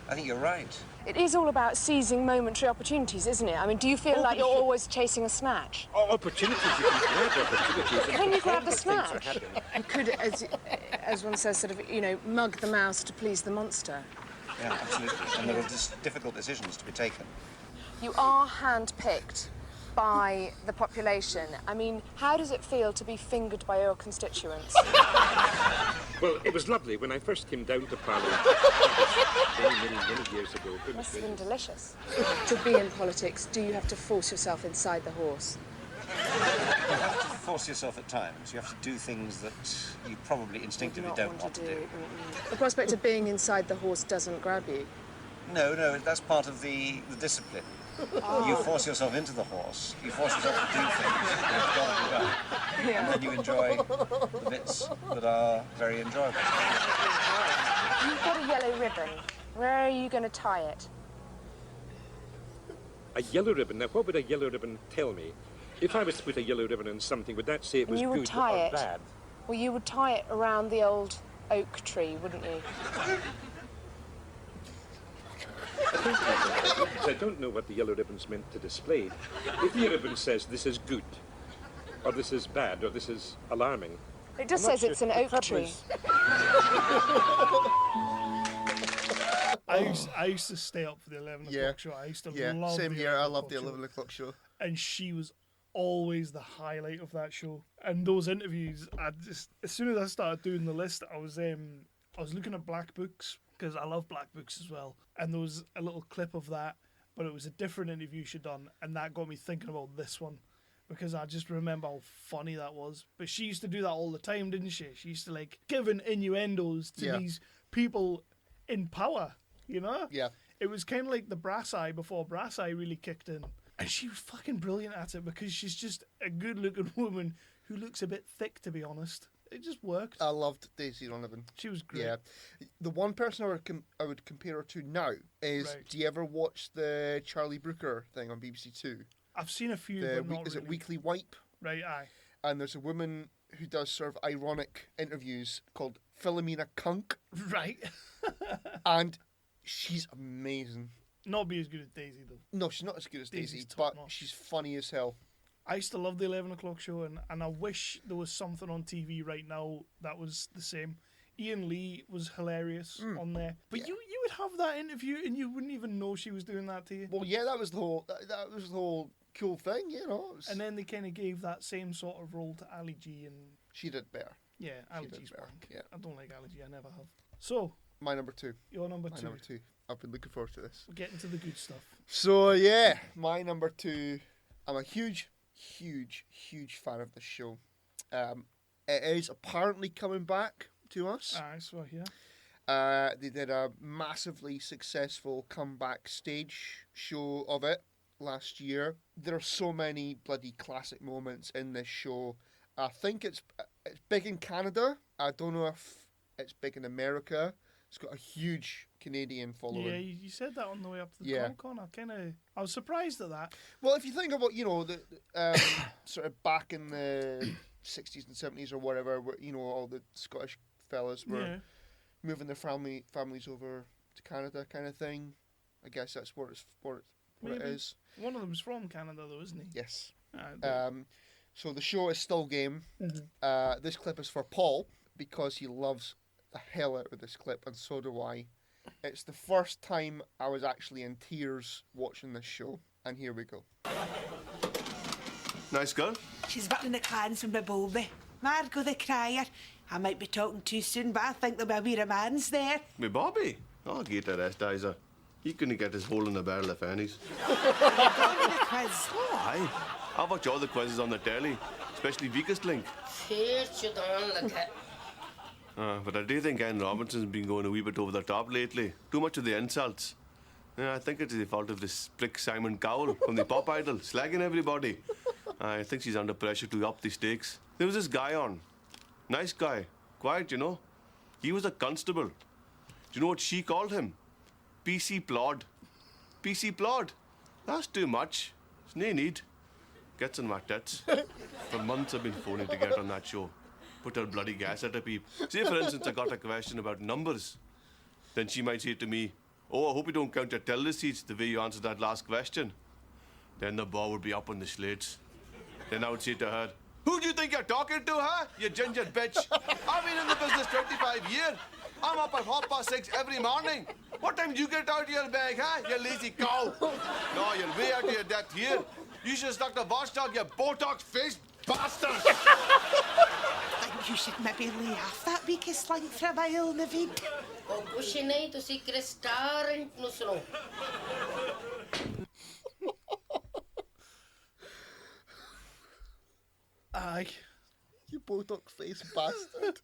I think you're right. It is all about seizing momentary opportunities, isn't it? I mean, do you feel like you're always chasing a snatch? Opportunities, you can grab opportunities. Can you grab the Things are snatch? happening. You could, as one says, sort of, mug the mouse to please the monster. Yeah, absolutely. And there are difficult decisions to be taken. You are hand-picked by the population. I mean, how does it feel to be fingered by your constituents? Well, it was lovely when I first came down to Parliament many years ago. It Must have been delicious. To be in politics, do you have to force yourself inside the horse? You have to force yourself at times. You have to do things that you probably instinctively don't want to do. The prospect of being inside the horse doesn't grab you. No, that's part of the discipline. Oh. You force yourself into the horse, you force yourself to do things that you've got to be done. Yeah. And then you enjoy the bits that are very enjoyable. You've got a yellow ribbon. Where are you going to tie it? A yellow ribbon? Now, what would a yellow ribbon tell me? If I was to put a yellow ribbon on something, would that say it was You would good tie or it. bad? Well, you would tie it around the old oak tree, wouldn't you? I don't know what the yellow ribbon's meant to display. If the ribbon says this is good, or this is bad, or this is alarming... It just I'm not says it's sure. an oak tree. I used to stay up for the 11 o'clock show. I used to love same the here. 11 I love the o'clock 11 o'clock show. And she was always the highlight of that show. And those interviews, as soon as I started doing the list, I was looking at black books because I love black books as well. And there was a little clip of that, but it was a different interview she'd done, and that got me thinking about this one because I just remember how funny that was. But she used to do that all the time, didn't she? She used to give innuendos to these people in power, you know? Yeah. It was kind of like the Brass Eye before Brass Eye really kicked in. And she was fucking brilliant at it because she's just a good-looking woman who looks a bit thick, to be honest. just worked. I loved Daisy Donovan. She was great. Yeah. The one person I would compare her to now is, Right. do you ever watch the Charlie Brooker thing on BBC Two? I've seen a few, The but not is really. it Weekly Wipe? Right, aye. And there's a woman who does sort of ironic interviews called Philomena Kunk. Right. And she's amazing. Not be as good as Daisy, though. No, she's not as good as Daisy's Daisy, but top-notch. she's funny as hell. I used to love the 11 o'clock show, and I wish there was something on TV right now that was the same. Ian Lee was hilarious on there. But you would have that interview and you wouldn't even know she was doing that to you. Well, yeah, that was the whole cool thing, you know. It was... And then they kind of gave that same sort of role to Ali G, and She did better. yeah, Ali did G's better, wank. yeah. I don't like Ali G, I never have. So, My number 2. your number My two. number 2. I've been looking forward to this. We're getting to the good stuff. So, yeah, my number 2. I'm a huge fan of this show. It is apparently coming back to us. Aye, so yeah. They did a massively successful comeback stage show of it last year. There are so many bloody classic moments in this show. I think it's big in Canada. I don't know if it's big in America. It's got a huge Canadian following. Yeah, you said that on the way up to the Yeah. Comic-Con. I was surprised at that. Well, if you think about, you know, the sort of back in the 60s and 70s or whatever, where, you know, all the Scottish fellas were Yeah. moving their families over to Canada kind of thing. I guess that's what it Maybe. is. One of them's from Canada, though, isn't he? Yes. Aye, So the show is still game. Mhm. This clip is for Paul because he loves the hell out of this clip, and so do I. It's the first time I was actually in tears watching this show, and here we go. Nice girl. She's battling the clans from my Bobby. Margot the Crier. I might be talking too soon, but I think there'll be a romance there. Me Bobby. Oh, get the rest, Isa. He couldn't get his hole in a barrel of fannies. Going to the quiz. Aye. I watch all the quizzes on the telly, especially Weakest Link. First you don't look at. But I do think Anne Robinson's been going a wee bit over the top lately. Too much of the insults. I think it's the fault of this prick Simon Cowell from the Pop Idol, slagging everybody. I think she's under pressure to up the stakes. There was this guy on. Nice guy. Quiet, you know. He was a constable. Do you know what she called him? PC Plod. PC Plod. That's too much. There's no need. Gets in my tits. For months I've been phoning to get on that show. Put her bloody gas at a peep. Say, for instance, I got a question about numbers. Then she might say to me, "Oh, I hope you don't count your tell receipts the way you answered that last question." Then the bar would be up on the slates. Then I would say to her, "Who do you think you're talking to, huh? You ginger bitch. I've been in the business 25 years. I'm up at 6:30 every morning. What time do you get out of your bag, huh? You lazy cow. No, you're way out of your depth here. You should have stuck to watchdog, you Botox-faced bastard." I think you should maybe lay off that weakest link for a while, Navid. Og kushinay to si Kristarent nusno. Aye. You Botox-faced bastard.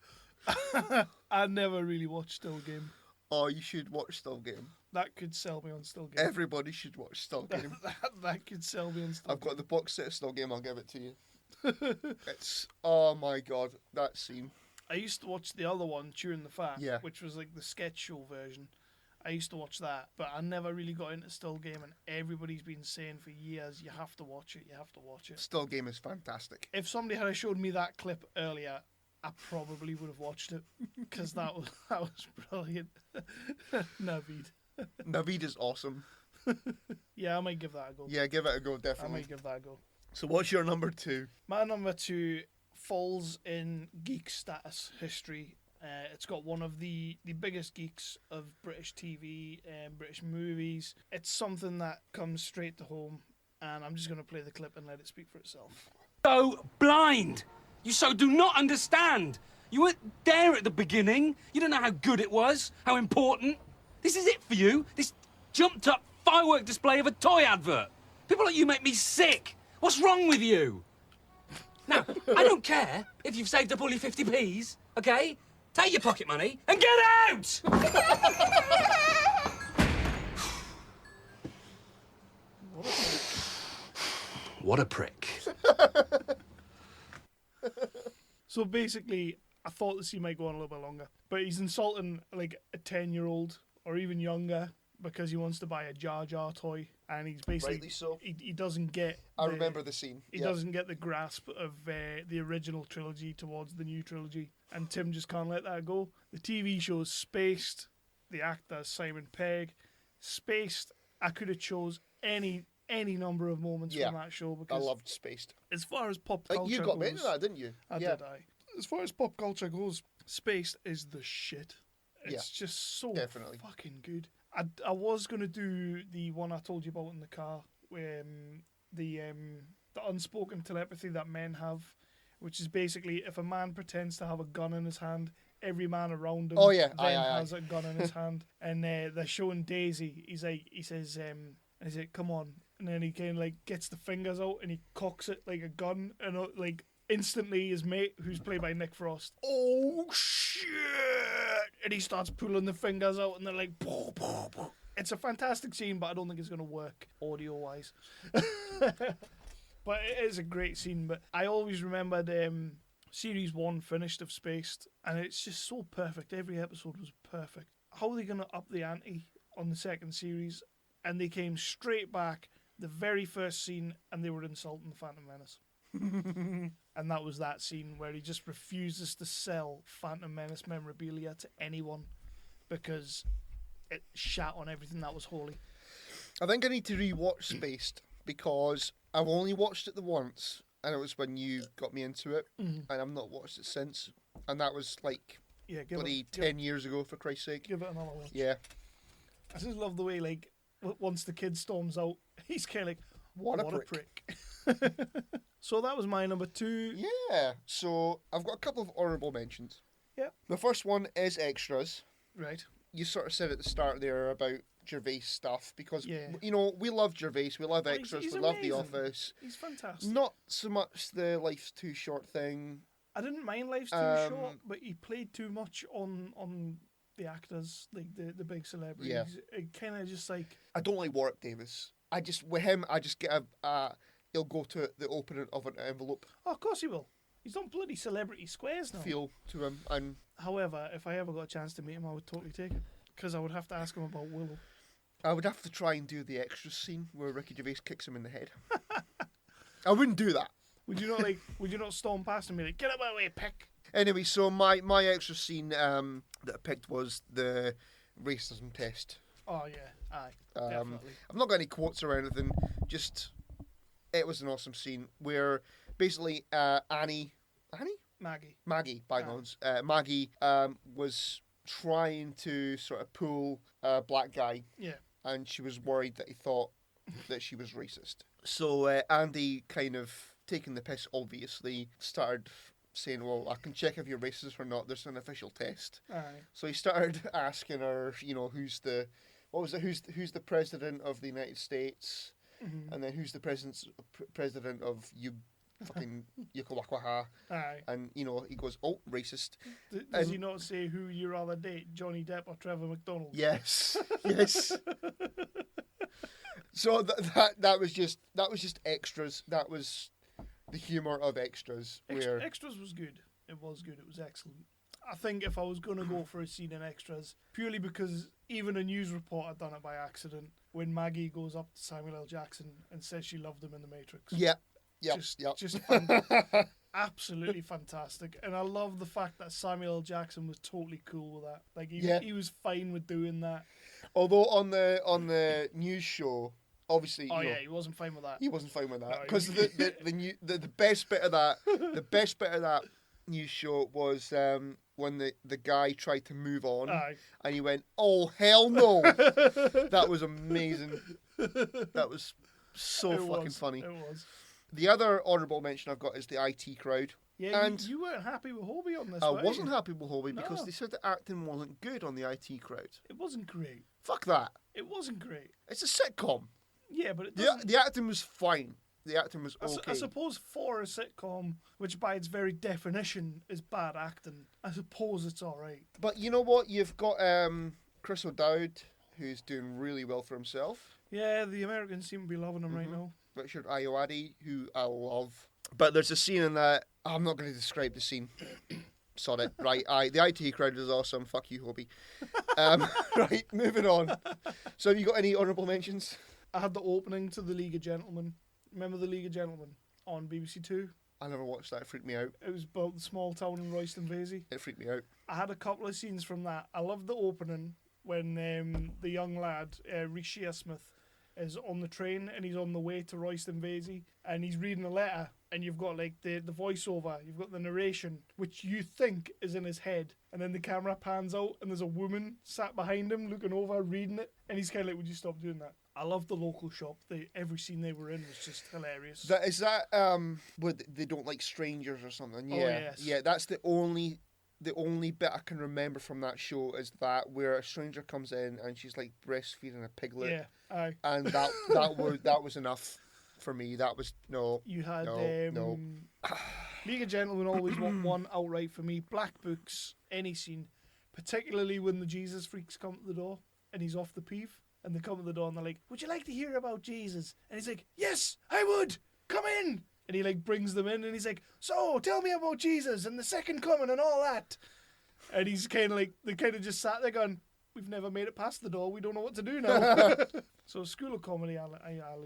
I never really watched Still Game. Oh, you should watch Still Game. That could sell me on Still Game. Everybody should watch Still Game. that could sell me on Still I've got the box set of Still Game, I'll give it to you. It's, oh my god, that scene. I used to watch the other one, Chewing the Fat, Yeah. which was like the sketch show version. I used to watch that, but I never really got into Still Game, and everybody's been saying for years, you have to watch it, you have to watch it. Still Game is fantastic. If somebody had showed me that clip earlier, I probably would have watched it, because that was brilliant. Navid. Navid is awesome. Yeah, I might give that a go. Yeah, give it a go, I definitely. might give that a go. So what's your number 2? My number 2 falls in geek status history. It's got one of the biggest geeks of British TV and British movies. It's something that comes straight to home, and I'm just going to play the clip and let it speak for itself. So blind! You so do not understand! You weren't there at the beginning. You don't know how good it was, how important. This is it for you, this jumped-up firework display of a toy advert. People like you make me sick. What's wrong with you? Now, I don't care if you've saved up all your 50p's, okay? Take your pocket money and get out! What a prick. So basically, I thought the scene might go on a little bit longer. But he's insulting like a 10-year-old or even younger because he wants to buy a Jar Jar toy, and he's basically Rightly so. He doesn't get. I remember the scene. He doesn't get the grasp of the original trilogy towards the new trilogy, and Tim just can't let that go. The TV show's Spaced. The actor Simon Pegg. Spaced. I could have chose any number of moments from that show because I loved Spaced. As far as pop culture you got me into that, didn't you? I did. As far as pop culture goes, Spaced is the shit. It's just so fucking good. I was going to do the one I told you about in the car, where the unspoken telepathy that men have, which is basically if a man pretends to have a gun in his hand, every man around him has a gun in his hand. And they're showing Daisy. He says, come on. And then he kind of like gets the fingers out and he cocks it like a gun. And like instantly his mate, who's played by Nick Frost, oh shit! And he starts pulling the fingers out and they're like, pow, pow, pow. It's a fantastic scene, but I don't think it's going to work audio-wise. But it is a great scene. But I always remembered Series 1 finished of Spaced, and it's just so perfect. Every episode was perfect. How are they going to up the ante on the second series? And they came straight back, the very first scene, and they were insulting the Phantom Menace. And that was that scene where he just refuses to sell Phantom Menace memorabilia to anyone because it shat on everything that was holy. I think I need to rewatch Spaced because I've only watched it the once, and it was when you got me into it, and I've not watched it since. And that was like 10 years ago, for Christ's sake. Give it another watch. Yeah. I just love the way, like, once the kid storms out, he's kind of like, what a prick. So that was my number 2. Yeah. So I've got a couple of honourable mentions. Yeah. The first one is extras. Right. You sort of said at the start there about Gervais stuff because, you know, we love Gervais, we love extras, he's we love amazing. The Office. He's fantastic. Not so much the Life's Too Short thing. I didn't mind Life's Too Short, but he played too much on the actors, like the big celebrities. Yeah. It kind of just like... I don't like Warwick Davis. With him, I just get he'll go to the opening of an envelope. Oh, of course he will. He's done bloody Celebrity Squares now. Feel to him. And however, if I ever got a chance to meet him, I would totally take it. Because I would have to ask him about Willow. I would have to try and do the extra scene where Ricky Gervais kicks him in the head. I wouldn't do that. Would you not storm past him and be like, get out of my way, pick? Anyway, so my extra scene that I picked was the racism test. Oh yeah, aye, definitely. I've not got any quotes or anything. Just it was an awesome scene where basically Maggie, bygones. Maggie was trying to sort of pull a black guy. Yeah. And she was worried that he thought that she was racist. So Andy, kind of taking the piss, obviously, started saying, well, I can check if you're racist or not. There's an official test. Aye. So he started asking her, you know, who's the president of the United States? Mhm. And then who's the president of fucking Yukawaha? Aye. And, you know, he goes, oh, racist. Does he not say who you rather date, Johnny Depp or Trevor McDonald? Yes. Yes. So that was just extras. That was the humour of extras. Where Extras was good. It was good. It was excellent. I think if I was going to go for a scene in extras, purely because even a news reporter done it by accident, when Maggie goes up to Samuel L. Jackson and says she loved him in The Matrix. Yeah. Just absolutely fantastic. And I love the fact that Samuel L. Jackson was totally cool with that. Like he was fine with doing that. Although on the news show, obviously, he wasn't fine with that. He wasn't fine with that because the best bit of that news show was when the guy tried to move on. Aye. And he went, "Oh hell no!" That was amazing. That was so fucking funny. It was. The other honourable mention I've got is the IT crowd. Yeah, and you weren't happy with Hobie on this. I were wasn't you? happy with Hobie because No. they said the acting wasn't good on the IT crowd. It wasn't great. Fuck that. It wasn't great. It's a sitcom. Yeah, but it The doesn't... acting was fine. The acting was okay. I suppose for a sitcom, which by its very definition is bad acting, I suppose it's all right. But you know what? You've got Chris O'Dowd, who's doing really well for himself. Yeah, the Americans seem to be loving him right now. Richard Ayoade, who I love. But there's a scene in that... I'm not going to describe the scene. Sod it. Right, the IT crowd is awesome. Fuck you, Hobie. Right, moving on. So have you got any honourable mentions? I had the opening to The League of Gentlemen. Remember The League of Gentlemen on BBC Two? I never watched that. It freaked me out. It was about the small town in Royston Vasey. It freaked me out. I had a couple of scenes from that. I loved the opening when the young lad, Rishi Smith, is on the train and he's on the way to Royston Vasey and he's reading a letter and you've got like the voiceover, you've got the narration, which you think is in his head, and then the camera pans out and there's a woman sat behind him looking over reading it, and he's kind of like, would you stop doing that? I love the local shop. Every scene they were in was just hilarious. Is that where they don't like strangers or something? Yeah, yes. Yeah, that's the only bit I can remember from that show is that where a stranger comes in and she's like breastfeeding a piglet. Yeah, aye. And that was enough for me. That was no. You had no. League of Gentlemen always want one outright for me. Black Books, any scene, particularly when the Jesus freaks come to the door and he's off the peeve and they come to the door and they're like, "Would you like to hear about Jesus?" And he's like, "Yes, I would. Come in." And he like brings them in and he's like, "So tell me about Jesus and the second coming and all that." And he's kind of like, they kind of just sat there going, "We've never made it past the door. We don't know what to do now." So School of Comedy, I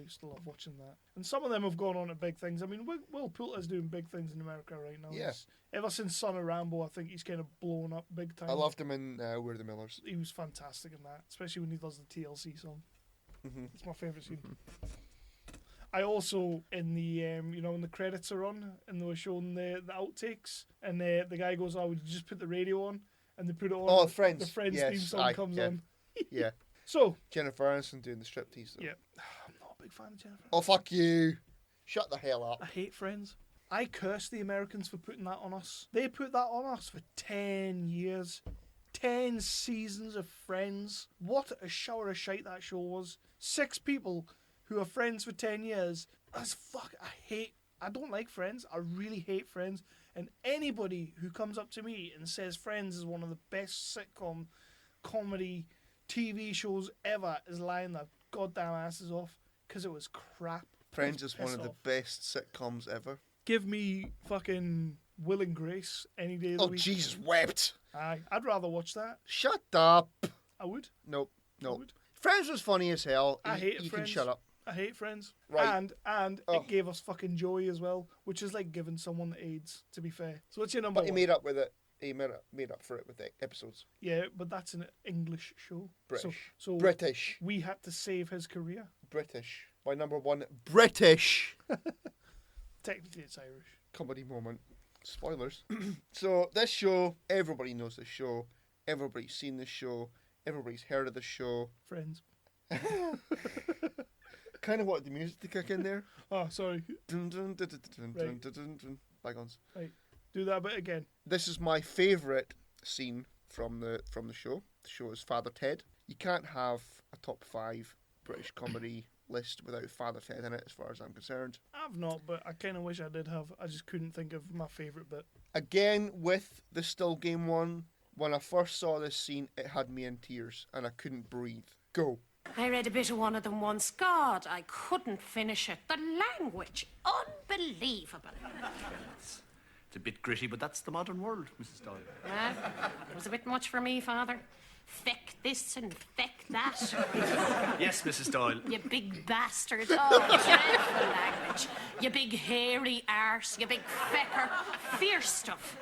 used to love watching that. And some of them have gone on to big things. I mean, Will Poulter's doing big things in America right now. Yeah. Ever since Son of Rambo, I think he's kind of blown up big time. I loved him in We're the Millers. He was fantastic in that, especially when he does the TLC song. Mm-hmm. It's my favourite scene. I also, in the, when the credits are on and they were showing the outtakes, and the guy goes, "Oh, would you just put the radio on?" And they put it on. Oh, Friends. The Friends Yes, theme song comes on. Yeah. So Jennifer Aniston doing the striptease. Though. Yeah. I'm not a big fan of Jennifer. Oh, fuck you. Shut the hell up. I hate Friends. I curse the Americans for putting that on us. They put that on us for 10 years. 10 seasons of Friends. What a shower of shite that show was. 6 people who are friends for 10 years. That's fuck. I don't like Friends. I really hate Friends. And anybody who comes up to me and says Friends is one of the best sitcom comedy TV shows ever is lying their goddamn asses off, because it was crap. Friends is one of the best sitcoms ever. Give me fucking Will and Grace any day of the week. Oh, Jesus wept. Aye, I'd rather watch that. Shut up. I would. Nope. I would. Friends was funny as hell. I hate You Friends. can shut up. I hate Friends. Right. And it gave us fucking Joey as well, which is like giving someone AIDS, to be fair. So what's your number But he one? made up with it. He made up for it with the episodes. Yeah, but that's an English show. British. So British. We had to save his career. British. My number one, British. Technically, it's Irish. Comedy moment. Spoilers. So this show, everybody knows this show. Everybody's seen this show. Everybody's heard of this show. Friends. Kind of wanted the music to kick in there. Oh, sorry. Dun, dun, dun, dun, dun, Right. dun, dun, dun. Bygones. Right. Do that bit again. This is my favourite scene from the show. The show is Father Ted. You can't have a top 5 British comedy list without Father Ted in it, as far as I'm concerned. I've not, but I kind of wish I did have. I just couldn't think of my favourite bit. Again, with the Still Game one, when I first saw this scene, it had me in tears, and I couldn't breathe. Go. I read a bit of one of them once. God, I couldn't finish it. The language, unbelievable. It's a bit gritty, but that's the modern world, Mrs. Doyle. Well, it was a bit much for me, Father. Feck this and feck that. Yes, Mrs. Doyle. You big bastard. Oh, dreadful language. You big hairy arse. You big fecker. Fierce stuff.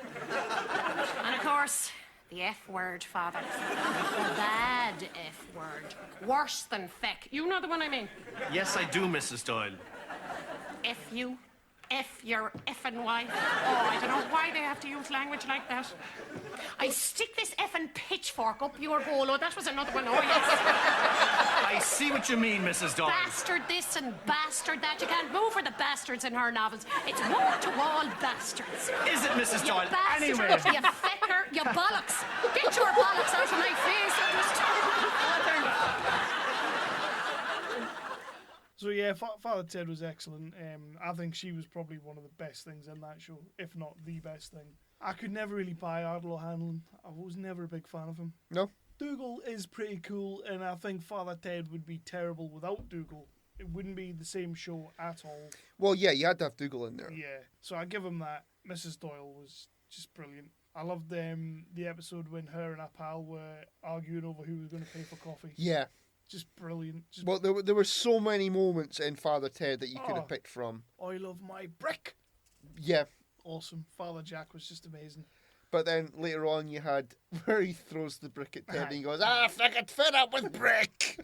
And of course, the F word, Father. The bad F word. Worse than feck. You know the one I mean. Yes, I do, Mrs. Doyle. F you. F your effing wife. Oh, I don't know why they have to use language like that. I stick this effing pitchfork up your bolo. That was another one. Oh, yes. I see what you mean, Mrs. Doyle. Bastard this and bastard that. You can't move for the bastards in her novels. It's wall-to-wall bastards. Is it, Mrs. Doyle? You bastard, Anyway. you fecker, you bollocks. Get your bollocks out of my face. That was terrible. So yeah, Father Ted was excellent. I think she was probably one of the best things in that show, if not the best thing. I could never really buy Ardal O'Hanlon. I was never a big fan of him. No. Dougal is pretty cool, and I think Father Ted would be terrible without Dougal. It wouldn't be the same show at all. Well, yeah, you had to have Dougal in there. Yeah, so I give him that. Mrs. Doyle was just brilliant. I loved the episode when her and her pal were arguing over who was going to pay for coffee. Yeah. Just brilliant. Just, Well, there were so many moments in Father Ted that you could have picked from. I love my brick. Yeah. Awesome. Father Jack was just amazing. But then later on you had where he throws the brick at Ted and he goes, fucking fed up with brick!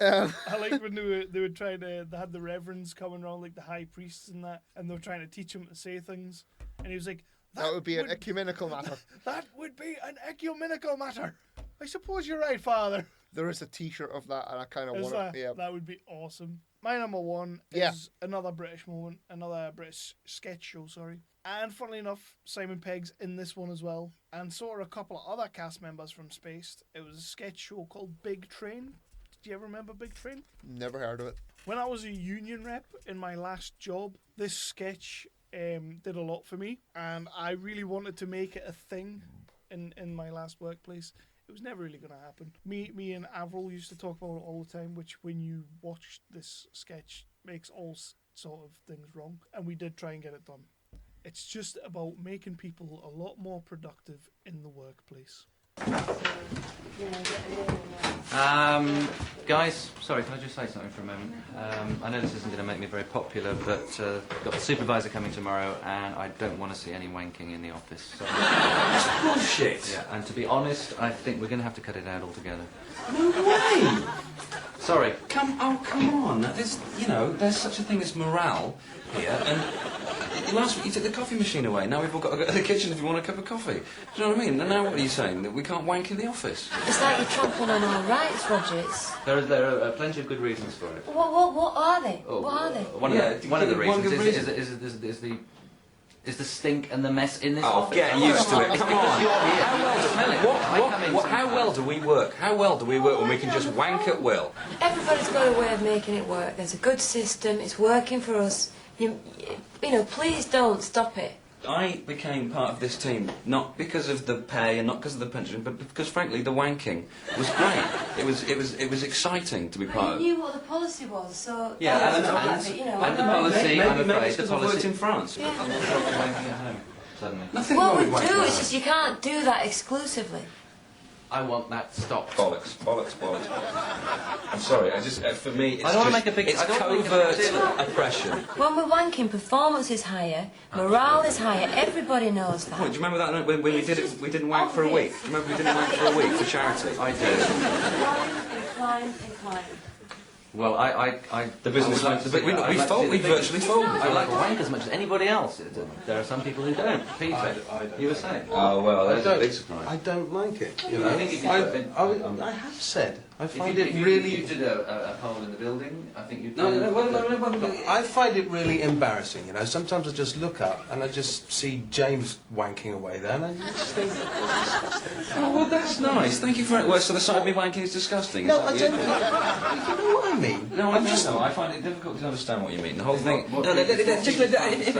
I like when they were trying to, they had the reverends coming around, like the high priests and that, and they were trying to teach him to say things. And he was like, that would be an ecumenical matter. That would be an ecumenical matter. I suppose you're right, Father. There is a T-shirt of that, and I kind of want that? it. Yeah, that would be awesome. My number one is another British moment, another British sketch show. Sorry, and funnily enough, Simon Pegg's in this one as well, and so are a couple of other cast members from Spaced. It was a sketch show called Big Train. Do you ever remember Big Train? Never heard of it. When I was a union rep in my last job, this sketch did a lot for me, and I really wanted to make it a thing in my last workplace. It was never really going to happen. Me and Avril used to talk about it all the time, which when you watch this sketch makes all sort of things wrong, and we did try and get it done. It's just about making people a lot more productive in the workplace. Guys, sorry, can I just say something for a moment? I know this isn't going to make me very popular, but I've got the supervisor coming tomorrow, and I don't want to see any wanking in the office. So. That's bullshit. Yeah, and to be honest, I think we're going to have to cut it out altogether. No way! Sorry. Come on. There's such a thing as morale here, and last week you took the coffee machine away. Now we've all got to go to the kitchen if you want a cup of coffee. Do you know what I mean? And now what are you saying? That we can't wank in the office? It's like you're trampling on our rights, Roger. There are plenty of good reasons for it. What are they? What are they? One of the reasons is the stink and the mess in this office. Get used to it. Come on. How well do we work? How well do we work when we can just wank at will? Everybody's got a way of making it work. There's a good system. It's working for us. You know, please don't stop it. I became part of this team not because of the pay and not because of the pension, but because, frankly, the wanking was great. It was exciting to be part of. You knew what the policy was, so yeah, and the policy. I'm afraid the policy. I worked in France. Yeah. I'm not wanking at home suddenly. Nothing what wrong we with wanking do at is home. just you can't do that exclusively. I want that stopped. Bollocks. I'm sorry. For me, it's I don't want to make a big. It's covert oppression. When we're wanking, performance is higher, morale is higher. Everybody knows that. Oh, do you remember that when we did it? We didn't wank for a week. Do you remember we didn't wank for a week for charity? I do. Incline. Well, the business went. We virtually folded. I like wank as much as anybody else. There are some people who don't. Peter, you were saying. Oh well, that's a big surprise. I don't like it. You know, I think if you I have said. I find if it you, really. If you did a poll in the building, I think you'd. No. I find it really embarrassing. You know, sometimes I just look up and I just see James wanking away there, and I just think. Oh well, that's nice. Thank you for it. Well, so the sight of me wanking is disgusting. No, I don't. You know what I mean? No, I find it difficult to understand what you mean. The whole thing. If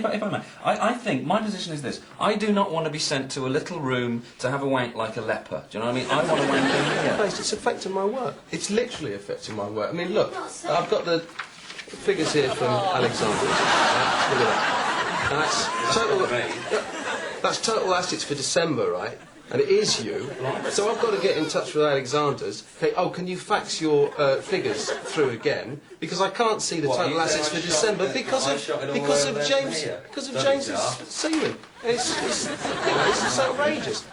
I may, I think my position is this: I do not want to be sent to a little room to have a wank like a leper. Do you know what I mean? I want to wank in here. It's affecting my work. It's literally affecting my work. I mean, look, I've got the figures here from Alexander. Look at that. That's total assets for December, right? And it is you. So I've got to get in touch with Alexander's. Hey, can you fax your figures through again? Because I can't see the total assets for December because of James's semen. It's outrageous.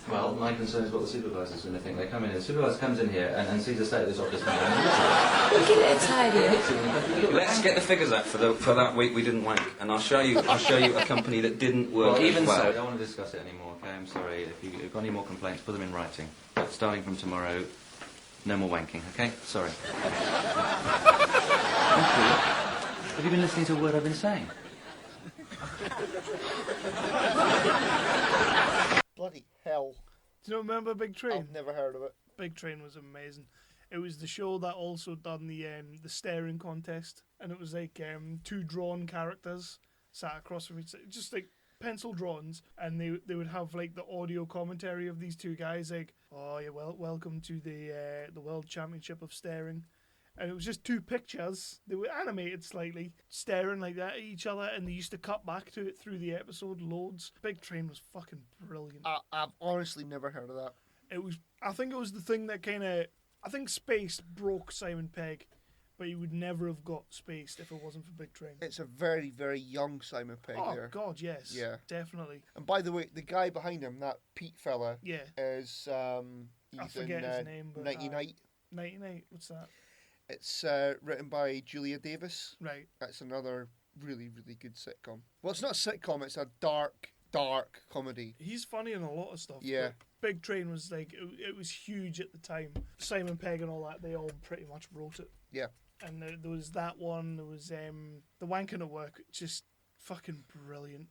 Well, my concern is what the supervisor's going to think. They come in, the supervisor comes in here and sees the state of this office. We'll give it a tidy. Let's get the figures out for that week we didn't wank, and I'll show you a company that didn't work. Well, even so, I don't want to discuss it anymore. Okay, I'm sorry. If you've got any more complaints, put them in writing. But starting from tomorrow, no more wanking. Okay, sorry. Have you been listening to a word I've been saying? Bloody hell. Do you remember Big Train? I've never heard of it. Big Train was amazing. It was the show that also done the staring contest, and it was like two drawn characters sat across from each other, just like pencil drawings, and they would have like the audio commentary of these two guys like, "Oh, yeah, welcome to the World Championship of Staring," And it was just two pictures. They were animated slightly, staring like that at each other, and they used to cut back to it through the episode loads. Big Train was fucking brilliant. I've honestly never heard of that. I think it was the thing that kind of... I think Space broke Simon Pegg, but he would never have got Spaced if it wasn't for Big Train. It's a very, very young Simon Pegg there. Oh, God, yes. Yeah. Definitely. And by the way, the guy behind him, that Pete fella, Yeah. is... I forget his name, but... 99. 99? What's that? It's written by Julia Davis. Right. That's another really, really good sitcom. Well, it's not a sitcom, it's a dark comedy. He's funny in a lot of stuff. Yeah. But Big Train was like, it was huge at the time. Simon Pegg and all that, they all pretty much wrote it. Yeah. And there was that one, there was The Wanking at Work, just fucking brilliant.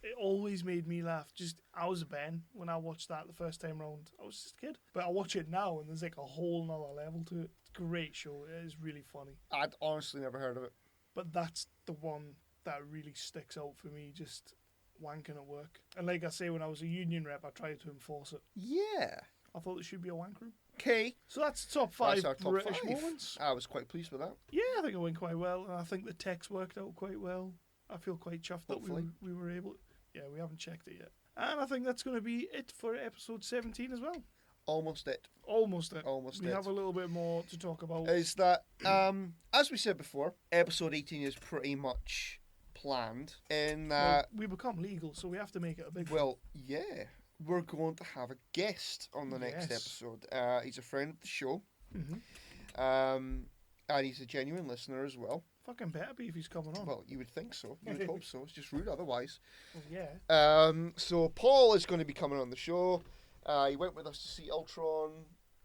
It always made me laugh. I was a Ben when I watched that the first time round. I was just a kid. But I watch it now and there's like a whole nother level to it. It's a great show. It is really funny. I'd honestly never heard of it. But that's the one that really sticks out for me, just wanking at work. And like I say, when I was a union rep, I tried to enforce it. Yeah. I thought there should be a wank room. Okay. So that's top 5 That's our top British 5. moments. I was quite pleased with that. Yeah, I think it went quite well. And I think the text worked out quite well. I feel quite chuffed that we were able... Yeah, we haven't checked it yet. And I think that's going to be it for episode 17 as well. Almost it. We have a little bit more to talk about. Is that, as we said before, episode 18 is pretty much planned in that... we become legal, so we have to make it a big... Well, yeah. We're going to have a guest on the next Yes. episode. He's a friend of the show. Mm-hmm. And he's a genuine listener as well. Fucking better be if he's coming on. Well, you would think so. You would hope so. It's just rude otherwise. Well, yeah. So Paul is going to be coming on the show. He went with us to see Ultron.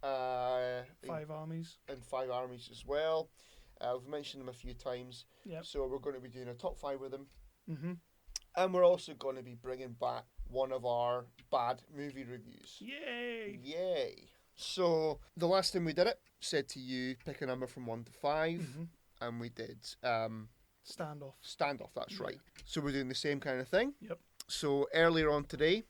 5 Armies. And 5 Armies as well. We've mentioned him a few times. Yep. So we're going to be doing a top 5 with him. Mm-hmm. And we're also going to be bringing back one of our bad movie reviews. Yay! Yay! So the last time we did it, said to you, pick a number from 1 to 5. Mm-hmm. And we did... Standoff. Standoff, that's right. So we're doing the same kind of thing. Yep. So earlier on today,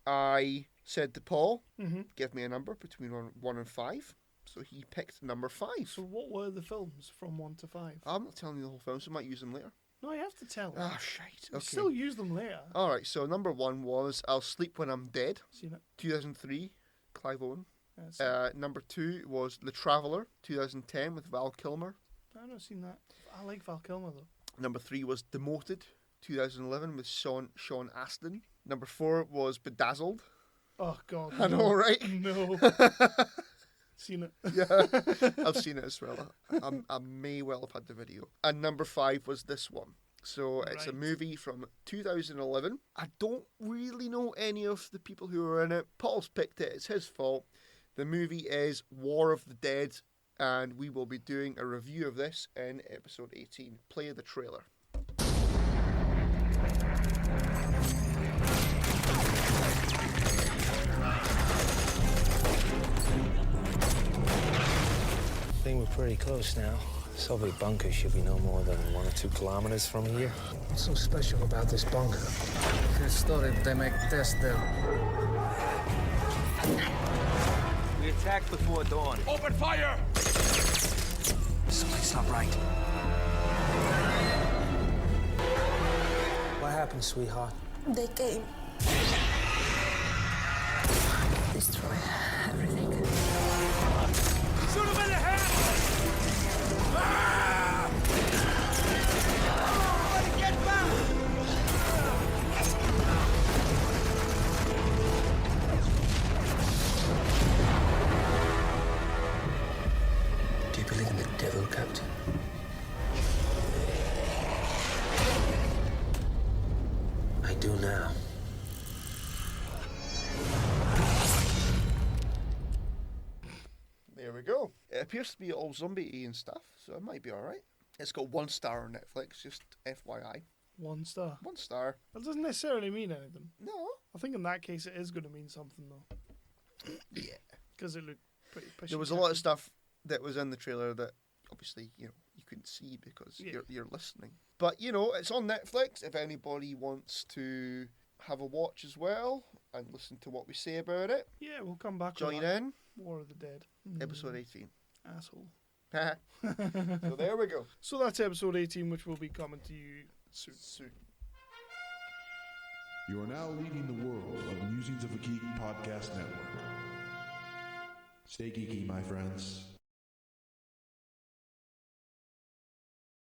I said to Paul, Mm-hmm. give me a number between 1 and 5. So he picked number 5. So what were the films from 1 to 5? I'm not telling you the whole film, so I might use them later. No, you have to tell. Ah, shite. We'll Okay. still use them later. All right, so number 1 was I'll Sleep When I'm Dead. Seen it. 2003, Clive Owen. Yes. Number 2 was The Traveller, 2010 with Val Kilmer. I've not seen that. I like Val Kilmer though. Number 3 was Demoted, 2011 with Sean Astin. Number 4 was Bedazzled. Oh God. I know, right? No. Seen it. Yeah, I've seen it as well. I may well have had the video. And number 5 was this one. So it's a Right. movie from 2011. I don't really know any of the people who are in it. Paul's picked it. It's his fault. The movie is War of the Dead, and we will be doing a review of this in episode 18. Play the trailer. I think we're pretty close now. Soviet bunker should be no more than 1 or 2 kilometers from here. What's so special about this bunker? This story they make tests there. We attacked before dawn. Open fire! Something's not right. What happened, sweetheart? They came. Destroy everything. Shoot him in the head! Ah! Everybody get back! Do you believe in the devil, Captain? I do now. There we go. It appears to be all zombie-y and stuff, so it might be alright. It's got 1 star on Netflix, just FYI. 1 star. 1 star. That doesn't necessarily mean anything. No. I think in that case it is going to mean something though. Yeah. Because it looked pretty pushy. There was a lot of stuff that was in the trailer that obviously, you couldn't see because you're listening. But, it's on Netflix if anybody wants to have a watch as well and listen to what we say about it. Yeah, we'll come back. Join with that. in. War of the Dead. Episode 18. Asshole. So there we go. So that's episode 18, which will be coming to you soon. You are now leading the world of Musings of a Geek podcast network. Stay geeky, my friends.